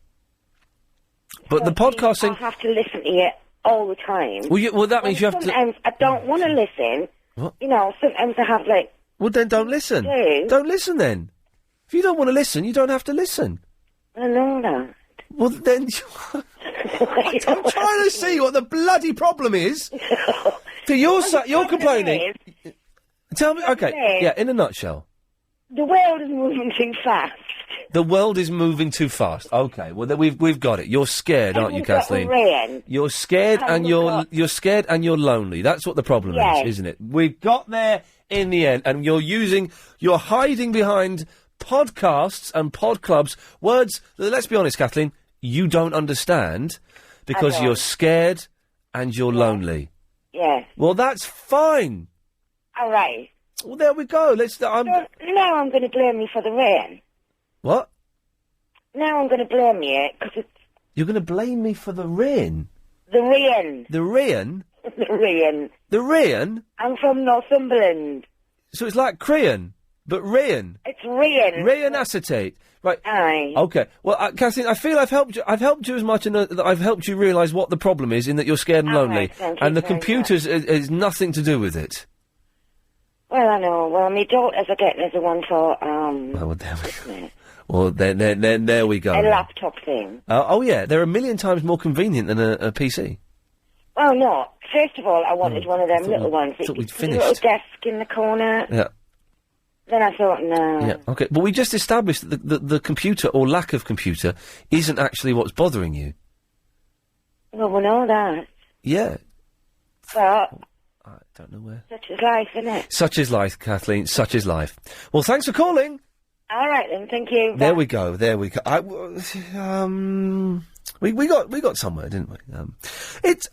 But the podcast thing... I have to listen to you all the time. Well, that means you have to... Sometimes I don't want to listen. What? Sometimes I have, like... Well, then don't listen. Don't listen, then. If you don't want to listen, you don't have to listen. I know that. Well, then... I'm trying to see what the bloody problem is. So you're complaining. Tell me, okay, yeah, in a nutshell. The world is moving too fast. The world is moving too fast. Okay, well we've got it. You're scared, aren't you, Kathleen? You're scared and you're scared and you're lonely. That's what the problem is, isn't it? We've got there in the end, and you're hiding behind podcasts and pod clubs, words that, let's be honest, Kathleen, you don't understand because you're scared and you're lonely. Yes. Well, that's fine. All right. Well, there we go. Now I'm going to blame you for the rain. What? Now I'm going to blame you because it's... You're going to blame me for the rain? The rain. The rain? The rain. The rain? I'm from Northumberland. So it's like Crean, but rain. It's rain. Rain acetate. Right. Aye. Okay. Well, Kathleen, I feel I've helped you. I've helped you as much in that I've helped you realise what the problem is, in that you're scared and lonely, and the computers is nothing to do with it. Well, I know. Well, my daughters are getting us the one for Well, there we go. Well, there we go. A laptop thing. Oh yeah, they're a million times more convenient than a PC. Well, no. First of all, I wanted one of them little ones. Thought we'd A finished. little desk in the corner. Yeah. Then I thought, no. Yeah. Okay. But we just established that the computer or lack of computer isn't actually what's bothering you. Well, we know that. Yeah. But I don't know where. such is life, isn't it? Such is life, Kathleen. Such is life. Well, thanks for calling. All right then. Thank you. There we go. There we go. We got somewhere, didn't we? It's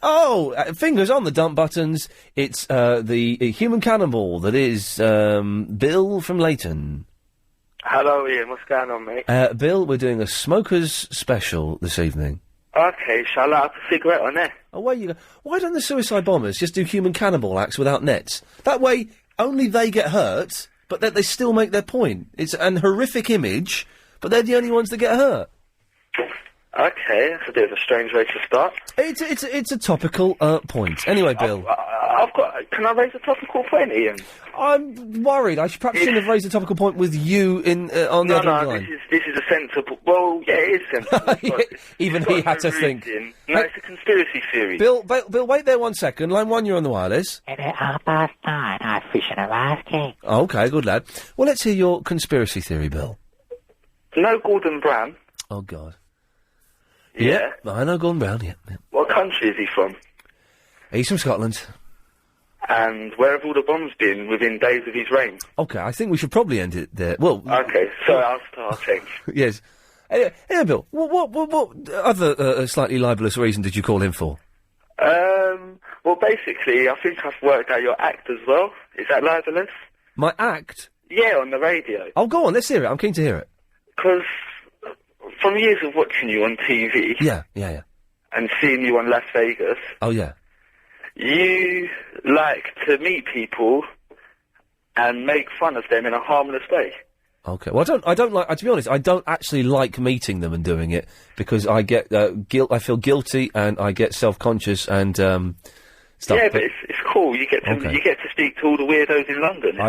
fingers on the dump buttons. It's the human cannibal that is Bill from Leighton. Hello, Ian. What's going on, mate? Bill, we're doing a smokers special this evening. Okay, shall I have a cigarette on there? Oh, where you go? Why don't the suicide bombers just do human cannibal acts without nets? That way, only they get hurt, but they still make their point. It's an horrific image, but they're the only ones that get hurt. Okay, that's a bit of a strange way to start. It's a topical point. Anyway, Bill. Can I raise a topical point, Ian? I'm worried. I shouldn't have raised a topical point with you on the other line. This is a sensible... Well, yeah, it is sensible. Even he had to think. No, it's a conspiracy theory. Bill, wait there 1 second. Line 1, you're on the wireless. At 9:30, I fish in a basket. Okay, good lad. Well, let's hear your conspiracy theory, Bill. No Gordon Brown. Oh, God. Yeah. I know Gordon Brown, yeah. What country is he from? He's from Scotland. And where have all the bombs been within days of his reign? Okay, I think we should probably end it there. Well... Okay, so I'll start change. Yes. Anyway, Bill, what other slightly libellous reason did you call him for? Well, basically, I think I've worked out your act as well. Is that libellous? My act? Yeah, on the radio. Oh, go on, let's hear it. I'm keen to hear it. Because from years of watching you on TV... Yeah. And seeing you on Las Vegas... Oh, yeah. You like to meet people and make fun of them in a harmless way. Okay. Well, I don't like. To be honest, I don't actually like meeting them and doing it because I get I feel guilty and I get self-conscious and stuff. Yeah, but it's cool. You get to speak to all the weirdos in London.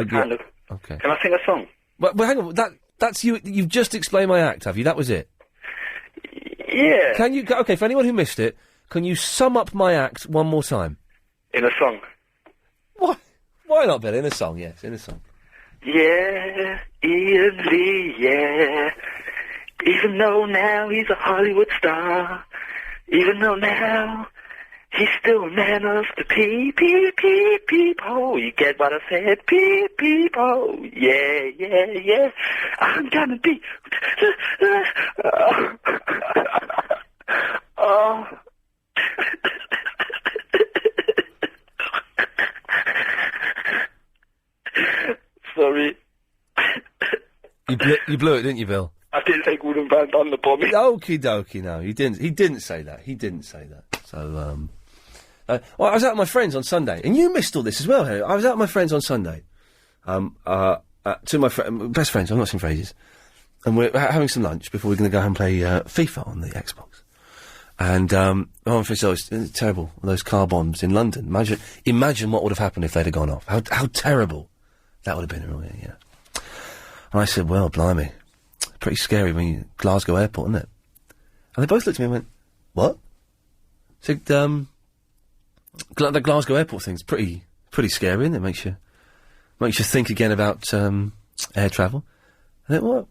Okay. Can I sing a song? Well, hang on. That's you. You've just explained my act, have you? That was it. Yeah. Can you? Okay. For anyone who missed it, can you sum up my act one more time? In a song. Why not, Bill? In a song, yes, in a song. Yeah, Ian Lee, yeah. Even though now he's a Hollywood star, even though now he's still a man of the peep, peep, peep, peep, oh, you get what I said, peep, peep, oh, yeah. I'm gonna be... Oh... Sorry. You blew it, didn't you, Bill? I didn't say Gordon Brown done the bombing. Okie dokie, no, he didn't say that. So, well, I was out with my friends on Sunday, and you missed all this as well, Harry. I was out with my friends on Sunday. To my best friends, I've not seen for ages. And we're having some lunch before we're going to go home and play FIFA on the Xbox. And, my friend said, it's terrible, those car bombs in London. Imagine what would have happened if they'd have gone off. How terrible that would have been, really, yeah. And I said, well, blimey, pretty scary when Glasgow Airport, isn't it? And they both looked at me and went, what? said, the Glasgow airport thing's pretty scary, isn't it? Makes you think again about, air travel. And then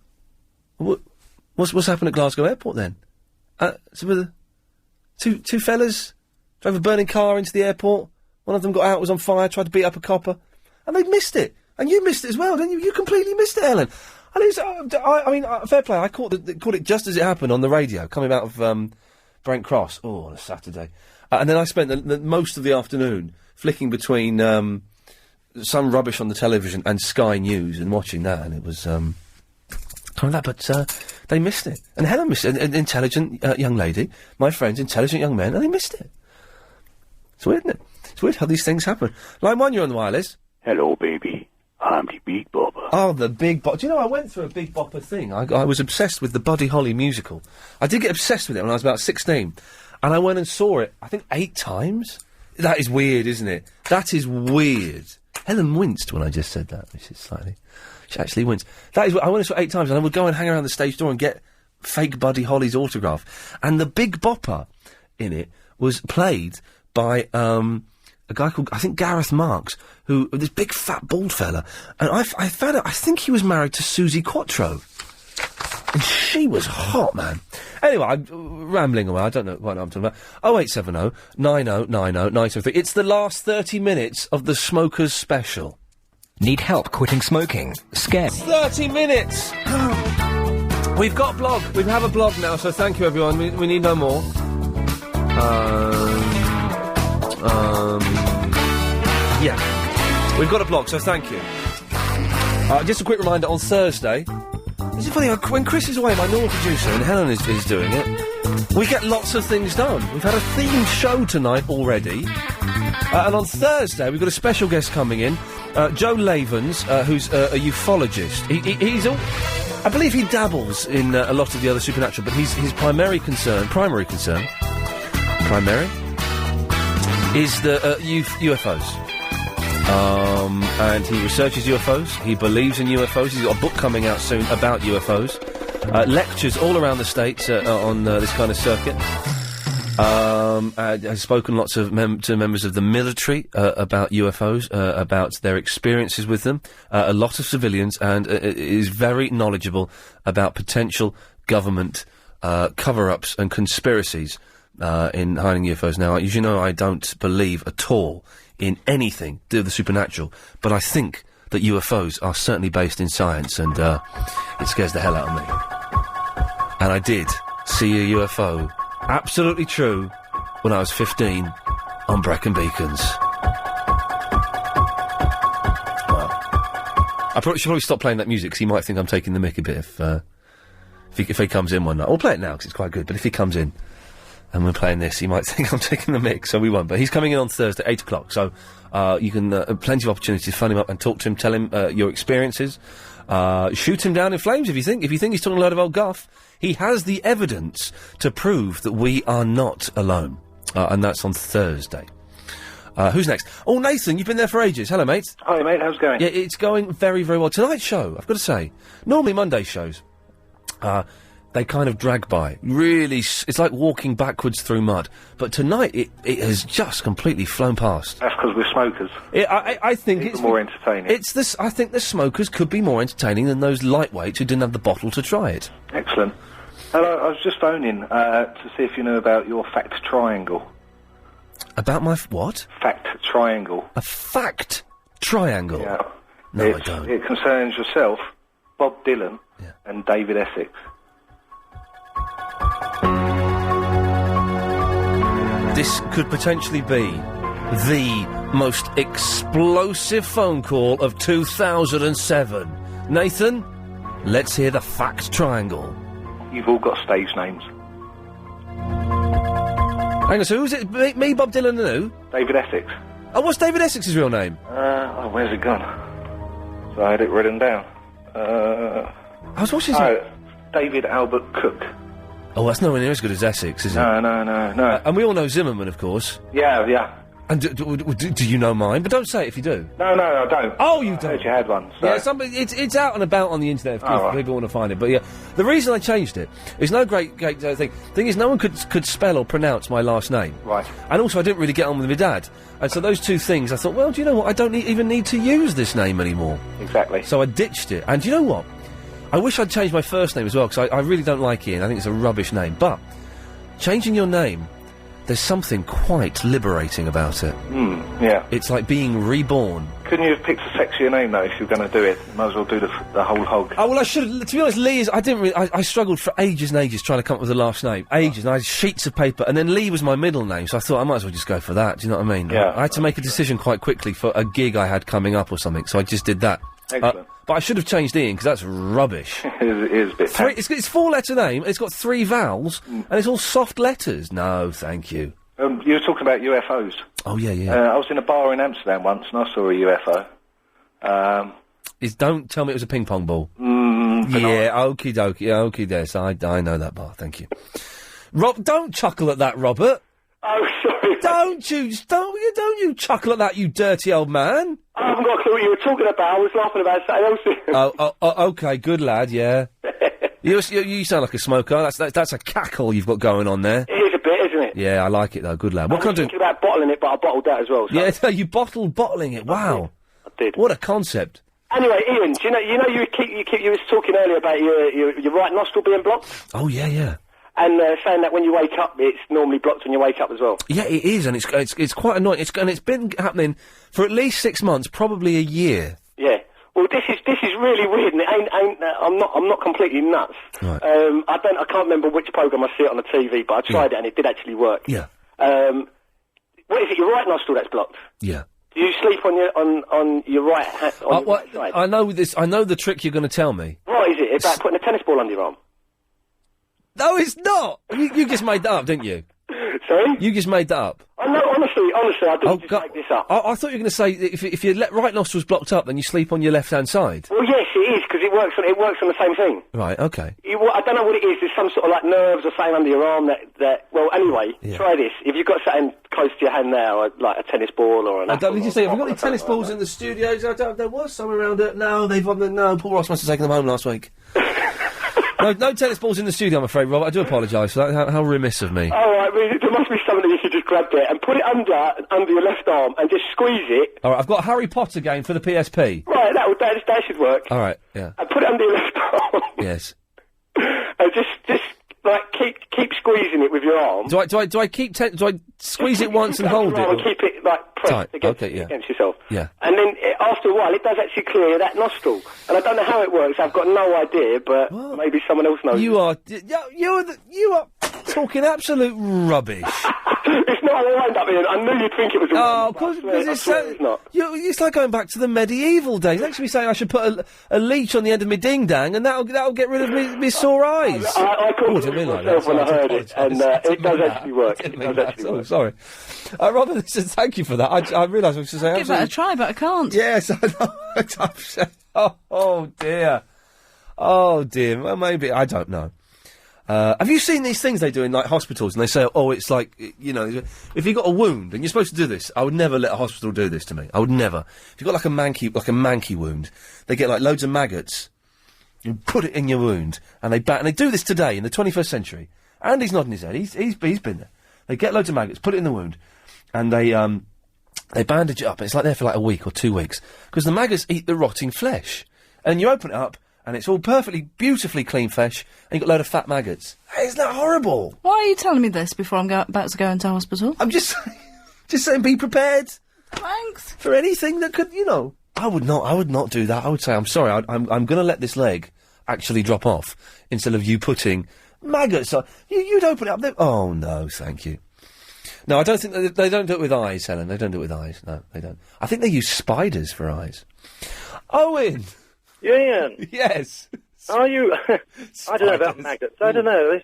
what's happened at Glasgow airport then? So with two fellas drove a burning car into the airport. One of them got out, was on fire, tried to beat up a copper. And they missed it. And you missed it as well, didn't you? You completely missed it, Ellen. And it was, fair play. I caught it just as it happened on the radio, coming out of Brent Cross. Oh, on a Saturday. And then I spent the most of the afternoon flicking between some rubbish on the television and Sky News and watching that. And it was kind of that. But they missed it. And Helen missed it. An intelligent young lady. My friends, intelligent young men. And they missed it. It's weird, isn't it? It's weird how these things happen. Line 1, you're on the wireless. Hello, baby. I'm the Big Bopper. Oh, the Big Bopper. Do you know, I went through a Big Bopper thing. I was obsessed with the Buddy Holly musical. I did get obsessed with it when I was about 16. And I went and saw it, I think, 8 times. That is weird, isn't it? That is weird. Helen winced when I just said that, which is slightly... She actually winced. That is... I went and saw it 8 times, and I would go and hang around the stage door and get fake Buddy Holly's autograph. And the Big Bopper in it was played by, a guy called, I think, Gareth Marks, who, this big fat bald fella, and I found out, I think he was married to Susie Quattro. And she was hot, man. Anyway, I'm rambling away, I don't know what I'm talking about. 0870 90 90 973. It's the last 30 minutes of the Smokers Special. Need help quitting smoking? Scared? 30 minutes! We've got a blog. We have a blog now, so thank you, everyone. We need no more. Yeah. We've got a blog, so thank you. Just a quick reminder, on Thursday... Is it funny, when Chris is away, my normal producer, and Helen is doing it, we get lots of things done. We've had a themed show tonight already. And on Thursday, we've got a special guest coming in, Joe Lavens, who's a ufologist. He's all... I believe he dabbles in a lot of the other supernatural, but his primary concern, is the UFOs. And he researches UFOs, he believes in UFOs, he's got a book coming out soon about UFOs, lectures all around the States on this kind of circuit, has spoken lots of to members of the military about UFOs, about their experiences with them, a lot of civilians, and is very knowledgeable about potential government cover-ups and conspiracies in hiding UFOs. Now, as you know, I don't believe at all in anything to do with the supernatural, but I think that UFOs are certainly based in science, and it scares the hell out of me. And I did see a UFO, absolutely true, when I was 15 on Brecon Beacons. Well, I should probably stop playing that music, because he might think I'm taking the mick a bit if he comes in one night. We'll play it now, because it's quite good, but if he comes in and we're playing this, he might think I'm taking the mic, so we won't. But he's coming in on Thursday, 8 o'clock, so you can plenty of opportunities to phone him up and talk to him, tell him your experiences, shoot him down in flames if you think he's talking a load of old guff. He has the evidence to prove that we are not alone, and that's on Thursday. Who's next? Oh, Nathan, you've been there for ages. Hello, mate. Hi, mate, how's it going? Yeah, it's going very, very well. Tonight's show, I've got to say, normally Monday shows, they kind of drag by. Really, it's like walking backwards through mud. But tonight, it has just completely flown past. That's because we're smokers. I think it's more entertaining. I think the smokers could be more entertaining than those lightweights who didn't have the bottle to try it. Excellent. Hello, I was just phoning to see if you know about your fact triangle. About my what? Fact triangle. A fact triangle? Yeah. No, I don't. It concerns yourself, Bob Dylan, and David Essex. This could potentially be the most explosive phone call of 2007. Nathan, let's hear the fact triangle. You've all got stage names. Hang on, so who's it? Me, Bob Dylan, and who? David Essex. Oh, what's David Essex's real name? Where's it gone? So I had it written down. What's his name? David Albert Cook. Oh, that's nowhere near as good as Essex, is it? No. And we all know Zimmerman, of course. Yeah. And do you know mine? But don't say it if you do. No, I don't. Oh, you I don't? heard you had one. So. Yeah, it's out and about on the internet if right. people want to find it. But yeah, the reason I changed it is no great thing. Thing is, no one could spell or pronounce my last name. Right. And also, I didn't really get on with my dad. And so those two things, I thought, well, do you know what? I don't even need to use this name anymore. Exactly. So I ditched it. And do you know what? I wish I'd changed my first name as well, because I really don't like Iain. I think it's a rubbish name. But changing your name, there's something quite liberating about it. Yeah. It's like being reborn. Couldn't you have picked a sexier name, though, if you were going to do it? Might as well do the whole hog. Oh, well, I should have... To be honest, Lee is... I didn't really... I struggled for ages and ages trying to come up with a last name. Ages. And I had sheets of paper. And then Lee was my middle name, so I thought I might as well just go for that. Do you know what I mean? Yeah. I had to make a decision quite quickly for a gig I had coming up or something, so I just did that. Excellent. But I should have changed Iain, because that's rubbish. It is a bit... It's four-letter name, it's got 3 vowels, and it's all soft letters. No, thank you. You were talking about UFOs. Oh, yeah. I was in a bar in Amsterdam once, and I saw a UFO. Don't tell me it was a ping pong ball. Yeah, okie dokie, yes, I know that bar, thank you. Rob, don't chuckle at that, Robert. Oh, sorry. Don't you chuckle at that, you dirty old man. I haven't got a clue what you were talking about. I was laughing about something else. Okay, good lad, yeah. You sound like a smoker. That's a cackle you've got going on there. It is a bit, isn't it? Yeah, I like it though. Good lad. What can I do? Thinking about bottling it, but I bottled that as well. So. Yeah, you bottling it. Wow. I did. What a concept. Anyway, Iain, do you know you was talking earlier about your right nostril being blocked, Oh yeah. and saying that when you wake up, it's normally blocked when you wake up as well. Yeah, it is, and it's quite annoying. It's been happening for at least 6 months, probably a year. Yeah. Well, this is really weird, and it ain't. I'm not completely nuts. Right. I can't remember which program I see it on the TV, but I tried it and it did actually work. Yeah. What is it? Your right nostril that's blocked? Yeah. Do you sleep on your right hand? On your right side? I know this. I know the trick you're going to tell me. What is it? About putting a tennis ball under your arm? No, it's not. You just made that up, didn't you? Sorry? You just made that up. Oh, no, honestly, I didn't just make this up. I thought you were going to say that if your right nostril's blocked up, then you sleep on your left-hand side. Well, yes, it is, because it works on the same thing. Right, okay. I don't know what it is. There's some sort of, like, nerves or something under your arm that well, anyway, try this. If you've got something close to your hand now, like a tennis ball or an apple... Did you say, have you got any tennis balls in the studios? There was some around it. No, Paul Ross must have taken them home last week. No tennis balls in the studio, I'm afraid, Robert. I do apologise for that. How remiss of me. All right, there must be something you should just grab there and put it under your left arm and just squeeze it. All right, I've got a Harry Potter game for the PSP. Right, that should work. All right, yeah. And put it under your left arm. Yes. And just like keep squeezing it with your arm. Do I squeeze it once and hold it? And keep it like pressed against yourself. Yeah. And then after a while, it does actually clear that nostril. And I don't know how it works. I've got no idea, but maybe someone else knows. You are talking absolute rubbish. It's not a wind up, Iain. I knew you'd think it was a wind-up. Because it's not. It's like going back to the medieval days. Next to me saying I should put a leech on the end of my ding-dang and that'll get rid of me sore eyes. I called it myself when I heard it, and it does actually work. It does actually work. Sorry. Robert, listen, thank you for that. I realised I was just saying... Give that a try, but I can't. Yes, I know. Oh, dear. Oh, dear. Well, maybe. I don't know. Have you seen these things they do in, like, hospitals, and they say, it's like, if you got a wound, and you're supposed to do this, I would never let a hospital do this to me. I would never. If you've got, like a manky wound, they get, like, loads of maggots, you put it in your wound, and they do this today, in the 21st century. Andy's nodding his head, he's been there. They get loads of maggots, put it in the wound, and they bandage it up, and it's like there for, like, a week or 2 weeks, because the maggots eat the rotting flesh. And you open it up, and it's all perfectly, beautifully clean flesh, and you've got a load of fat maggots. Hey, isn't that horrible? Why are you telling me this before I'm about to go into hospital? I'm just saying be prepared. Thanks. For anything that could, I would not do that. I would say, I'm sorry, I'm going to let this leg actually drop off, instead of you putting maggots on. You'd open it up, oh no, thank you. No, I don't think, they don't do it with eyes, Helen, they don't do it with eyes, no, they don't. I think they use spiders for eyes. Owen! Iain. Yes. Are you... I don't know about maggots. I don't know.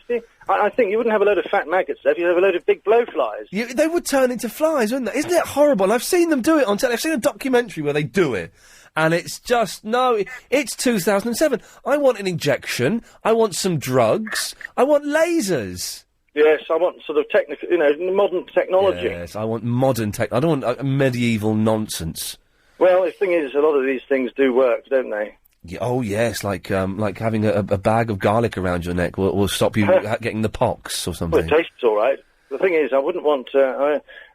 I think you wouldn't have a load of fat maggots there if you have a load of big blowflies. They would turn into flies, wouldn't they? Isn't it horrible? I've seen them do it on telly. I've seen a documentary where they do it. And it's just, it's 2007. I want an injection. I want some drugs. I want lasers. Yes, I want sort of technical, modern technology. Yes, I want modern tech. I don't want medieval nonsense. Well, the thing is, a lot of these things do work, don't they? Yeah, oh yes, like having a bag of garlic around your neck will stop you getting the pox or something. Well, it tastes all right. The thing is, I wouldn't want...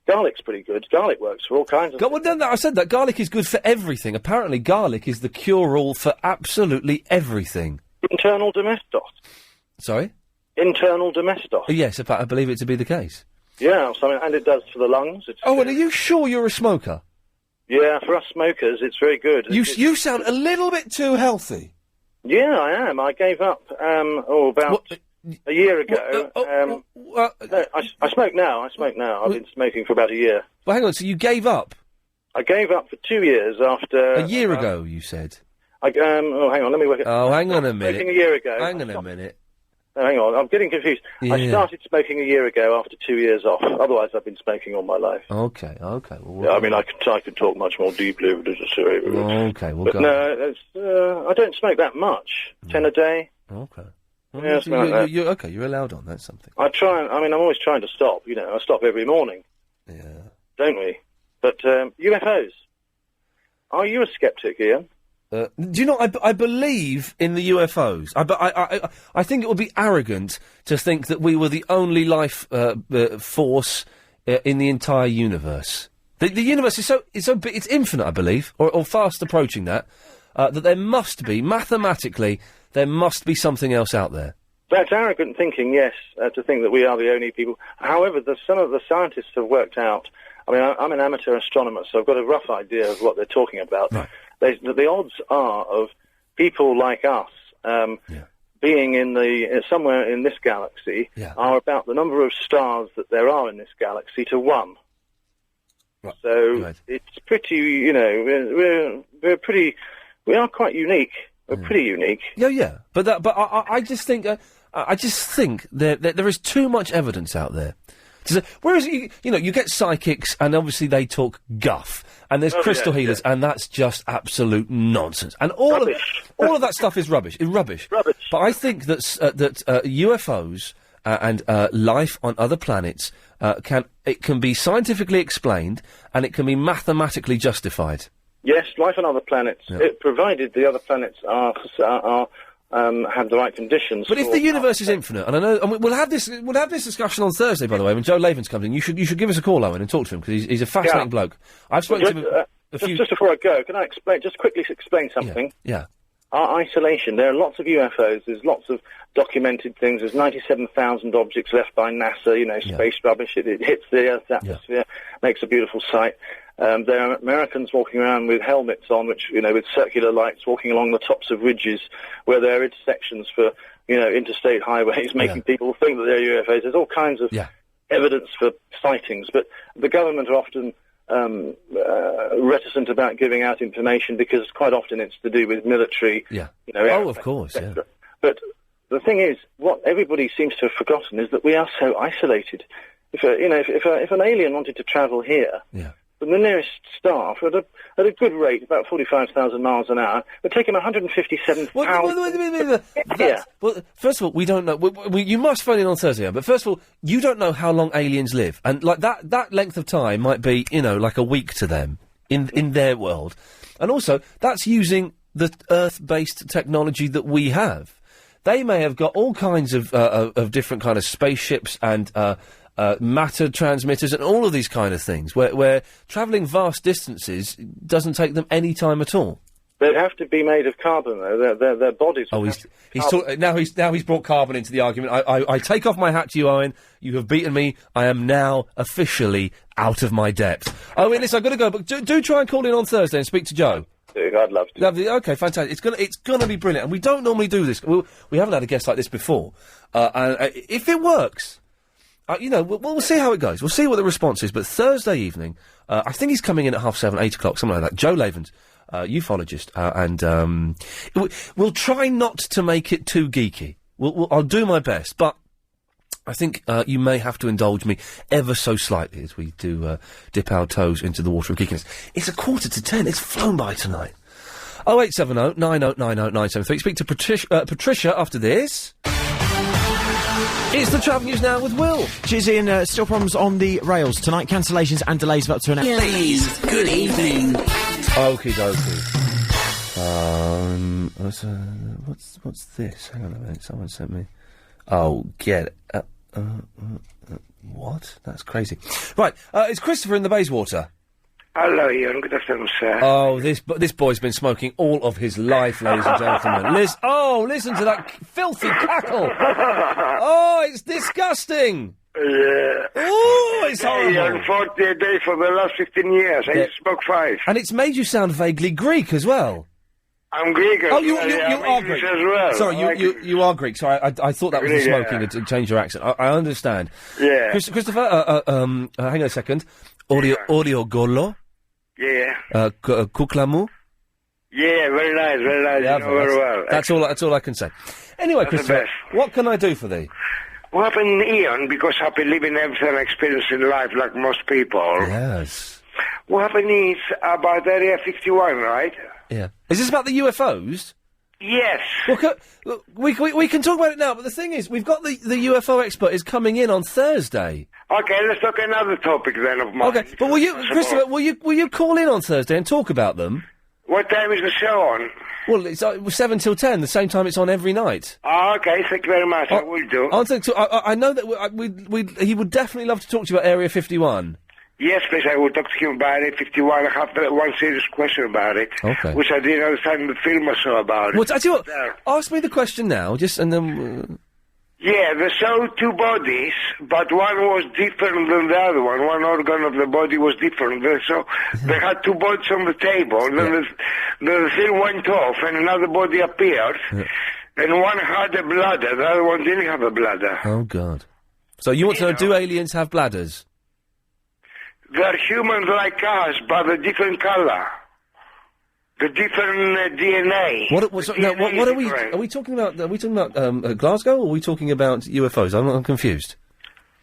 garlic's pretty good. Garlic works for all kinds of... I said that. Garlic is good for everything. Apparently, garlic is the cure-all for absolutely everything. Internal domestos. Sorry? Internal domestos. Yes, I believe it to be the case. Yeah, and it does for the lungs. And are you sure you're a smoker? Yeah, for us smokers, it's very good. You sound a little bit too healthy. Yeah, I am. I gave up, about a year ago. No, I smoke now. I've been smoking for about a year. Well, hang on, so you gave up? I gave up for 2 years after... A year ago, you said? hang on, let me work it... Oh, hang on a minute. Smoking a year ago. Hang on a minute. No, hang on, I'm getting confused. Yeah. I started smoking a year ago after 2 years off. Otherwise, I've been smoking all my life. Okay. Well, yeah, I mean, I could talk much more deeply. Okay, well, but go no, I don't smoke that much. 10 a day. Okay. Well, yeah, you're allowed on. That's something. I'm always trying to stop. I stop every morning. Yeah. Don't we? But UFOs. Are you a skeptic, Ian? Do you know? I believe in the UFOs. I think it would be arrogant to think that we were the only life force in the entire universe. The universe is so big, it's infinite, I believe, or fast approaching that. That there must be, mathematically, there must be something else out there. That's arrogant thinking, yes, to think that we are the only people. However, some of the scientists have worked out. I mean, I'm an amateur astronomer, so I've got a rough idea of what they're talking about. Right. The odds are of people like us being somewhere in this galaxy are about the number of stars that there are in this galaxy to 1. Right. So it's pretty, we are quite unique. We're pretty unique. Yeah. But I just think there is too much evidence out there. Whereas you get psychics, and obviously they talk guff, and there's crystal healers, and that's just absolute nonsense. And all of that stuff is rubbish. It's rubbish. But I think that UFOs and life on other planets can be scientifically explained, and it can be mathematically justified. Yes, life on other planets, provided the other planets have the right conditions. But if the universe is infinite, and I know, and we'll have this discussion on Thursday, by the way, when Joe Laven's comes in. You should give us a call, Owen, and talk to him, because he's a fascinating bloke. I've spoken to him just before I go, can I quickly explain something? Yeah. Our isolation, there are lots of UFOs, there's lots of documented things, there's 97,000 objects left by NASA, space rubbish, it hits the Earth's atmosphere, makes a beautiful sight. There are Americans walking around with helmets on, which, with circular lights, walking along the tops of ridges where there are intersections for, interstate highways, making people think that they're UFOs. There's all kinds of evidence for sightings, but the government are often reticent about giving out information because quite often it's to do with military. Of course. But the thing is, what everybody seems to have forgotten is that we are so isolated. If an alien wanted to travel here, from the nearest star, at a good rate, about 45,000 miles an hour, it would take him 157,000... Well, first of all, we don't know. You must phone in on Thursday, but first of all, you don't know how long aliens live. And, that length of time might be, like a week to them, in their world. And also, that's using the Earth-based technology that we have. They may have got all kinds of different kind of spaceships and... matter transmitters and all of these kind of things, where travelling vast distances doesn't take them any time at all. They'd have to be made of carbon, though. Their bodies. Now he's brought carbon into the argument. I take off my hat to you, Owen. You have beaten me. I am now officially out of my depth. Owen, listen, I've got to go, but do try and call in on Thursday and speak to Joe. I'd love to. Lovely. Okay, fantastic. It's gonna be brilliant, and we don't normally do this. We haven't had a guest like this before. If it works. We'll see how it goes. We'll see what the response is. But Thursday evening, I think he's coming in at 7:30, 8 o'clock, something like that. Joe Lavens, ufologist, and we'll try not to make it too geeky. I'll do my best, but I think you may have to indulge me ever so slightly as we do dip our toes into the water of geekiness. It's 9:45. It's flown by tonight. 0870 9090 973. Speak to Patricia after this. It's the travel news now with Will. Cheers, Ian. Still problems on the rails tonight. Cancellations and delays of up to an hour. Please, good evening. Okie dokie. What's this? Hang on a minute. Someone sent me. Oh, get it. What? That's crazy. Right. It's Christopher in the Bayswater. Hello, Ian. Good afternoon, sir. Oh, this boy's been smoking all of his life, ladies and gentlemen. Listen to that filthy cackle. Oh, it's disgusting. Yeah. Oh, it's horrible. Ian, 40 a day for the last 15 years. I used to smoke 5. And it's made you sound vaguely Greek as well. I'm Greek as well. You I'm are English Greek. as well. Sorry, you are Greek. Sorry, I thought that was the smoking had changed your accent. I understand. Yeah. Christopher, hang on a second. Oreo Golo. Yeah. Kuklamu. Yeah, very nice. Yeah, you know very well. That's all I can say. Anyway, That's Christopher, what can I do for thee? What happened, Ian, because I've been living everything experience in life like most people. Yes. What happened is about Area 51, right? Yeah. Is this about the UFOs? Yes. Well, we can talk about it now, but the thing is, we've got the UFO expert is coming in on Thursday. Okay, let's talk another topic then of mine. Okay, but Christopher, will you call in on Thursday and talk about them? What time is the show on? Well, it's 7 till 10, the same time it's on every night. Oh, okay, thank you very much, I will do. I know that he would definitely love to talk to you about Area 51. Yes, please, I will talk to him about Area 51. I have one serious question about it. Okay. Which I didn't understand in the film I saw about it. Well, I tell you what, ask me the question now, and then... Yeah, they saw 2 bodies, but one was different than the other one. One organ of the body was different. So they had 2 bodies on the table. Then the thing went off, and another body appeared. Yeah. And one had a bladder, the other one didn't have a bladder. Oh, God. So you want to know, do aliens have bladders? They're humans like us, but a different color. The different DNA. What are we? Are we talking about? Are we talking about Glasgow, or are we talking about UFOs? I'm confused.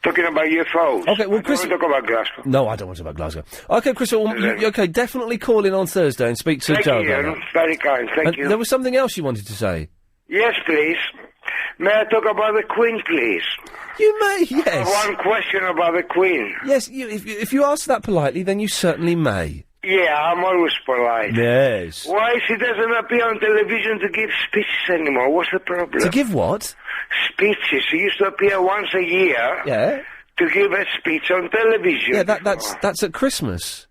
Talking about UFOs. Okay, well, Chris, talk about Glasgow. No, I don't want to talk about Glasgow. Okay, Chris, okay, definitely call in on Thursday and speak to Joe. Thank you, very kind. Thank you. There was something else you wanted to say. Yes, please. May I talk about the Queen, please? You may, yes. One question about the Queen. Yes, if you ask that politely, then you certainly may. Yeah, I'm always polite. Yes. Why she doesn't appear on television to give speeches anymore? What's the problem? To give what? Speeches. She used to appear once a year. Yeah. To give a speech on television. Yeah, that's at Christmas.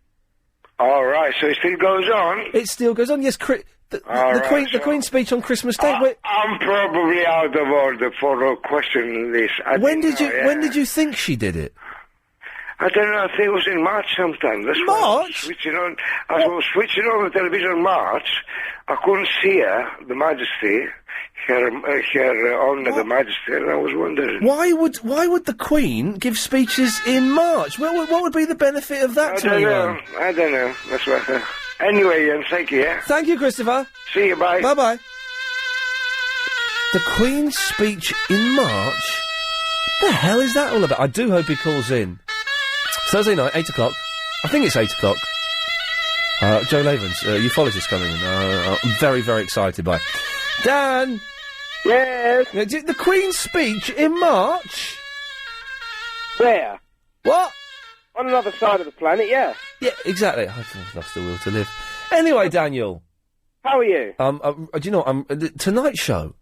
All right, so it still goes on. It still goes on. Yes, the Queen's speech on Christmas Day. I'm probably out of order for questioning this. When did you think she did it? I don't know. I think it was in March sometime. That's March? I was switching on the television in March. I couldn't see her, the Majesty, her Honour, the Majesty, and I was wondering. Why would the Queen give speeches in March? What would be the benefit of that to anyone? I don't know. That's what. Anyway, Ian, thank you. Yeah? Thank you, Christopher. See you. Bye. Bye bye. The Queen's speech in March. What the hell is that all about? I do hope he calls in. Thursday night, 8 o'clock. I think it's 8 o'clock. Joe Lavens, ufologist coming in. I'm very, very excited by. Dan! Yes? The Queen's speech in March? Where? What? On another side of the planet, yeah. Yeah, exactly. I've lost the will to live. Anyway, Daniel. How are you? Do you know, tonight's show,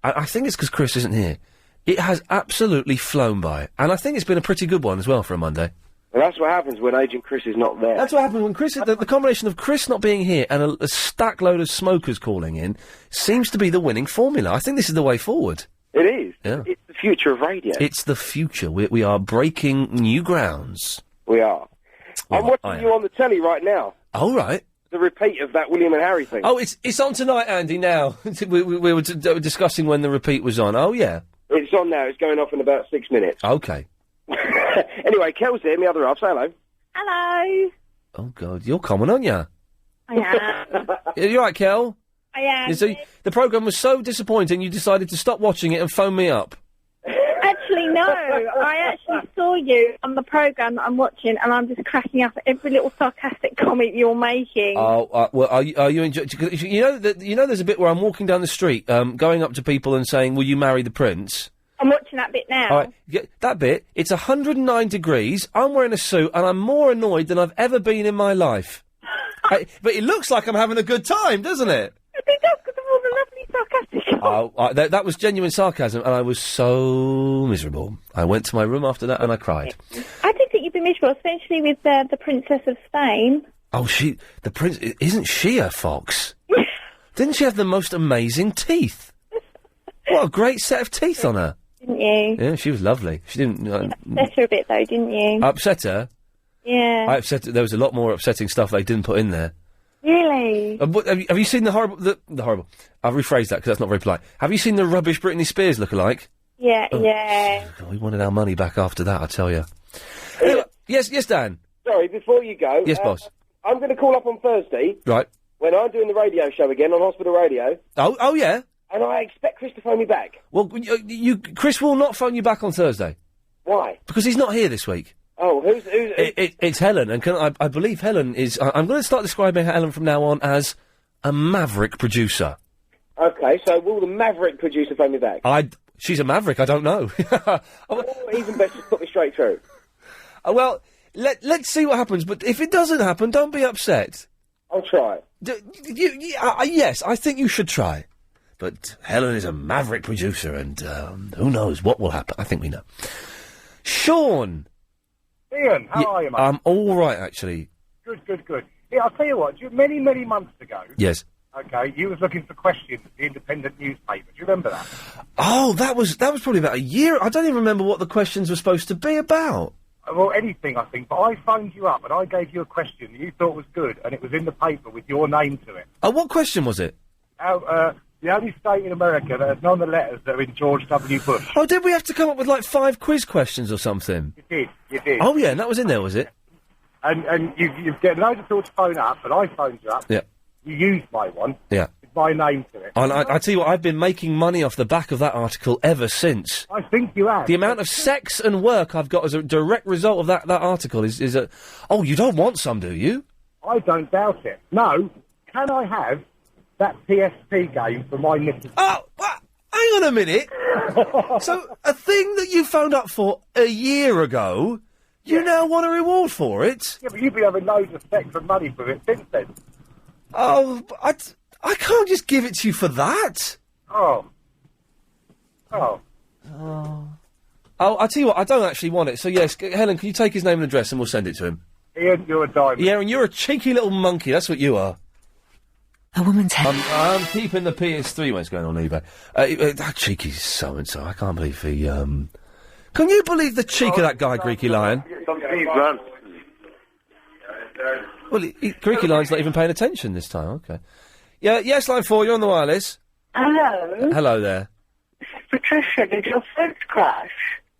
I think it's because Chris isn't here, it has absolutely flown by. And I think it's been a pretty good one as well for a Monday. Well, that's what happens when Agent Chris is not there. That's what happens when Chris... The combination of Chris not being here and a stack load of smokers calling in seems to be the winning formula. I think this is the way forward. It is. Yeah. It's the future of radio. It's the future. We are breaking new grounds. We are. Well, I'm watching you on the telly right now. Oh, right. The repeat of that William and Harry thing. Oh, it's on tonight, Andy, now. we were discussing when the repeat was on. Oh, yeah. It's on now. It's going off in about 6 minutes. Okay. Anyway, Kel's here, my other half. Say hello. Hello. Oh, God. You're common, aren't you? I am. You all right, Kel? I am. So, the programme was so disappointing you decided to stop watching it and phone me up. Actually, no. I actually saw you on the programme that I'm watching, and I'm just cracking up at every little sarcastic comment you're making. Oh, well, are you enjoying... You know, there's a bit where I'm walking down the street, going up to people and saying, will you marry the prince? I'm watching that bit now. All right, that bit. It's 109 degrees. I'm wearing a suit, and I'm more annoyed than I've ever been in my life. But it looks like I'm having a good time, doesn't it? It does, because of all the lovely sarcastic. That was genuine sarcasm, and I was so miserable. I went to my room after that, and I cried. I did think you'd be miserable, especially with the Princess of Spain. Oh, the prince, isn't she a fox? Didn't she have the most amazing teeth? What a great set of teeth on her. Didn't you? Yeah, she was lovely. She didn't... You upset her a bit, though, didn't you? Upset her? Yeah. I upset her. There was a lot more upsetting stuff they didn't put in there. Really? Have you seen the horrible... The horrible... I've rephrased that because that's not very polite. Have you seen the rubbish Britney Spears look-alike? Yeah, yeah. God, we wanted our money back after that, I tell you. Yes, Dan. Sorry, before you go... Yes, boss. I'm going to call up on Thursday. Right. When I'm doing the radio show again on Hospital Radio. Oh, yeah? And I expect Chris to phone me back. Well, Chris will not phone you back on Thursday. Why? Because he's not here this week. Oh, who's... It's Helen, and I believe Helen is... I'm going to start describing Helen from now on as a maverick producer. Okay, so will the maverick producer phone me back? She's a maverick, I don't know. Or even better, just put me straight through. Well, let's see what happens, but if it doesn't happen, don't be upset. I'll try. Yes, I think you should try. But Helen is a maverick producer, and who knows what will happen. I think we know. Sean! Ian, how are you, mate? I'm all right, actually. Good. Yeah, I'll tell you what, many months ago... Yes. Okay, you was looking for questions at the Independent newspaper. Do you remember that? Oh, that was probably about a year... I don't even remember what the questions were supposed to be about. Well, anything, I think, but I phoned you up and I gave you a question that you thought was good, and it was in the paper with your name to it. Oh, what question was it? The only state in America that has none of the letters that are in George W. Bush. Oh, did we have to come up with, 5 quiz questions or something? You did. Oh, yeah, and that was in there, was it? And you get loads of people to phone up, and I phoned you up. Yeah. You used my one. Yeah. With my name to it. And I tell you what, I've been making money off the back of that article ever since. I think you have. The amount of sex and work I've got as a direct result of that article is a... Oh, you don't want some, do you? I don't doubt it. No. Can I have that PSP game for my missus? Oh, hang on a minute. So, a thing that you phoned up for a year ago, you now want a reward for it? Yeah, but you've been having loads of sex and money for it since then. Oh, I can't just give it to you for that. Oh, I'll tell you what, I don't actually want it. So, yes, Helen, can you take his name and address and we'll send it to him? Ian, you're a diamond. Yeah, and you're a cheeky little monkey, that's what you are. A woman's head. I'm keeping the PS3 when it's going on eBay. That cheeky so-and-so, I can't believe he, Can you believe the cheek of that guy, Greeky Lion? Well, Greeky Lion's not even paying attention this time, okay. Yeah, yes, line 4, you're on the wireless. Hello? Hello there. Patricia, did your phone crash?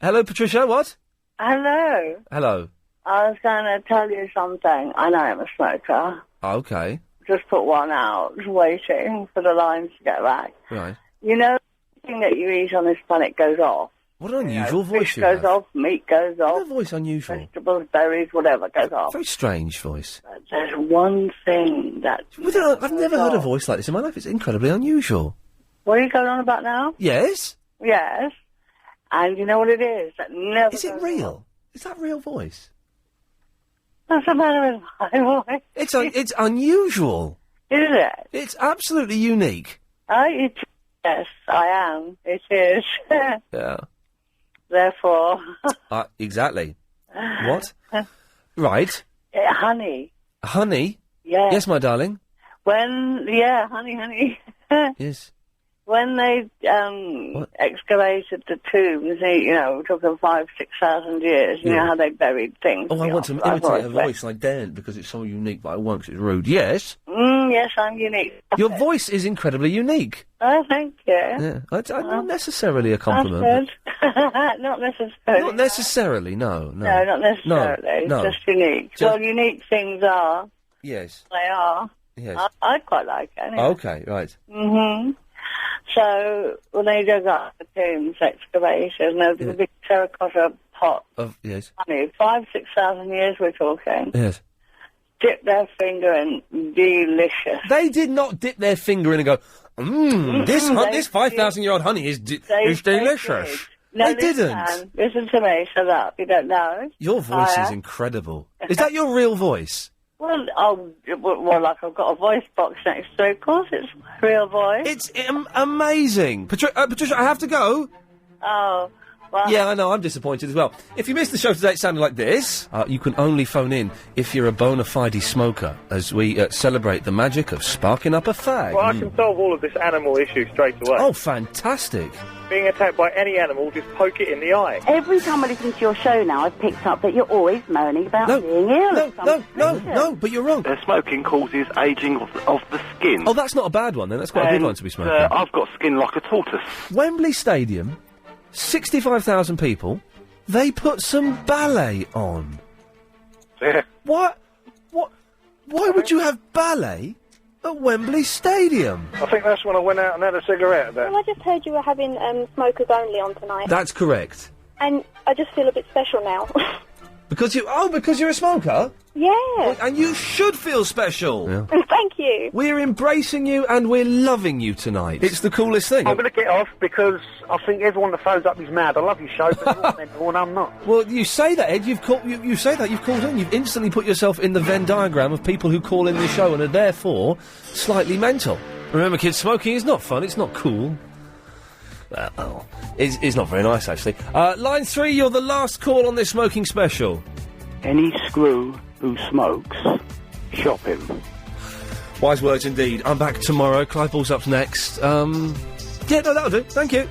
Hello, Patricia, what? Hello? Hello. I was going to tell you something. I know I'm a smoker. Okay. Just put one out, waiting for the lines to get back. Right. You know, everything that you eat on this planet goes off. What an unusual voice fish you goes have. off, meat goes off. What a voice unusual. Vegetables, berries, whatever goes off. Very strange voice. But there's one thing that... I've never heard a voice like this in my life. It's incredibly unusual. What are you going on about now? Yes? Yes. And you know what it is? That never Is it real? Is that real voice? What's the matter with my voice? It's unusual. Is it? It's absolutely unique. Yes, I am. It is. Yeah. Therefore... exactly. What? Right. Honey. Honey? Yes. Yes, my darling. Honey. Yes. When they excavated the tombs, we're talking 5,000-6,000 years, you know how they buried things. Oh, I want to imitate her voice, and I daren't because it's so unique, but I won't because it's rude. Yes? Yes, I'm unique. Your voice is incredibly unique. Oh, thank you. Yeah. Not necessarily a compliment. That's good. Not necessarily. Not necessarily, no. No, not necessarily. No. It's just unique. Well, unique things are. Yes. They are. Yes. I quite like it. Anyway. Okay, right. Mm-hmm. So, when they dug up the tombs, excavations, and there was a big terracotta pot of honey, 5,000-6,000 years we're talking. Yes. Dip their finger in, delicious. They did not dip their finger in and go, this 5,000-year-old honey is delicious. No, They didn't. Listen to me. Shut up. You don't know. Your voice Hiya. is incredible. Is that your real voice? Well, like I've got a voice box next to it. Of course, it's my real voice. It's amazing. Patricia, I have to go. Oh, well. Yeah, I know, I'm disappointed as well. If you missed the show today, it sounded like this. You can only phone in if you're a bona fide smoker, as we celebrate the magic of sparking up a fag. Well, I can solve all of this animal issue straight away. Oh, fantastic. Being attacked by any animal, just poke it in the eye. Every time I listen to your show now, I've picked up that you're always moaning about being ill. No, but you're wrong. Smoking causes ageing of the skin. Oh, that's not a bad one then. That's quite a good one to be smoking. I've got skin like a tortoise. Wembley Stadium, 65,000 people, they put some ballet on. Yeah. What? Why would you have ballet at Wembley Stadium? I think that's when I went out and had a cigarette. Well, I just heard you were having smokers only on tonight. That's correct. And I just feel a bit special now. Because you're a smoker? Yeah. Well, and you should feel special. Yeah. Thank you. We're embracing you and we're loving you tonight. It's the coolest thing. I'm going to get off because I think everyone that phones up is mad. I love your show, but you're mental and I'm not. Well, you say that, Ed. You say that. You've called in. You've instantly put yourself in the Venn diagram of people who call in the show and are therefore slightly mental. Remember, kids, smoking is not fun. It's not cool. Well, it's not very nice, actually. Line 3, you're the last call on this smoking special. Any screw who smokes, shop him. Wise words indeed. I'm back tomorrow. Clive Ball's up next. Yeah, no, that'll do. Thank you.